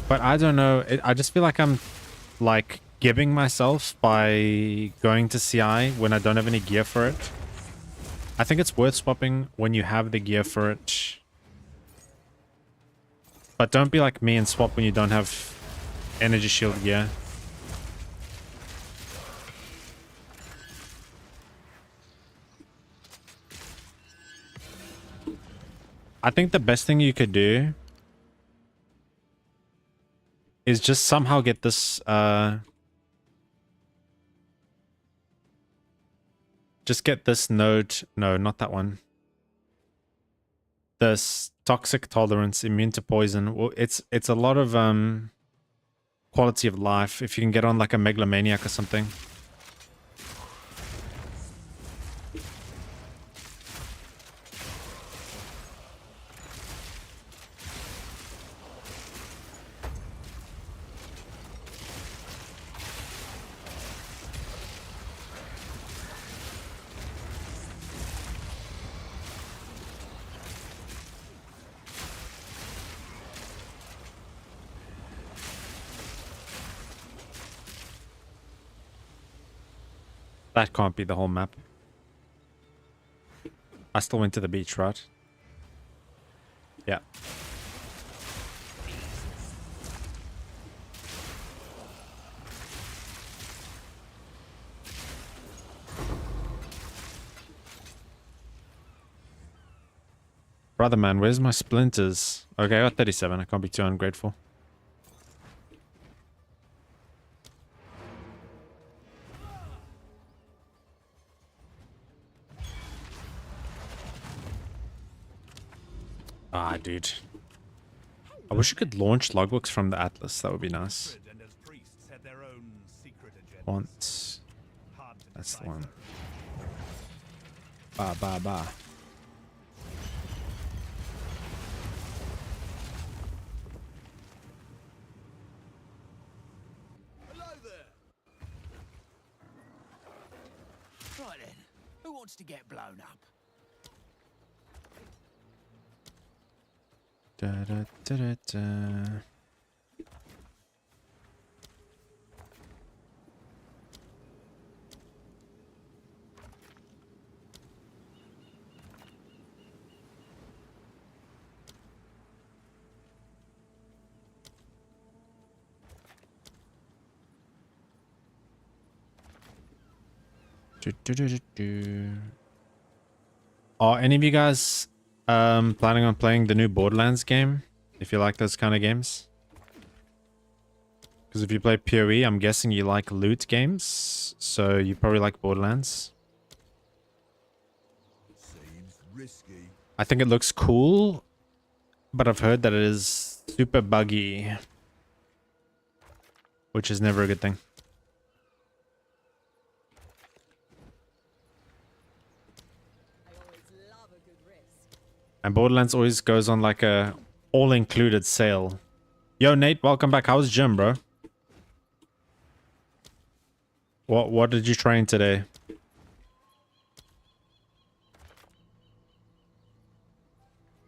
But I don't know. I just feel like I'm like gibbing myself by going to CI when I don't have any gear for it. I think it's worth swapping when you have the gear for it. But don't be like me and swap when you don't have energy shield gear. I think the best thing you could do is just somehow get this just get this node. No, not that one. This toxic tolerance, immune to poison. Well, it's a lot of quality of life if you can get on like a megalomaniac or something. That can't be the whole map. I still went to the beach, right? Yeah. Brother man, where's my splinters? Okay, I got 37. I can't be too ungrateful. Ah, dude. I wish you could launch logbooks from the Atlas. That would be nice. And as priests had their own secret agendas. Once. Hard to That's the decipher. one. Ba ba ba. Hello there. Right then. Who wants to get blown up? Da, da, da, da, da. Do, do, do, do, do. Are any of you guys planning on playing the new Borderlands game? If you like those kind of games. Because if you play PoE, I'm guessing you like loot games. So you probably like Borderlands. Seems risky. I think it looks cool, but I've heard that it is super buggy, which is never a good thing. And Borderlands always goes on like a all-included sale. Yo, Nate, welcome back. How's gym, bro? What did you train today?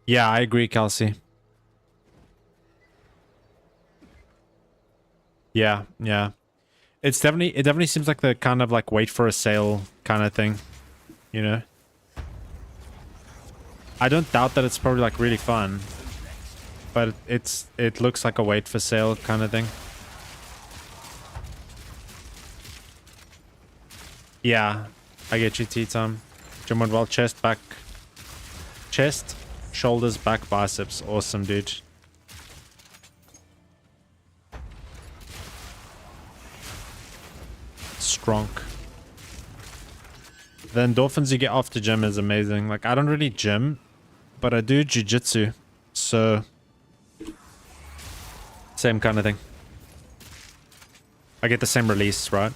Yeah, I agree, Kelsey. Yeah, yeah. It definitely seems like the kind of like wait for a sale kind of thing, you know? I don't doubt that it's probably like really fun, but it looks like a wait for sale kind of thing. Yeah, I get you, T-Tom. Jim went well, chest, back, chest, shoulders, back, biceps. Awesome, dude. Strong. The endorphins you get off the gym is amazing. Like, I don't really gym, but I do jiu-jitsu, so same kind of thing. I get the same release, right?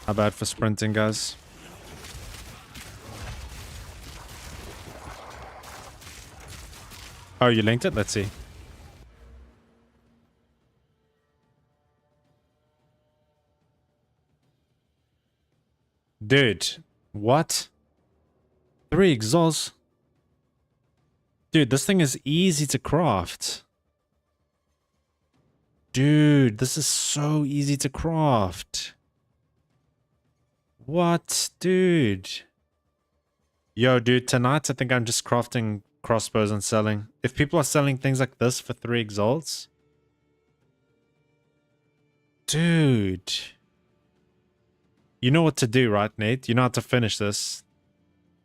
How bad for sprinting, guys? Oh, you linked it? Let's see. Dude, what? 3 exhausts? Dude, this thing is easy to craft. Dude, this is so easy to craft. What? Dude. Yo, dude, tonight I think I'm just crafting crossbows and selling. If people are selling things like this for 3 exalts. Dude. You know what to do, right, Nate? You know how to finish this.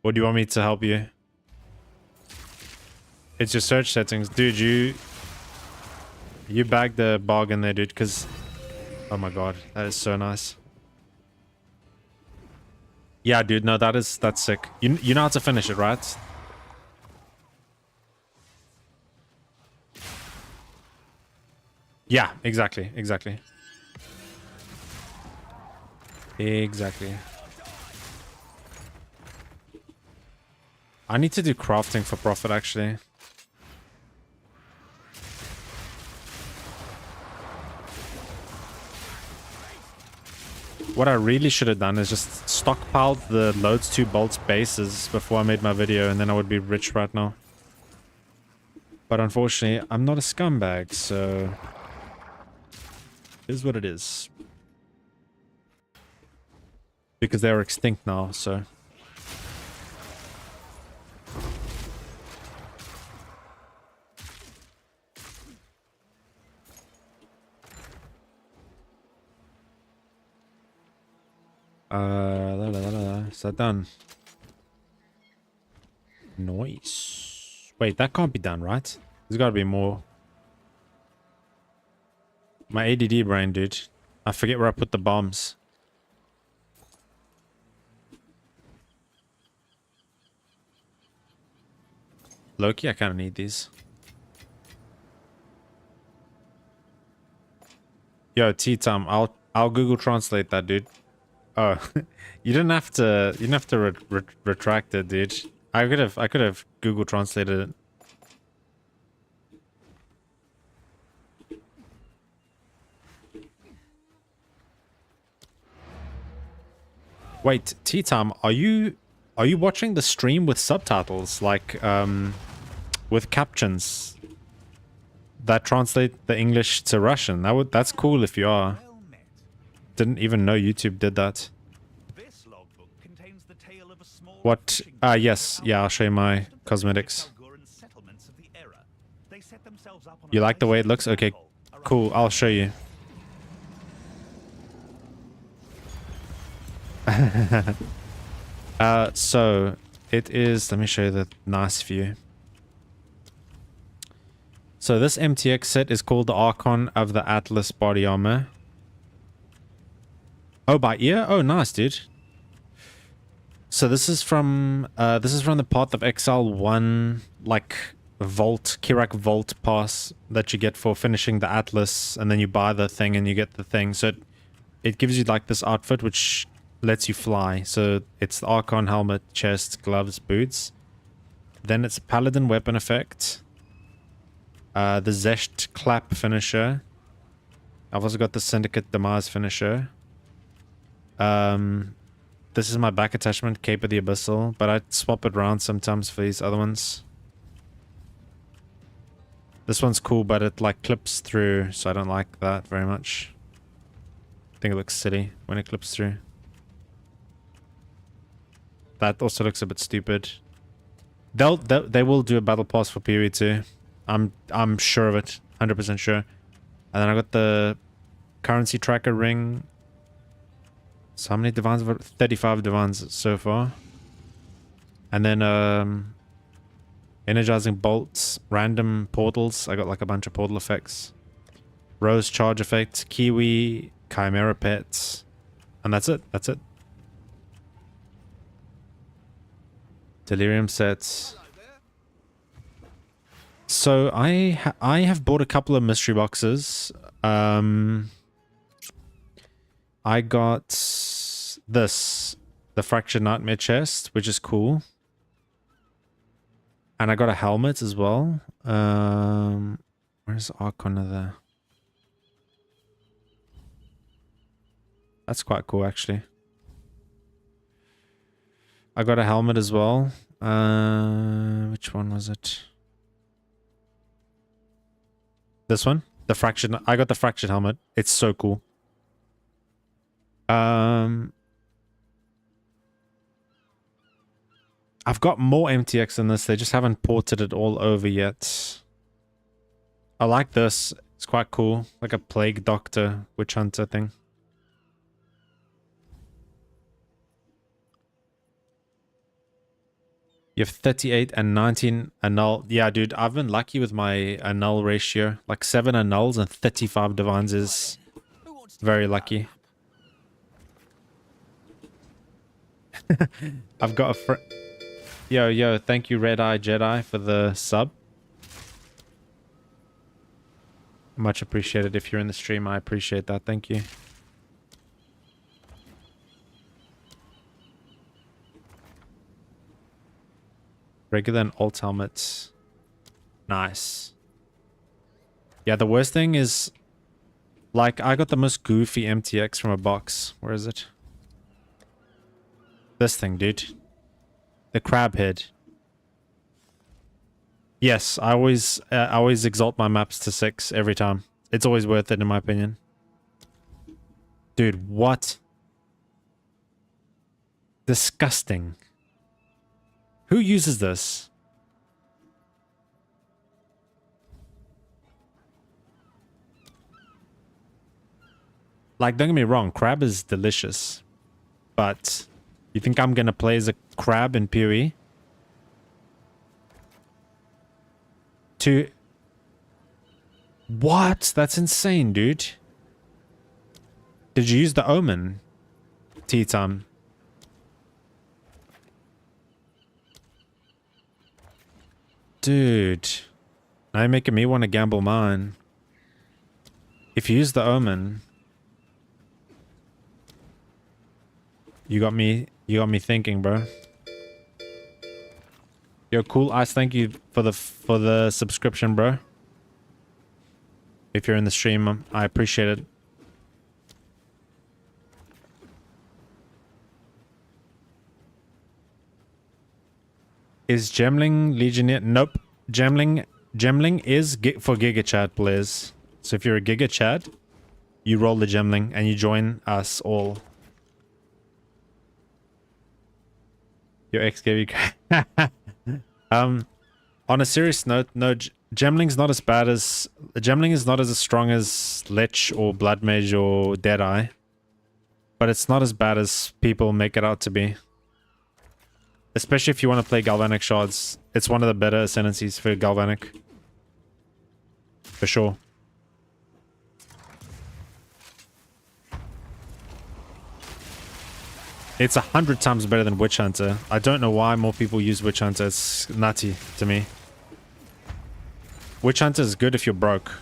Or do you want me to help you? It's your search settings. Dude, you bagged the bargain there, dude, because... Oh my god, that is so nice. Yeah, dude, no, that's sick. You know how to finish it, right? Yeah, exactly. Exactly. I need to do crafting for profit, actually. What I really should have done is just stockpiled the loads 2 bolts bases before I made my video, and then I would be rich right now. But unfortunately, I'm not a scumbag, so... It is what it is. Because they're extinct now, so... Is that done? Nice. Wait, that can't be done, right? There's gotta be more. My ADD brain, dude. I forget where I put the bombs. Loki, I kinda need these. Yo, T-Tom, I'll Google Translate that, dude. Oh, you didn't have to retract it, dude. I could have Google translated it. Wait, T-Tom, are you watching the stream with subtitles, like with captions that translate the English to Russian? That's cool if you are. Well met. Didn't even know YouTube did that. This logbook contains What? Yes. Yeah, I'll show you my cosmetics. You like the way it looks? Okay, cool. I'll show you. So it is, let me show you the nice view. So this MTX set is called the Archon of the Atlas body armor. Oh, by ear? Oh, nice, dude. So this is from the Path of Exile 1, like Vault, Kirak Vault pass that you get for finishing the Atlas, and then you buy the thing and you get the thing. So it gives you like this outfit which lets you fly. So it's the Archon helmet, chest, gloves, boots. Then it's a Paladin weapon effect. The Zesht clap finisher. I've also got the Syndicate Demise finisher. This is my back attachment, Cape of the Abyssal, but I swap it around sometimes for these other ones. This one's cool, but it like clips through, so I don't like that very much. I think it looks silly when it clips through. That also looks a bit stupid. They will do a battle pass for PoE too. I'm sure of it, 100% sure. And then I got the currency tracker ring. So how many divines? 35 divines so far. And then energizing bolts, random portals. I got like a bunch of portal effects. Rose charge effect, Kiwi, Chimera pets. And that's it. That's it. Delirium sets. So I have bought a couple of mystery boxes. I got this, the Fractured Nightmare chest, which is cool. And I got a helmet as well. Where's Archon of the... That's quite cool, actually. I got a helmet as well. Which one was it? This one? The Fractured... I got the Fractured helmet. It's so cool. I've got more MTX than this. They just haven't ported it all over yet. I like this. It's quite cool. Like a Plague Doctor, Witch Hunter thing. You have 38 and 19 annul. Yeah, dude, I've been lucky with my annul ratio. Like 7 annuls and 35 divines is very lucky. I've got a Yo, thank you Red Eye Jedi for the sub. Much appreciated. If you're in the stream, I appreciate that. Thank you. Regular and alt helmets. Nice. Yeah, the worst thing is, like, I got the most goofy MTX from a box. Where is it? This thing, dude. The crab head. Yes, I always exalt my maps to 6 every time. It's always worth it in my opinion. Dude, what? Disgusting. Who uses this? Like, don't get me wrong, crab is delicious. But you think I'm gonna play as a crab in PoE? What? That's insane, dude. Did you use the Omen? Tea time. Dude. Now you're making me want to gamble mine. If you use the Omen... You got me thinking, bro. Yo, Cool Ice, thank you for the subscription, bro. If you're in the stream, I appreciate it. Is Gemling Legionnaire? Nope. Gemling is for Giga Chat players. So if you're a Giga Chat, you roll the Gemling and you join us all. Your ex gave you... On a serious note, no, Gemling's not as bad as... Gemling is not as strong as Lich or Blood Mage or Deadeye. But it's not as bad as people make it out to be. Especially if you want to play Galvanic Shards. It's one of the better ascendancies for Galvanic. For sure. It's 100 times better than Witch Hunter. I don't know why more people use Witch Hunter. It's nutty to me. Witch Hunter is good if you're broke.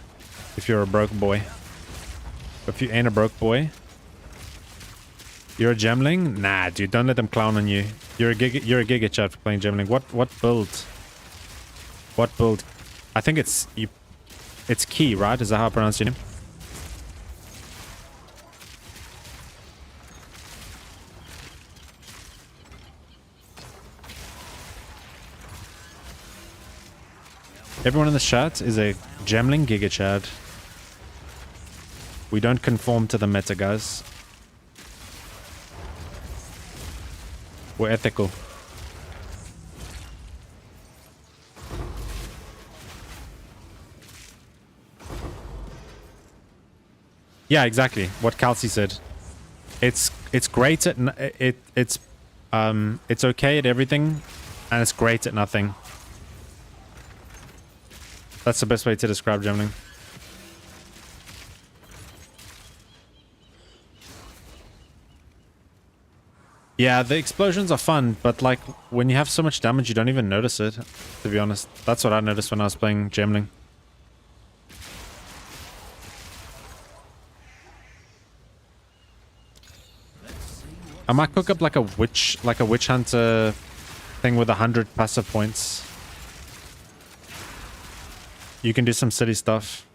If you're a broke boy. If you ain't a broke boy. You're a Gemling? Nah, dude, don't let them clown on you. You're a Giga Chat for playing Gemling. What build? What build? I think it's Key, right? Is that how I pronounce your name? Everyone in the chat is a Gemling Giga Chad. We don't conform to the meta, guys. We're ethical. Yeah, exactly. What Kelsey said. It's great at it's okay at everything, and it's great at nothing. That's the best way to describe Gemling. Yeah, the explosions are fun, but like when you have so much damage, you don't even notice it, to be honest. That's what I noticed when I was playing Gemling. I might cook up like a witch hunter thing with 100 passive points. You can do some silly stuff.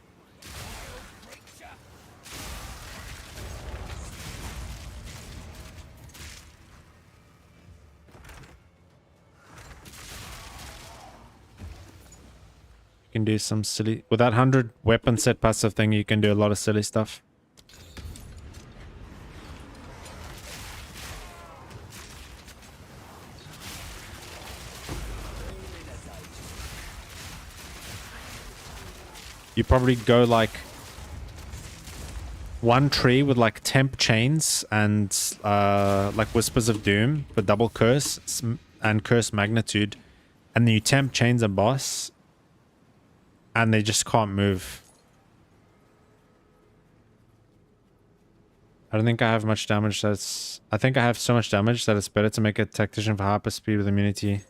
You can do some silly... With that 100 weapon set passive thing, you can do a lot of silly stuff. You probably go like one tree with like temp chains and like Whispers of Doom for double curse and curse magnitude, and then you temp chains a boss and they just can't move. I don't think I have much damage. I think I have so much damage that it's better to make a tactician for hyper speed with immunity.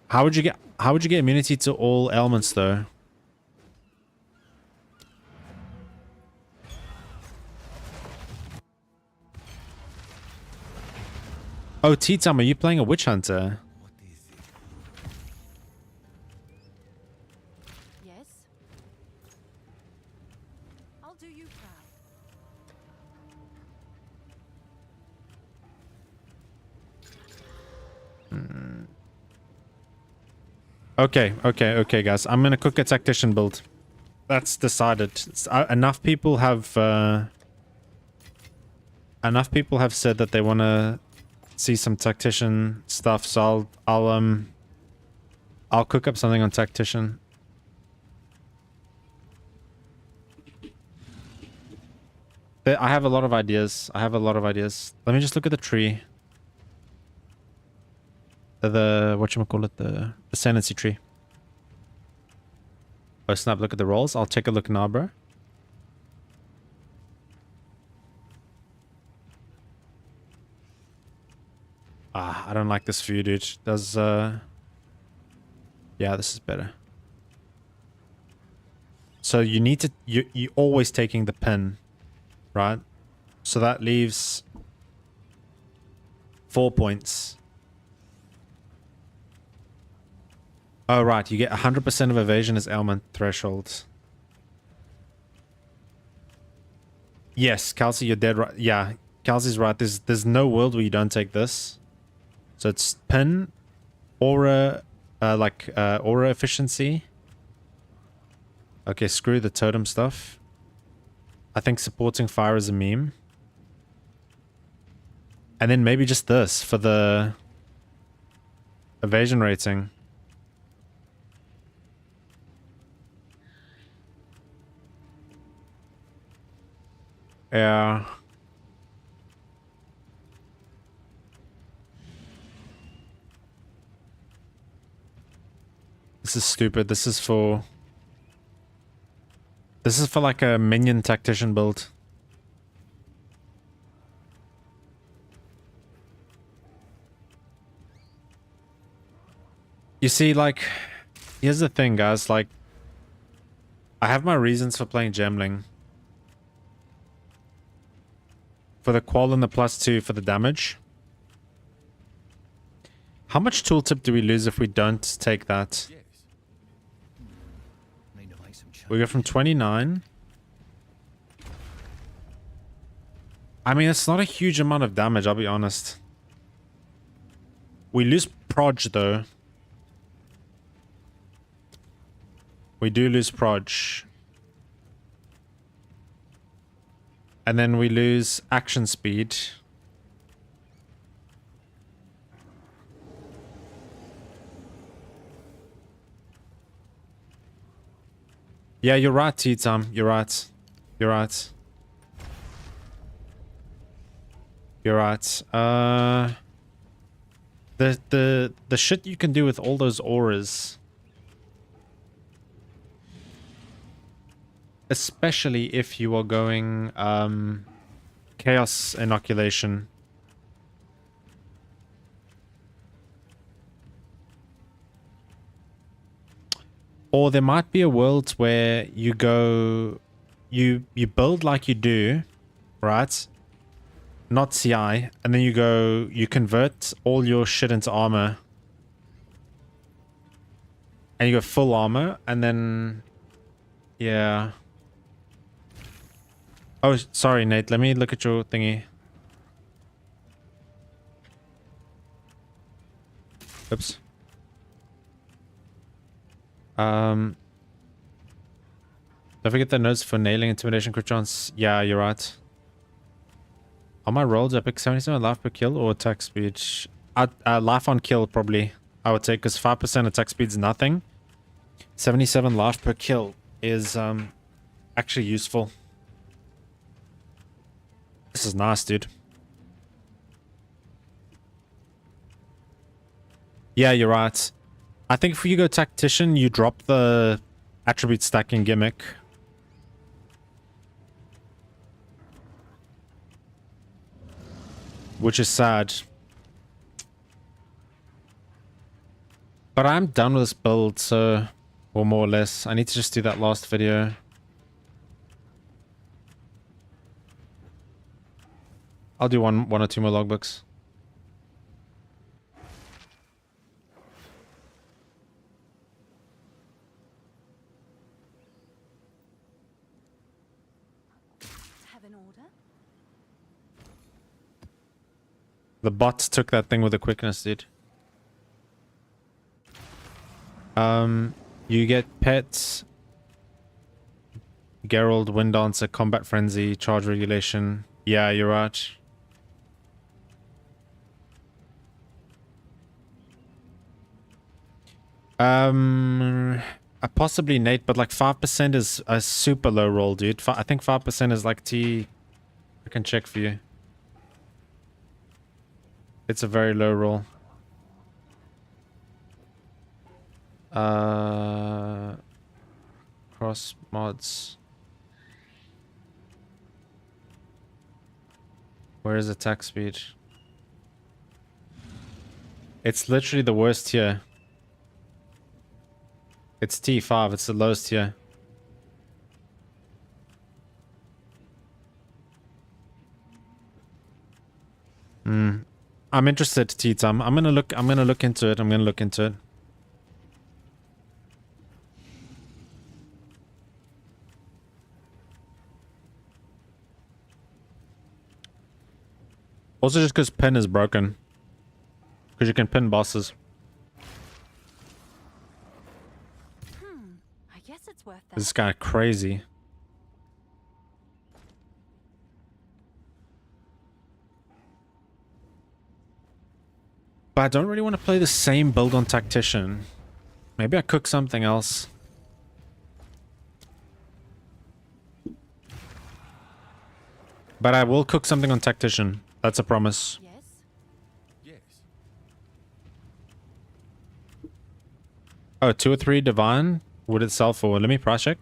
How would you get immunity to all elements though? Oh, T-Tom, are you playing a Witch Hunter? Yes. I'll do you proud. Okay, guys. I'm gonna cook a tactician build. That's decided. Enough people have said that they want to see some tactician stuff, so I'll cook up something on tactician. I have a lot of ideas. Let me just look at the tree. The whatchamacallit, the ascendancy tree. Oh snap, look at the rolls. I'll take a look now, bro. I don't like this view, dude. Yeah, this is better. So you need to you're always taking the pin, right? So that leaves 4 points. Oh, right. You get 100% of evasion as ailment threshold. Yes, Kelsey, you're dead right. Yeah, Kelsey's right. There's no world where you don't take this. So it's pin, aura, aura efficiency. Okay, screw the totem stuff. I think supporting fire is a meme. And then maybe just this for the evasion rating. Yeah. This is stupid. This is for like a minion tactician build. You see, like, here's the thing, guys. Like, I have my reasons for playing Gemling. For the qual and the +2 for the damage. How much tooltip do we lose if we don't take that? We go from 29. I mean, it's not a huge amount of damage, I'll be honest. We lose proj, though. We do lose proj. And then we lose action speed. Yeah, you're right, T-Tom. You're right. You're right. You're right. The shit you can do with all those auras. Especially if you are going chaos inoculation. Or there might be a world where you go, you build like you do, right? Not CI, and then you go, you convert all your shit into armor. And you go full armor, and then, yeah. Oh, sorry, Nate. Let me look at your thingy. Oops. Don't forget the notes for nailing intimidation crit chance. Yeah, you're right. On my rolls, I pick 77 life per kill or attack speed. Life on kill, probably. I would say, because 5% attack speed is nothing. 77 life per kill is actually useful. This is nice, dude. Yeah, you're right. I think if you go tactician, you drop the attribute stacking gimmick. Which is sad. But I'm done with this build, so... Or more or less. I need to just do that last video. I'll do one or two more logbooks. Have an order? The bot took that thing with a quickness, dude. You get pets. Geralt, Wind Dancer, Combat Frenzy, Charge Regulation. Yeah, you're right. Possibly Nate, but like 5% is a super low roll, dude. I think 5% is like T. I can check for you. It's a very low roll. Cross mods. Where is attack speed? It's literally the worst here. It's T5, it's the lowest here. I'm interested, T-Tom. I'm gonna look into it. Also just because pin is broken. Because you can pin bosses. I guess it's worth that. This guy crazy. But I don't really want to play the same build on Tactician. Maybe I cook something else. But I will cook something on Tactician. That's a promise. Yes. Yes. Oh, 2 or 3 Divine? Would it sell for? Let me price check.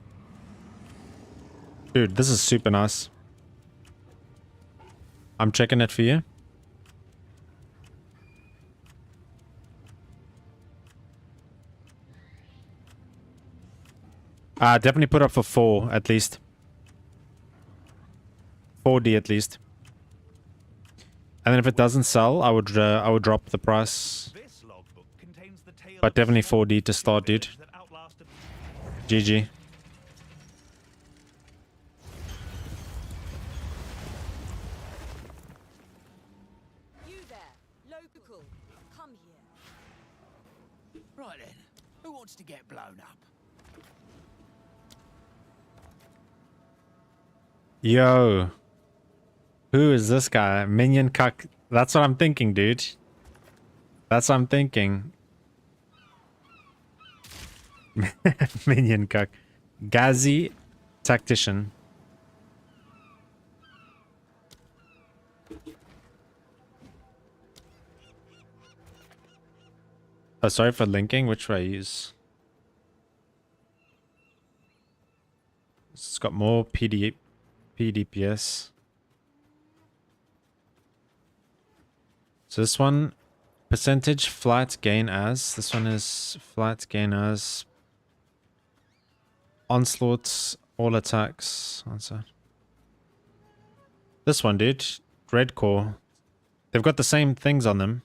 Dude, this is super nice. I'm checking it for you. Definitely put up for 4 at least. 4D at least. And then if it doesn't sell, I would drop the price. This logbook contains the tale But of definitely a small 4D to start, dude. village that outlasted- GG. You there, local. Come here. Right then, who wants to get blown up? Yo. Who is this guy? Minion cuck. That's what I'm thinking, dude. That's what I'm thinking. Minion cuck. Gazi Tactician. Oh, sorry for linking. Which way I use? It's got more PDPS. So this one, percentage flat gain as. This one is flat gain as. Onslaught, all attacks. Answer. This one, dude. Red core. They've got the same things on them.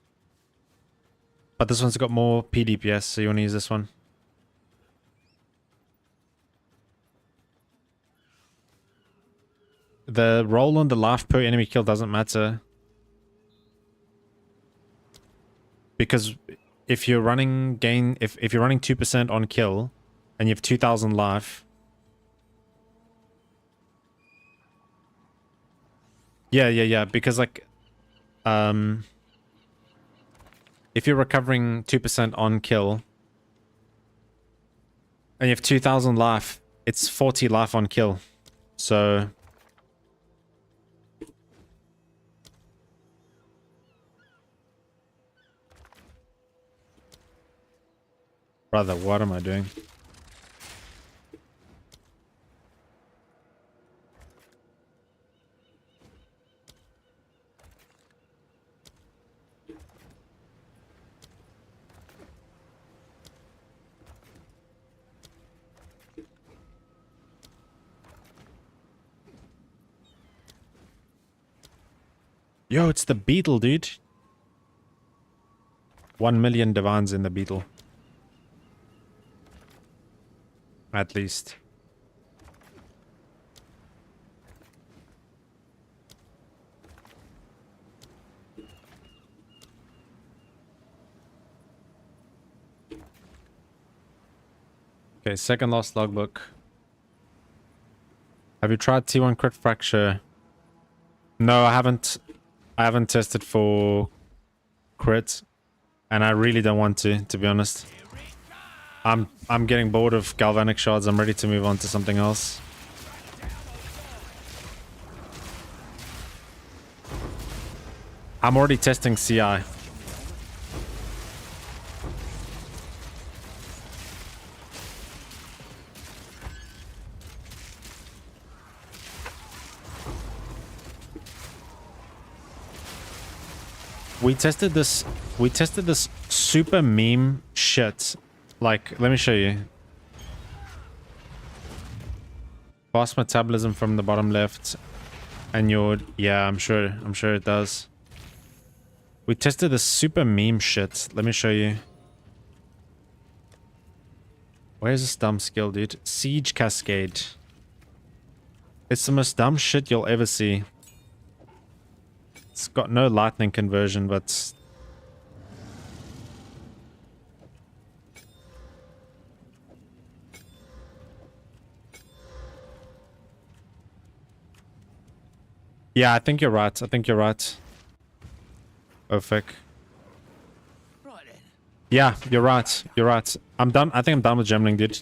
But this one's got more PDPS, so you want to use this one. The roll on the life per enemy kill doesn't matter. Because if you're running if you're running 2% on kill and you have 2000 life. Yeah, because like if you're recovering 2% on kill and you have 2000 life, it's 40 life on kill. So brother, what am I doing? Yo, it's the beetle, dude. 1 million divines in the beetle. At least. Okay, second last logbook. Have you tried T1 crit fracture? No, I haven't. I haven't tested for crit, and I really don't want to be honest. I'm getting bored of Galvanic Shards. I'm ready to move on to something else. I'm already testing CI. We tested this super meme shit. Like, let me show you. Fast metabolism from the bottom left. And your, yeah, I'm sure it does. We tested this super meme shit. Let me show you. Where's this dumb skill, dude? Siege Cascade. It's the most dumb shit you'll ever see. It's got no lightning conversion, but... yeah, I think you're right. Oh, fuck. Yeah, you're right. You're right. I'm done. I think I'm done with Gemling, dude.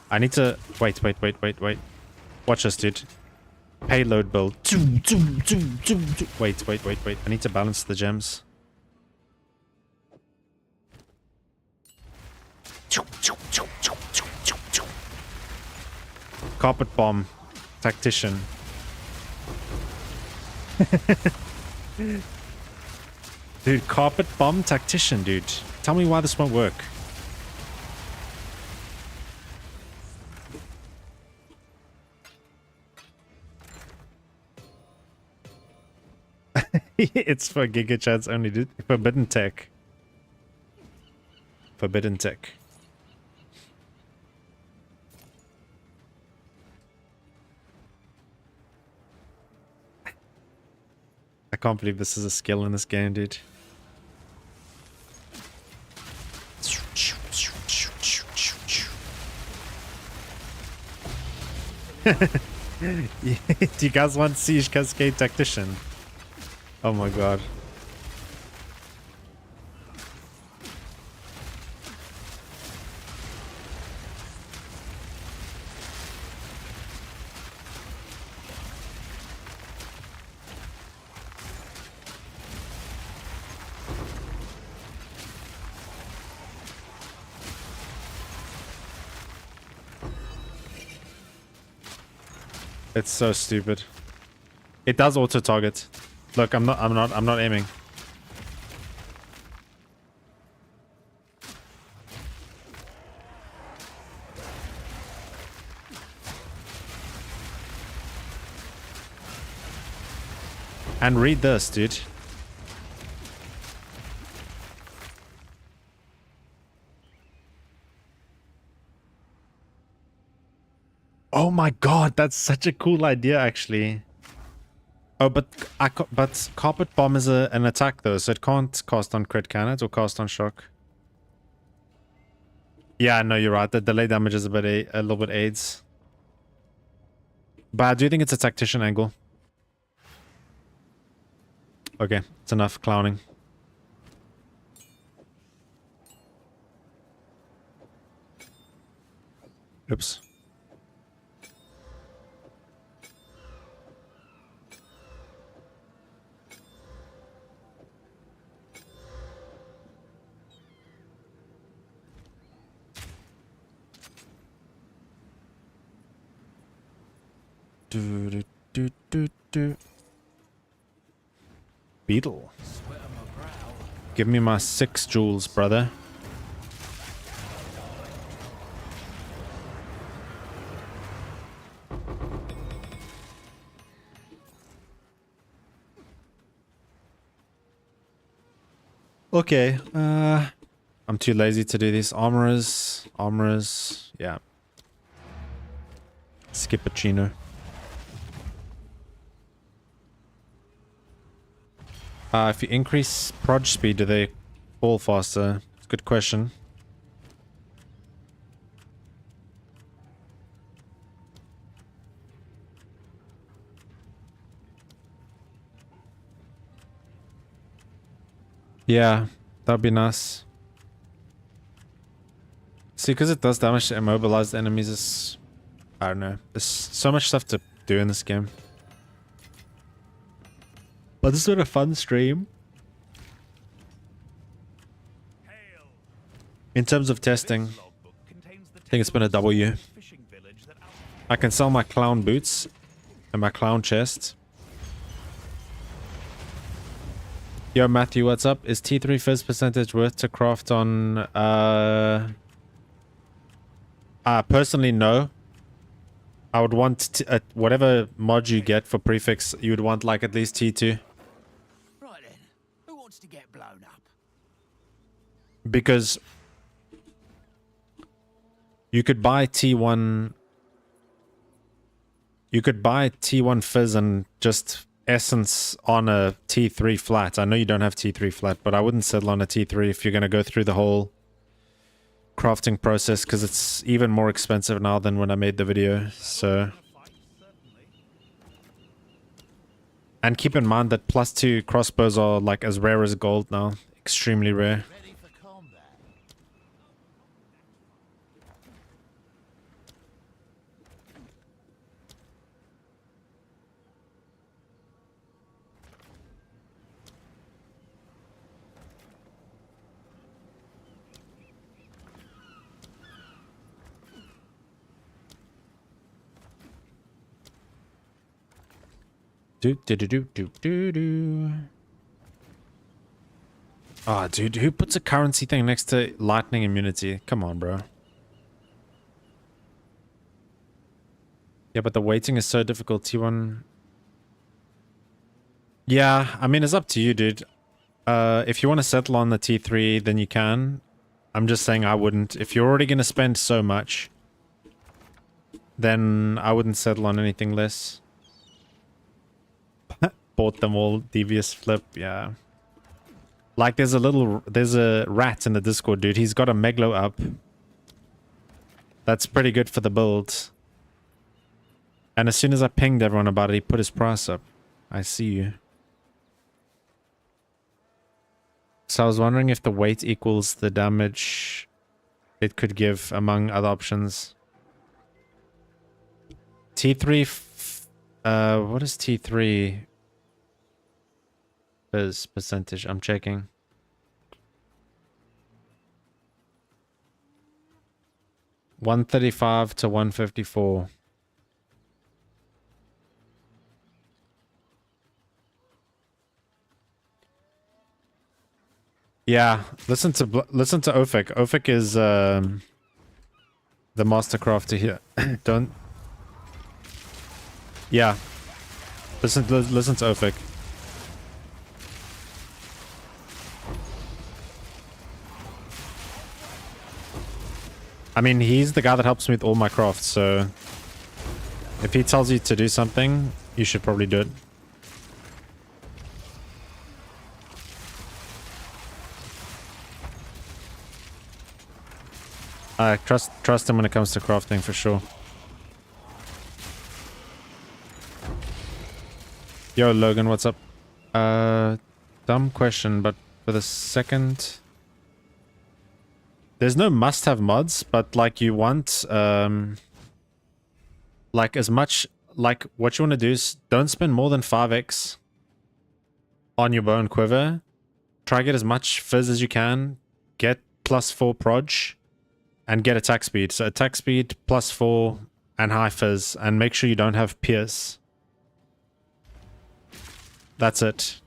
I need to... Wait. Watch this, dude. Payload build. Wait. I need to balance the gems. Carpet bomb. Tactician. Dude, carpet bomb tactician, dude. Tell me why this won't work. It's for Giga Chats only, dude. Forbidden tech. Forbidden tech. I can't believe this is a skill in this game, dude. Do you guys want Siege Cascade Tactician? Oh my god. It's so stupid. It does auto target. Look, I'm not aiming. And read this, dude. Oh my god, that's such a cool idea, actually. Oh, but Carpet Bomb is an attack, though, so it can't cast on crit, can it? Or cast on shock? Yeah, no, you're right. The delay damage is a little bit aids. But I do think it's a tactician angle. Okay, it's enough clowning. Oops. Do. Beetle. Give me my 6 jewels, brother. Okay, I'm too lazy to do these armorers, yeah. Skippuccino. If you increase proj speed, do they fall faster? It's a good question. Yeah, that'd be nice. See, because it does damage to immobilized enemies, it's... I don't know. There's so much stuff to do in this game. But this has been a fun stream. In terms of testing, I think it's been a W. I can sell my clown boots and my clown chest. Yo, Matthew, what's up? Is T3 fizz percentage worth to craft on... personally, no. I would want... whatever mod you get for prefix, you would want like at least T2. Right then, who wants to get blown up? Because... you could buy T1... you could buy T1 fizz and just... essence on a T3 flat. I know you don't have T3 flat, but I wouldn't settle on a T3 if you're going to go through the whole crafting process, because it's even more expensive now than when I made the video. So, and keep in mind that +2 crossbows are like as rare as gold now, extremely rare. Ready for Do do do do do do do. Oh, dude, who puts a currency thing next to lightning immunity? Come on, bro. Yeah, but the waiting is so difficult. T1. Yeah, I mean, it's up to you, dude. If you want to settle on the T3, then you can. I'm just saying I wouldn't. If you're already going to spend so much, then I wouldn't settle on anything less. Bought them all. Devious flip, yeah. Like, there's a rat in the Discord, dude. He's got a Meglo up. That's pretty good for the build. And as soon as I pinged everyone about it, he put his price up. I see you. So I was wondering if the weight equals the damage it could give among other options. T3, what is T3? Is percentage? I'm checking. $135 to $154. Yeah, listen to Ofek. Ofek is the master crafter here. Don't. Yeah, listen to Ofek. I mean, he's the guy that helps me with all my crafts, so if he tells you to do something, you should probably do it. Trust him when it comes to crafting for sure. Yo, Logan, what's up? Dumb question, but for the second... There's no must-have mods, but like you want, like as much, like what you want to do is don't spend more than 5x on your bow and quiver. Try get as much fizz as you can. Get +4 proj and get attack speed. So attack speed +4 and high fizz, and make sure you don't have pierce. That's it.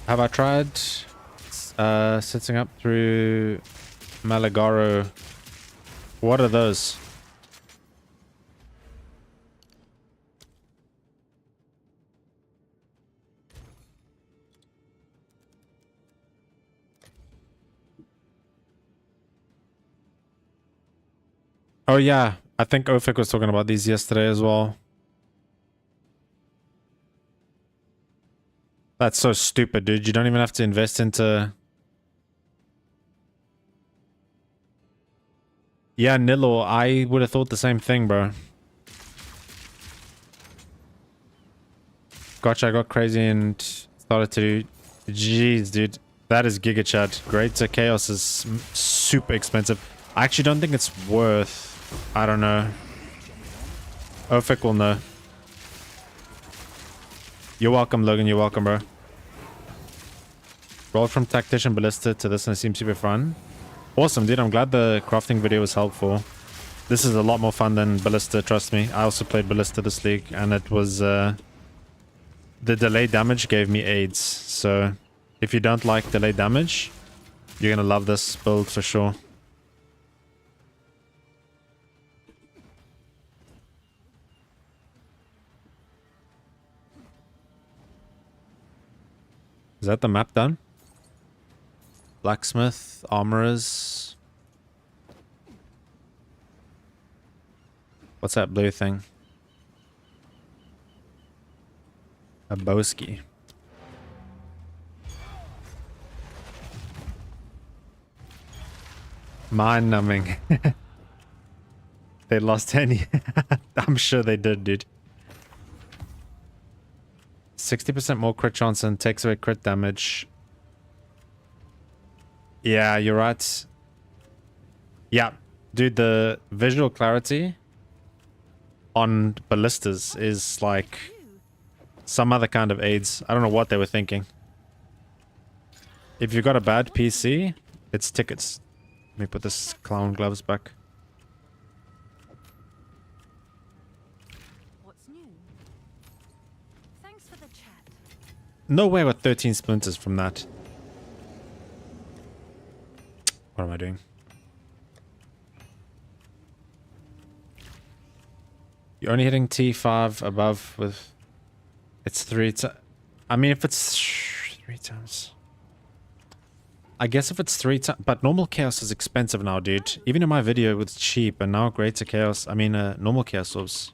Have I tried setting up through Malagaro? What are those? Oh yeah, I think Ofik was talking about these yesterday as well. That's so stupid, dude. You don't even have to invest into... Yeah, Nilo, I would have thought the same thing, bro. Gotcha, I got crazy and started to do... Jeez, dude. That is Giga Chad. Greater Chaos is super expensive. I actually don't think it's worth... I don't know. Ofik will know. You're welcome, Logan. You're welcome, bro. Rolled from Tactician Ballista to this and it seems super fun. Awesome, dude. I'm glad the crafting video was helpful. This is a lot more fun than Ballista, trust me. I also played Ballista this league and it was... the delayed damage gave me AIDS. So if you don't like delayed damage, you're going to love this build for sure. Is that the map done? Blacksmith, armorers. What's that blue thing? A bowski. Mind numbing. They lost any. I'm sure they did, dude. 60% more crit chance and takes away crit damage. Yeah, you're right. Yeah, dude, the visual clarity on ballistas is like some other kind of AIDS. I don't know what they were thinking. If you've got a bad PC, It's tickets. Let me put this clown gloves back. What's new? Thanks for the chat. No way I got 13 splinters from that. What am I doing? You're only hitting T5 above with... It's 3 times. I mean, if it's 3 times... I guess if it's 3 times... But normal chaos is expensive now, dude. Even in my video, it was cheap. And now greater chaos... I mean, normal chaos was...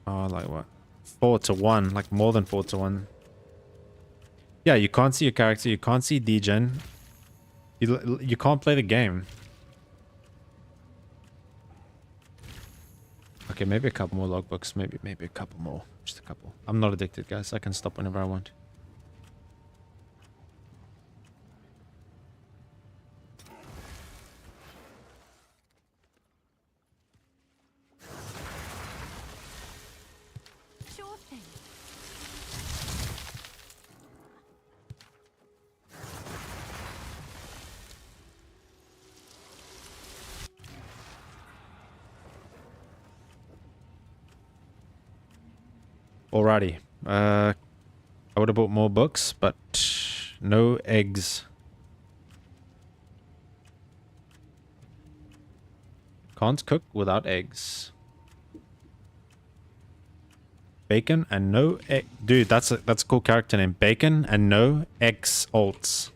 Oh, like what? 4 to 1. Like more than 4 to 1. Yeah, you can't see your character. You can't see degen. You can't play the game. Okay, maybe a couple more logbooks. Maybe a couple more. Just a couple. I'm not addicted, guys. I can stop whenever I want. Sure thing. Alrighty. I would have bought more books, but no eggs. Can't cook without eggs. Bacon and no egg. Dude, that's a cool character name. Bacon and no X alts.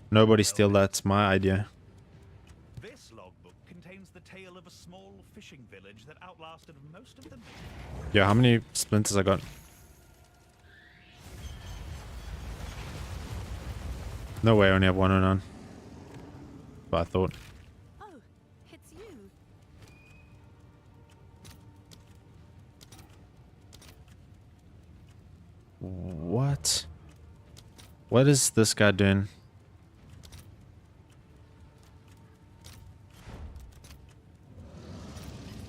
Nobody steal that. It's my idea. This logbook contains the tale of a small fishing village that outlasted most of the... Yeah, how many splinters I got? No way, I only have 109. But I thought. Oh, it's you. What? What is this guy doing?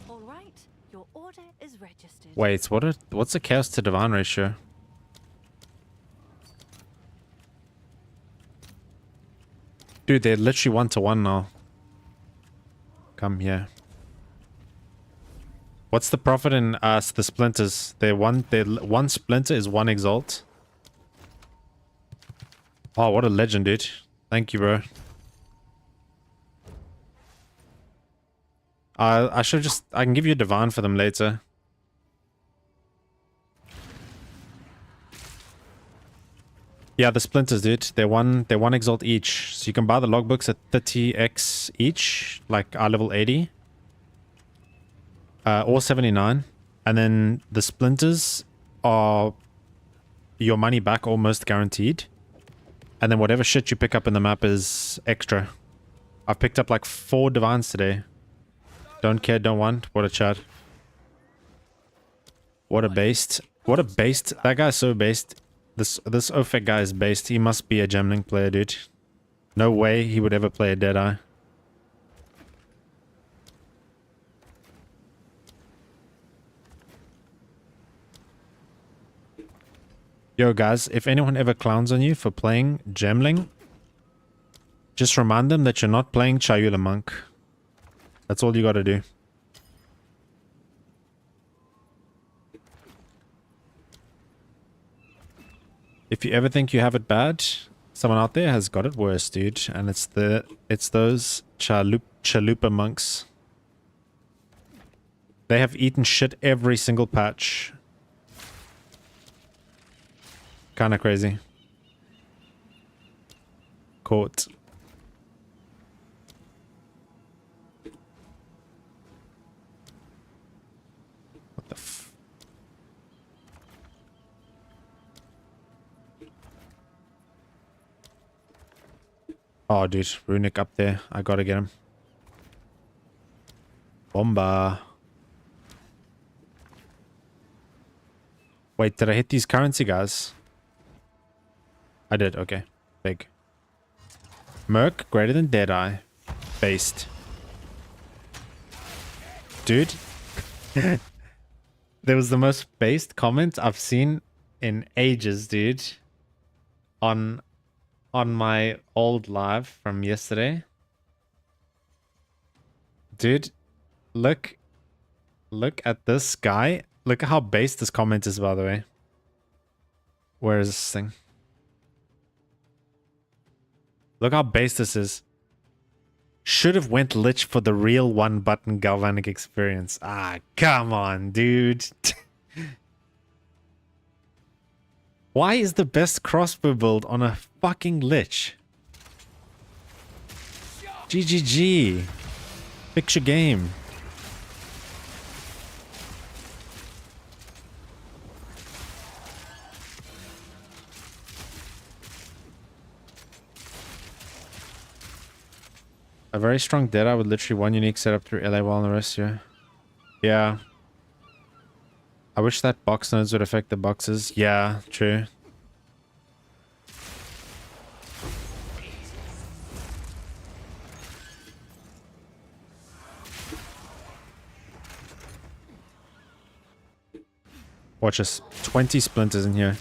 All right, your order is registered. Wait, what's the chaos to divine ratio? Dude, they're literally 1 to 1 now. Come here. What's the profit in the splinters? One splinter is 1 exalt. Oh, what a legend, dude. Thank you, bro. I should just... I can give you a divine for them later. Yeah, the splinters, dude. They're one exalt each. So you can buy the logbooks at 30x each, like our level 80. Or 79. And then the splinters are your money back almost guaranteed. And then whatever shit you pick up in the map is extra. I've picked up like 4 divines today. Don't care, don't want. What a chat. What a based. What a based. That guy's so based. This Ofek guy is based. He must be a Gemling player, dude. No way he would ever play a Deadeye. Yo, guys, if anyone ever clowns on you for playing Gemling, just remind them that you're not playing Chayula Monk. That's all you gotta do. If you ever think you have it bad, someone out there has got it worse, dude. And it's those Chalupa monks. They have eaten shit every single patch. Kinda crazy. Caught. What the f... Oh, dude. Runic up there. I gotta get him. Bomba. Wait, did I hit these currency guys? I did, okay. Big. Merc greater than Deadeye. Based. Dude. There was the most based comment I've seen in ages, dude. on my old live from yesterday. Dude, look at this guy. Look at how base this comment is, by the way. Where is this thing? Look how base this is. Should have went Lich for the real one button Galvanic experience. Ah, come on, dude. Why is the best crossbow build on a fucking Lich? GGG. Fix your game. A very strong Dead Eye with literally one unique setup through LA while the rest here. Yeah. I wish that box nodes would affect the boxes. Yeah, true. Watch us. 20 splinters in here.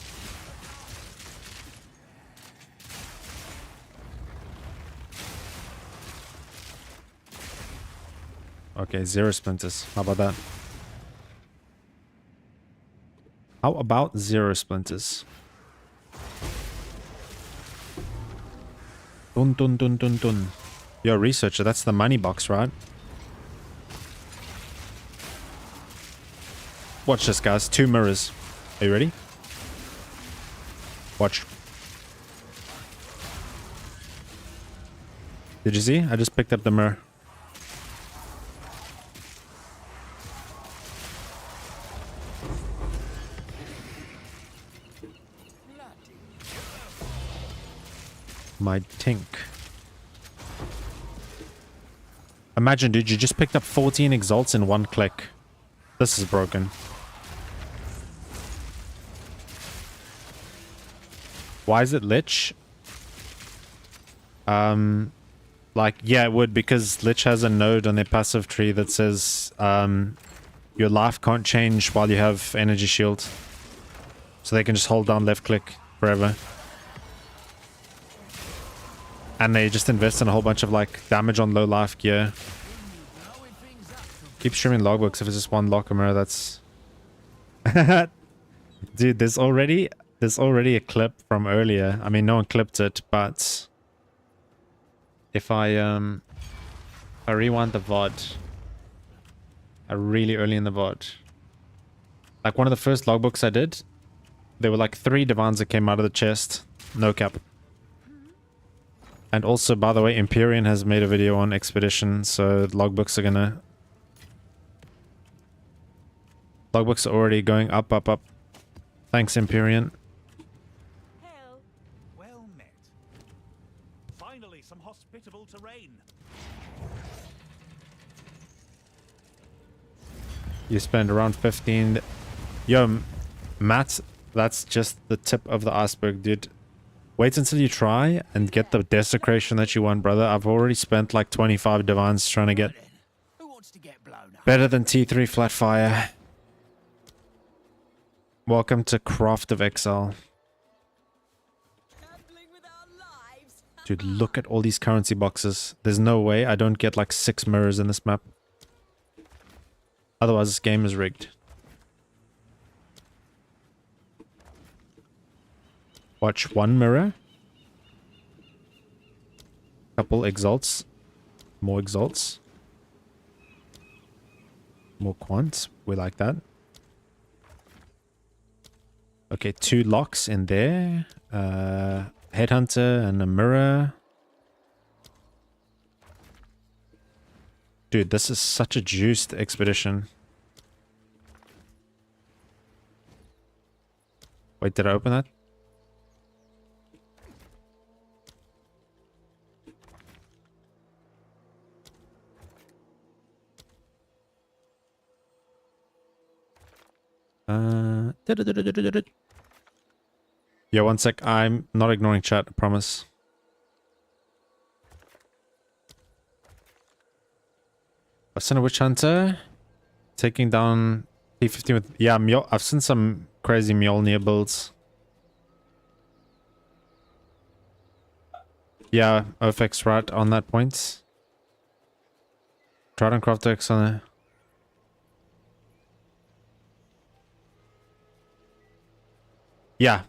Okay, 0 splinters. How about that? How about 0 splinters? Dun dun dun dun dun. Yo, researcher, that's the money box, right? Watch this, guys. 2 mirrors. Are you ready? Watch. Did you see? I just picked up the mirror. My tink. Imagine, dude, you just picked up 14 exalts in 1 click. This is broken. Why is it Lich? Like, yeah, it would, because Lich has a node on their passive tree that says your life can't change while you have energy shield. So they can just hold down left click forever. And they just invest in a whole bunch of like damage on low life gear. Keep streaming logbooks if it's just one locker mirror, that's... Dude, there's already a clip from earlier. I mean, no one clipped it, but if I rewind the VOD, really early in the VOD, like one of the first logbooks I did, there were like 3 divans that came out of the chest. No cap. And also, by the way, Empyrean has made a video on Expedition, so logbooks are gonna... Logbooks are already going up, up, up. Thanks, Empyrean. Hell. Well met. Finally, some hospitable terrain. You spend around 15... Yo, Matt, that's just the tip of the iceberg, dude. Wait until you try and get the desecration that you want, brother. I've already spent like 25 divines trying to get Who wants to get blown up? better than T3 Flatfire. Welcome to Craft of Exile. Gambling with our lives. Dude, look at all these currency boxes. There's no way I don't get like 6 mirrors in this map. Otherwise, this game is rigged. Watch 1 mirror. Couple exalts. More exalts. More quants. We like that. Okay, 2 locks in there. Headhunter and a mirror. Dude, this is such a juiced expedition. Wait, did I open that? Yeah, one sec. I'm not ignoring chat, I promise. I sent a Witch Hunter. Taking down T15 with... Yeah, I've seen some crazy Mjolnir builds. Yeah, OFX right on that point. Trident Craft X on there. Yeah.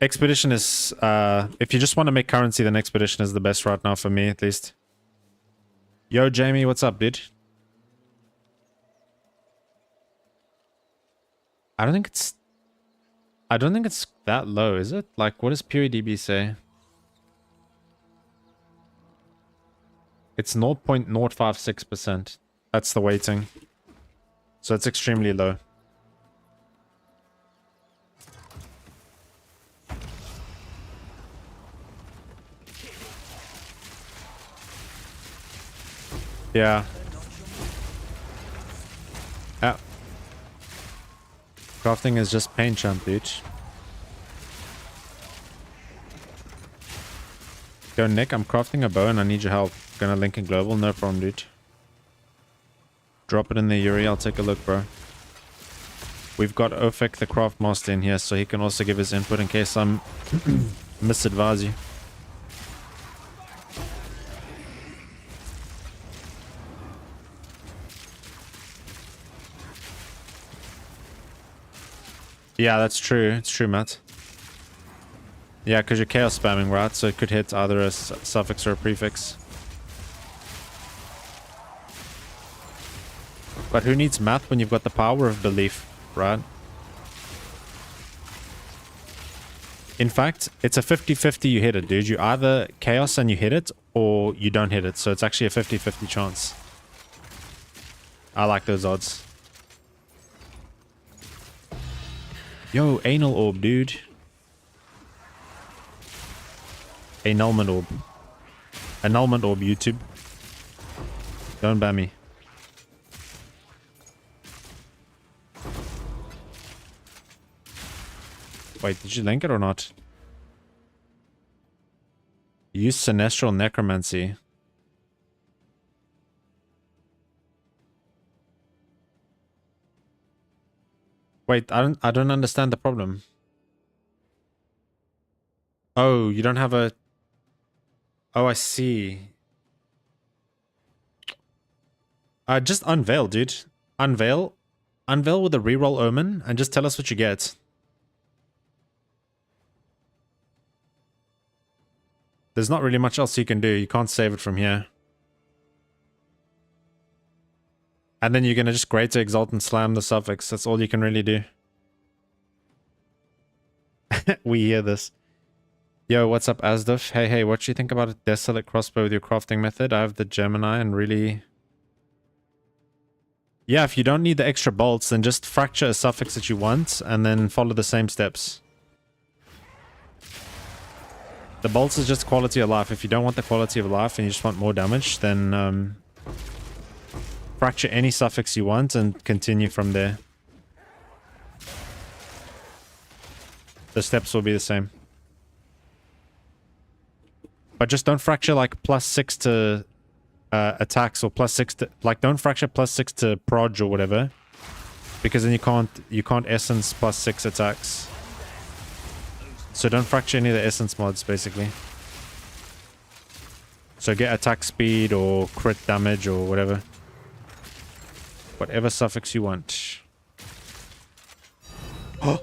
Expedition is, if you just want to make currency, then Expedition is the best right now for me, at least. Yo, Jamie, what's up, dude? I don't think it's that low, is it? Like, what does PeerDB say? It's 0.056%. That's the weighting. So it's extremely low. Yeah. Yeah. Crafting is just pain champ, dude. Yo, Nick, I'm crafting a bow and I need your help. Gonna link in global, no problem, dude. Drop it in there, Yuri. I'll take a look, bro. We've got Ofek, the craft master, in here, so he can also give his input in case I'm misadvise you. Yeah, that's true. It's true, Matt. Yeah, because you're chaos spamming, right? So it could hit either a suffix or a prefix. But who needs math when you've got the power of belief, right? In fact, it's a 50-50 you hit it, dude. You either chaos and you hit it, or you don't hit it. So it's actually a 50-50 chance. I like those odds. Yo, anal orb, dude. Annulment orb. Annulment orb, YouTube. Don't ban me. Wait, did you link it or not? Use Sinestral Necromancy. Wait, I don't understand the problem. Oh, you don't have a... Oh, I see. Just unveil, dude. Unveil. Unveil with a reroll omen and just tell us what you get. There's not really much else you can do. You can't save it from here. And then you're going to just Greater Exalt and slam the suffix. That's all you can really do. We hear this. Yo, what's up, Asduf? Hey, what do you think about a Desolate crossbow with your crafting method? I have the Gemini and really... Yeah, if you don't need the extra bolts, then just fracture a suffix that you want and then follow the same steps. The bolts is just quality of life. If you don't want the quality of life and you just want more damage, then fracture any suffix you want and continue from there. The steps will be the same. But just don't fracture like +6 to attacks or +6 to... Like, don't fracture +6 to proj or whatever. Because then you can't essence +6 attacks. So don't fracture any of the essence mods, basically. So get attack speed or crit damage or whatever. Whatever suffix you want. Oh!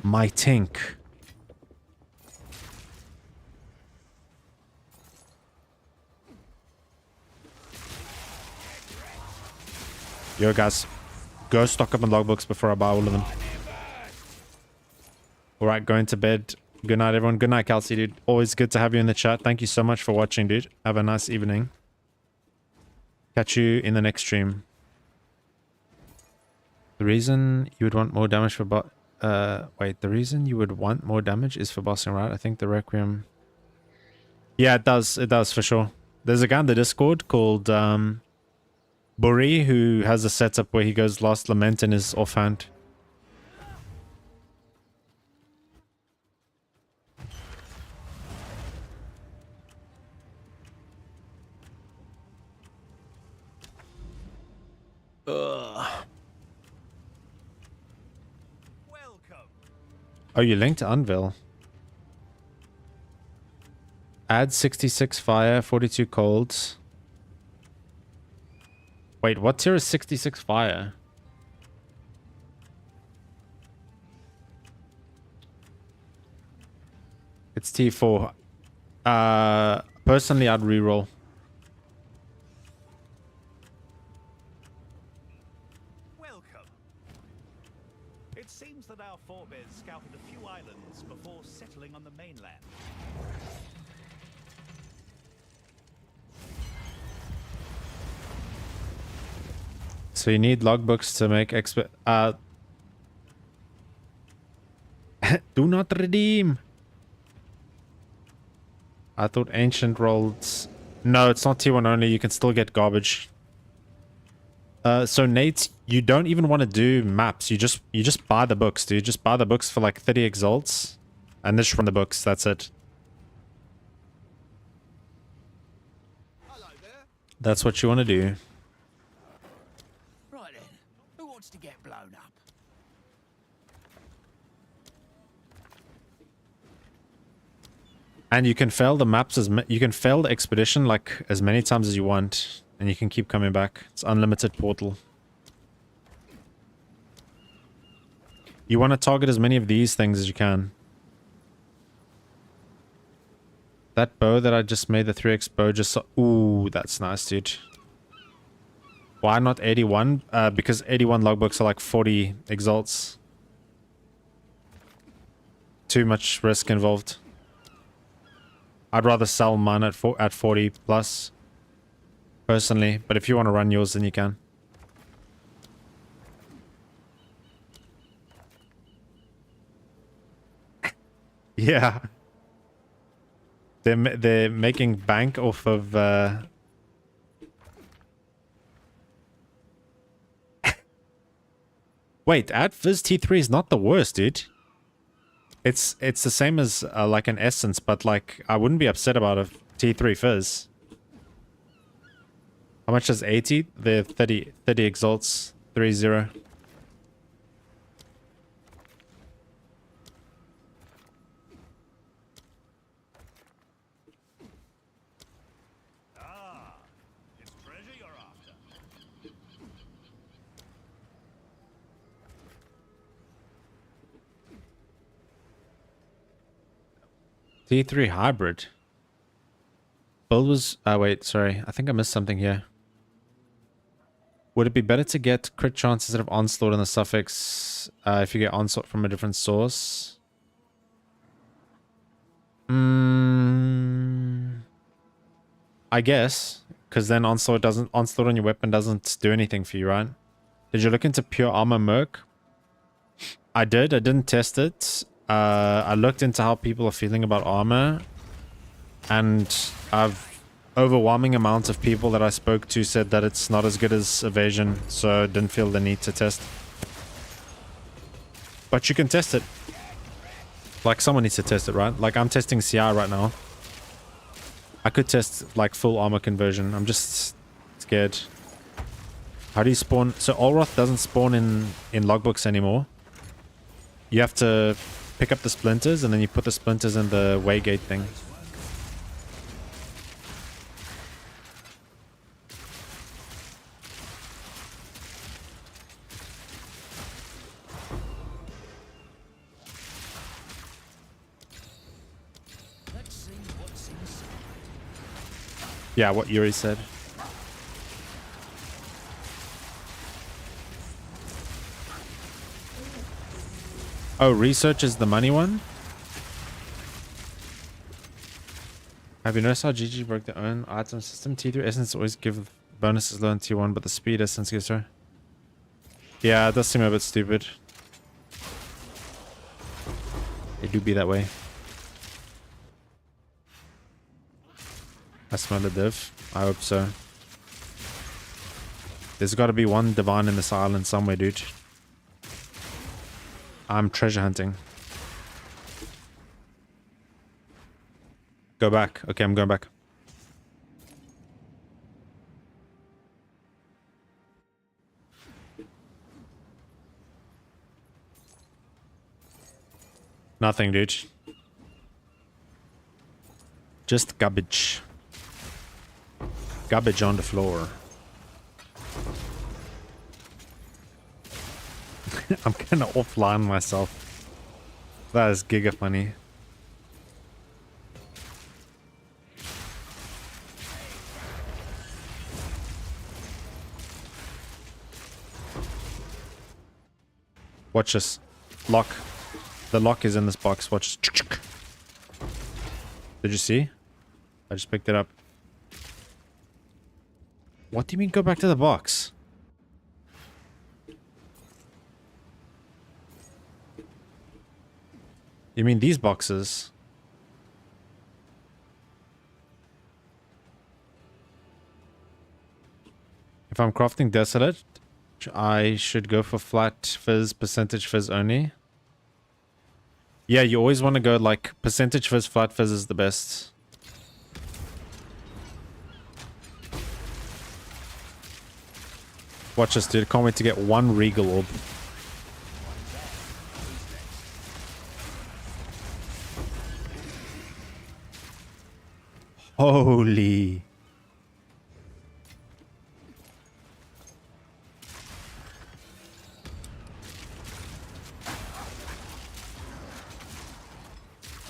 My tink. Yo, guys. Go stock up on logbooks before I buy all of them. Alright, going to bed. Good night, everyone. Good night, Kelsey, dude. Always good to have you in the chat. Thank you so much for watching, dude. Have a nice evening. Catch you in the next stream. The reason you would want more damage for wait, the reason you would want more damage is for bossing, right? I think the Requiem... Yeah, it does. It does, for sure. There's a guy in the Discord called Buri who has a setup where he goes Last Lament in his offhand. Oh, you linked to Unveil. Add 66 fire, 42 cold. Wait, what tier is 66 fire? It's T4. Personally, I'd reroll. Welcome. It seems that our forebears scouted a few islands before settling on the mainland. So you need logbooks to make do not redeem. I thought ancient rolled. No, it's not T1 only. You can still get garbage. So Nate, you don't even want to do maps. You just buy the books, dude. Just buy the books for like 30 exalts, and just run the books. That's it. Hello there. That's what you want to do. Right then, who wants to get blown up? And you can fail the maps you can fail the expedition like as many times as you want, and you can keep coming back. It's unlimited portal. You want to target as many of these things as you can. That bow that I just made, the 3x bow, just ooh, that's nice, dude. Why not 81? Because 81 logbooks are like 40 exalts. Too much risk involved. I'd rather sell mine at 40 plus, personally. But if you want to run yours, then you can. Yeah. They're making bank off of... Wait, add Fizz T3 is not the worst, dude. It's the same as like an essence, but like I wouldn't be upset about a T3 Fizz. How much is 80? The 30 exalts, 3-0. Ah, it's treasure you're after. T3 hybrid. Build was... wait, sorry. I think I missed something here. Would it be better to get crit chance instead of onslaught on the suffix if you get onslaught from a different source? I guess, because then onslaught on your weapon doesn't do anything for you, right? Did you look into pure armor merc? I did. I didn't test it. I looked into how people are feeling about armor, and overwhelming amounts of people that I spoke to said that it's not as good as evasion, so I didn't feel the need to test. But you can test it. Like, someone needs to test it, right? Like, I'm testing CI right now. I could test, like, full armor conversion. I'm just scared. How do you spawn? So Olroth doesn't spawn in logbooks anymore. You have to pick up the splinters, and then you put the splinters in the waygate thing. Let's see what's inside. Yeah, what Yuri said. Oh, research is the money one? Have you noticed how GG broke their own item system? T3 essence always give bonuses low in T1, but the speed essence gives her. Yeah, it does seem a bit stupid. They do be that way. I smell a div. I hope so. There's got to be one divine in this island somewhere, dude. I'm treasure hunting. Go back. Okay, I'm going back. Nothing, dude. Just garbage. Garbage on the floor. I'm kind of offline myself. That is giga funny. Watch this. Lock. The lock is in this box. Watch this. Did you see? I just picked it up. What do you mean go back to the box? You mean these boxes? If I'm crafting Desolate, I should go for flat fizz, percentage fizz only. Yeah, you always want to go like percentage fizz, flat fizz is the best. Watch this, dude. Can't wait to get one Regal Orb. Holy.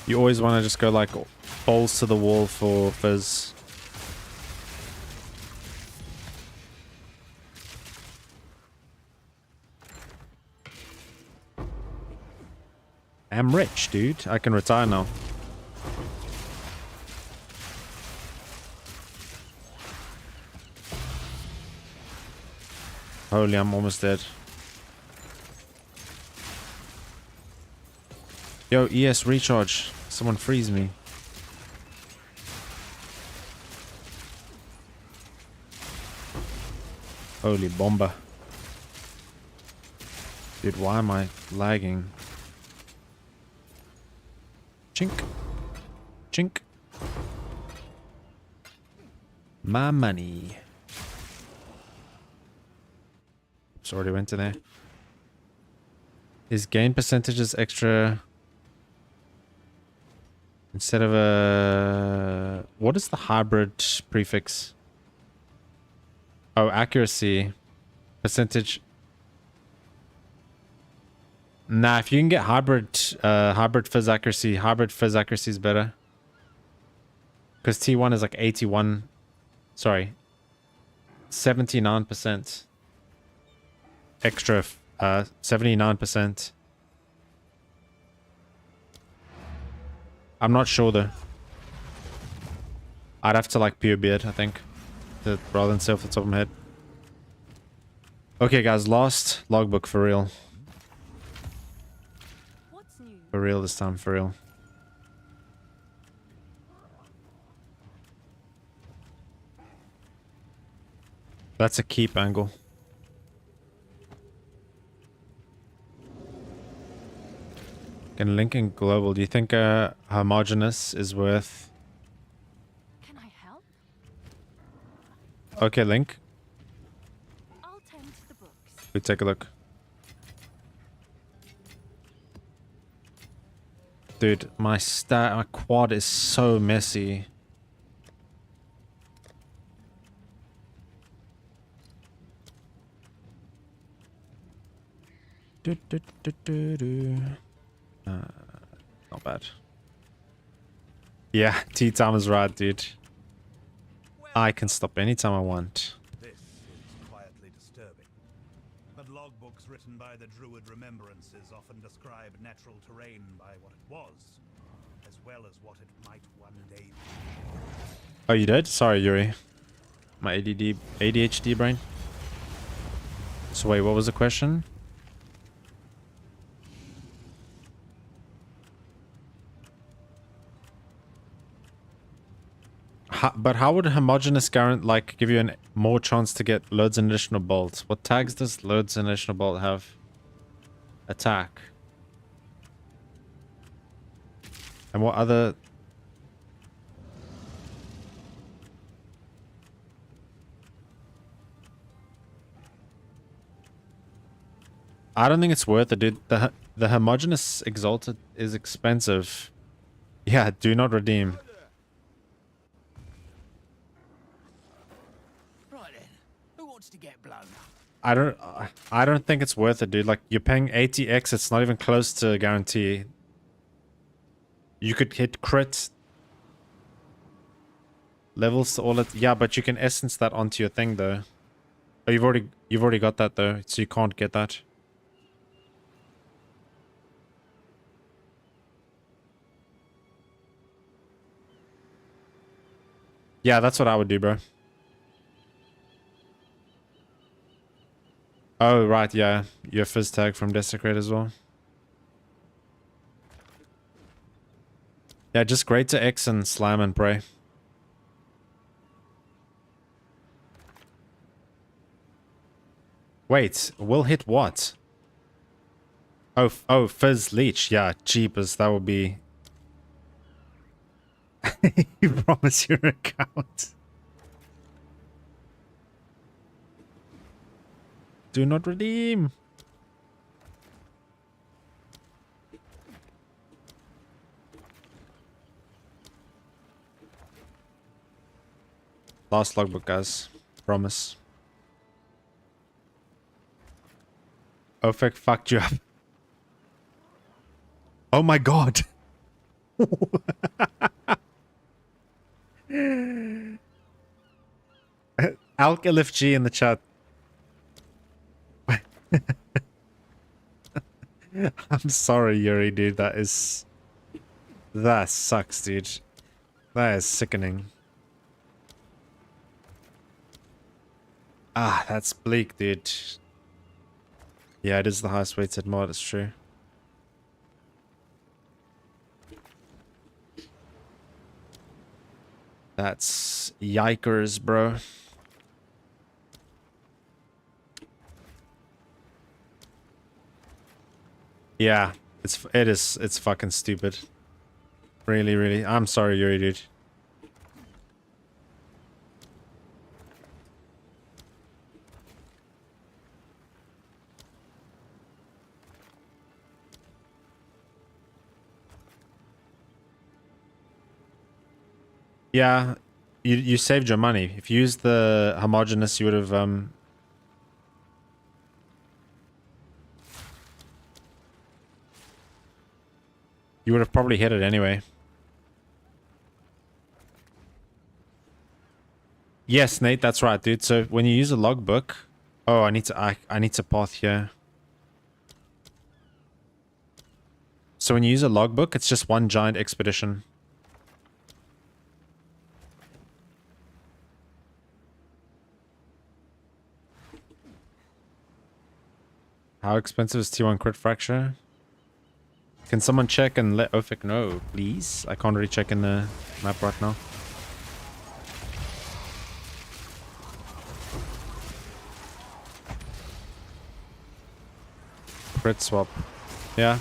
You always want to just go like balls to the wall for fizz. I'm rich, dude. I can retire now. Holy, I'm almost dead. Yo, ES recharge. Someone freeze me. Holy bomba. Dude, why am I lagging? Chink. Chink. My money. Oops, already went to there. Is gain percentages extra instead of a... What is the hybrid prefix? Oh, accuracy. Percentage. Nah, if you can get hybrid fizz accuracy is better. Because T1 is like 81. Sorry. 79%. Extra 79%. I'm not sure though. I'd have to like pure beard, I think. Rather than say off the top of my head. Okay guys, last logbook for real. What's new? For real this time, for real. That's a keep angle. Can link in global. Do you think homogeneous is worth... Can I help? Okay, link. I'll tend to the books. We take a look. Dude, my quad is so messy. Not bad. Yeah, tea time is right, dude. I can stop anytime I want. This is quietly disturbing. But logbooks written by the Druid Remembrances often describe natural terrain by what it was, as well as what it might one day be. Oh, you did? Sorry, Yuri. My ADHD brain. So wait, what was the question? But how would homogeneous like give you more chance to get loads and additional bolts? What tags does loads and additional bolt have? Attack. And what other... I don't think it's worth it, dude. The homogeneous exalted is expensive. Yeah, do not redeem. I don't think it's worth it, dude. Like, you're paying 80x, it's not even close to a guarantee. You could hit crit levels to all it. Yeah, but you can essence that onto your thing though. Oh, you've already got that though, so you can't get that. Yeah, that's what I would do, bro. Oh, right, yeah. Your fizz tag from Desecrate as well. Yeah, just great to X and slam and pray. Wait, will hit what? Oh, fizz leech. Yeah, jeepers, that would be... You promise your account. Do not redeem. Last logbook, guys. Promise. Ofek fucked you up. Oh my god. Alk LFG in the chat. I'm sorry, Yuri, dude. That sucks, dude. That is sickening. Ah, that's bleak, dude. Yeah, it is the highest weighted mod, it's true. That's yikers, bro. Yeah, it's fucking stupid. Really, really. I'm sorry, Yuri, dude. Yeah, you saved your money. If you used the homogeneous, you would have probably hit it anyway. Yes, Nate, that's right, dude. So when you use a logbook, oh, I need to path here. So when you use a logbook, it's just one giant expedition. How expensive is T1 crit fracture? Can someone check and let Ofik know, please? I can't really check in the map right now. Crit swap. Yeah.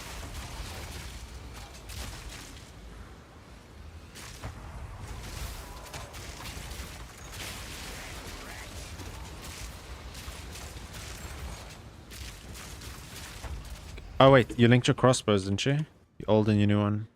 Oh wait, you linked your crossbows, didn't you? Your old and your new one.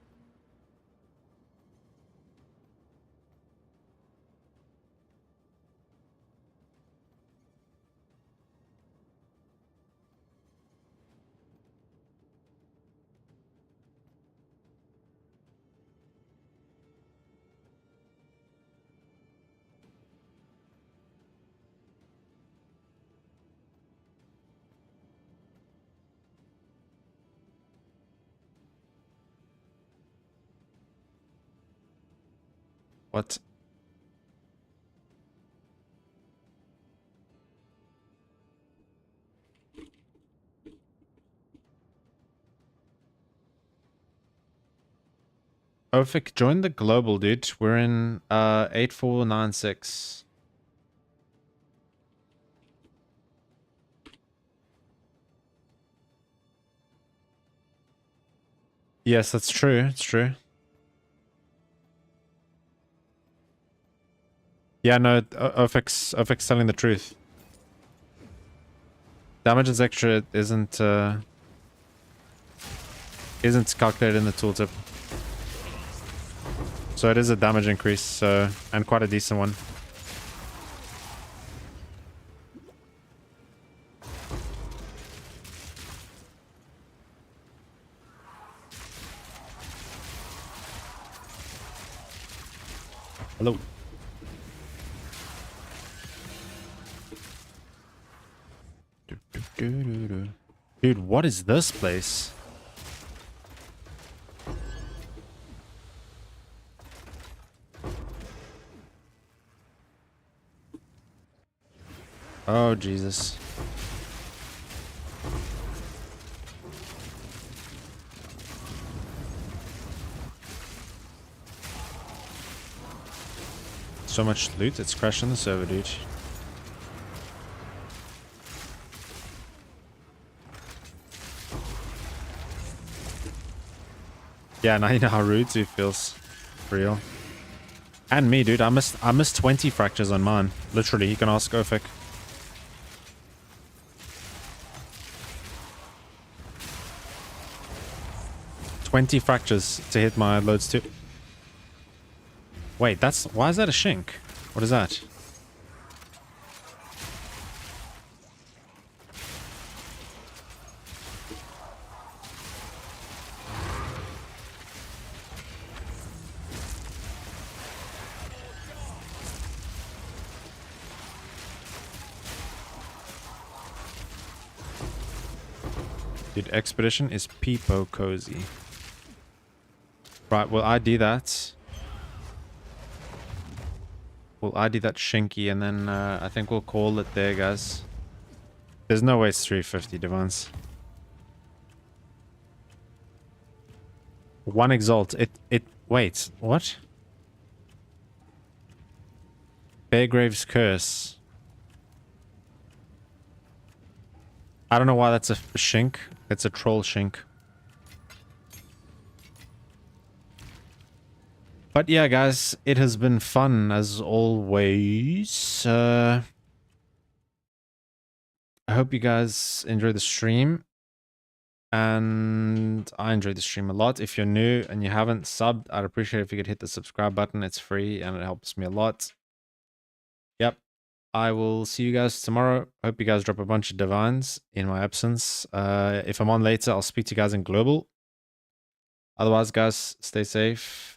What? Ofik, join the global, dude. We're in 8496. Yes, that's true. It's true. Yeah, no, Ofik's telling the truth. Damage is extra isn't calculated in the tooltip. So it is a damage increase, so, and quite a decent one. Hello. Dude, what is this place? Oh, Jesus. So much loot, it's crashing the server, dude. Yeah, now you know how Rudzu feels. For real. And me, dude. I missed 20 fractures on mine. Literally, you can ask Ofik. "20 fractures to hit my loads too." Wait, why is that a shink? What is that? Dude, Expedition is peepo cozy. Right, we'll ID that. We'll ID that Shinky, and then I think we'll call it there, guys. There's no way it's 350 divines. One Exalt. Wait, what? Beargrave's Curse. I don't know why that's a shink. It's a troll shink. But yeah, guys, it has been fun as always. I hope you guys enjoyed the stream. And I enjoyed the stream a lot. If you're new and you haven't subbed, I'd appreciate it if you could hit the subscribe button. It's free and it helps me a lot. Yep. I will see you guys tomorrow. Hope you guys drop a bunch of divines in my absence. If I'm on later, I'll speak to you guys in global. Otherwise, guys, stay safe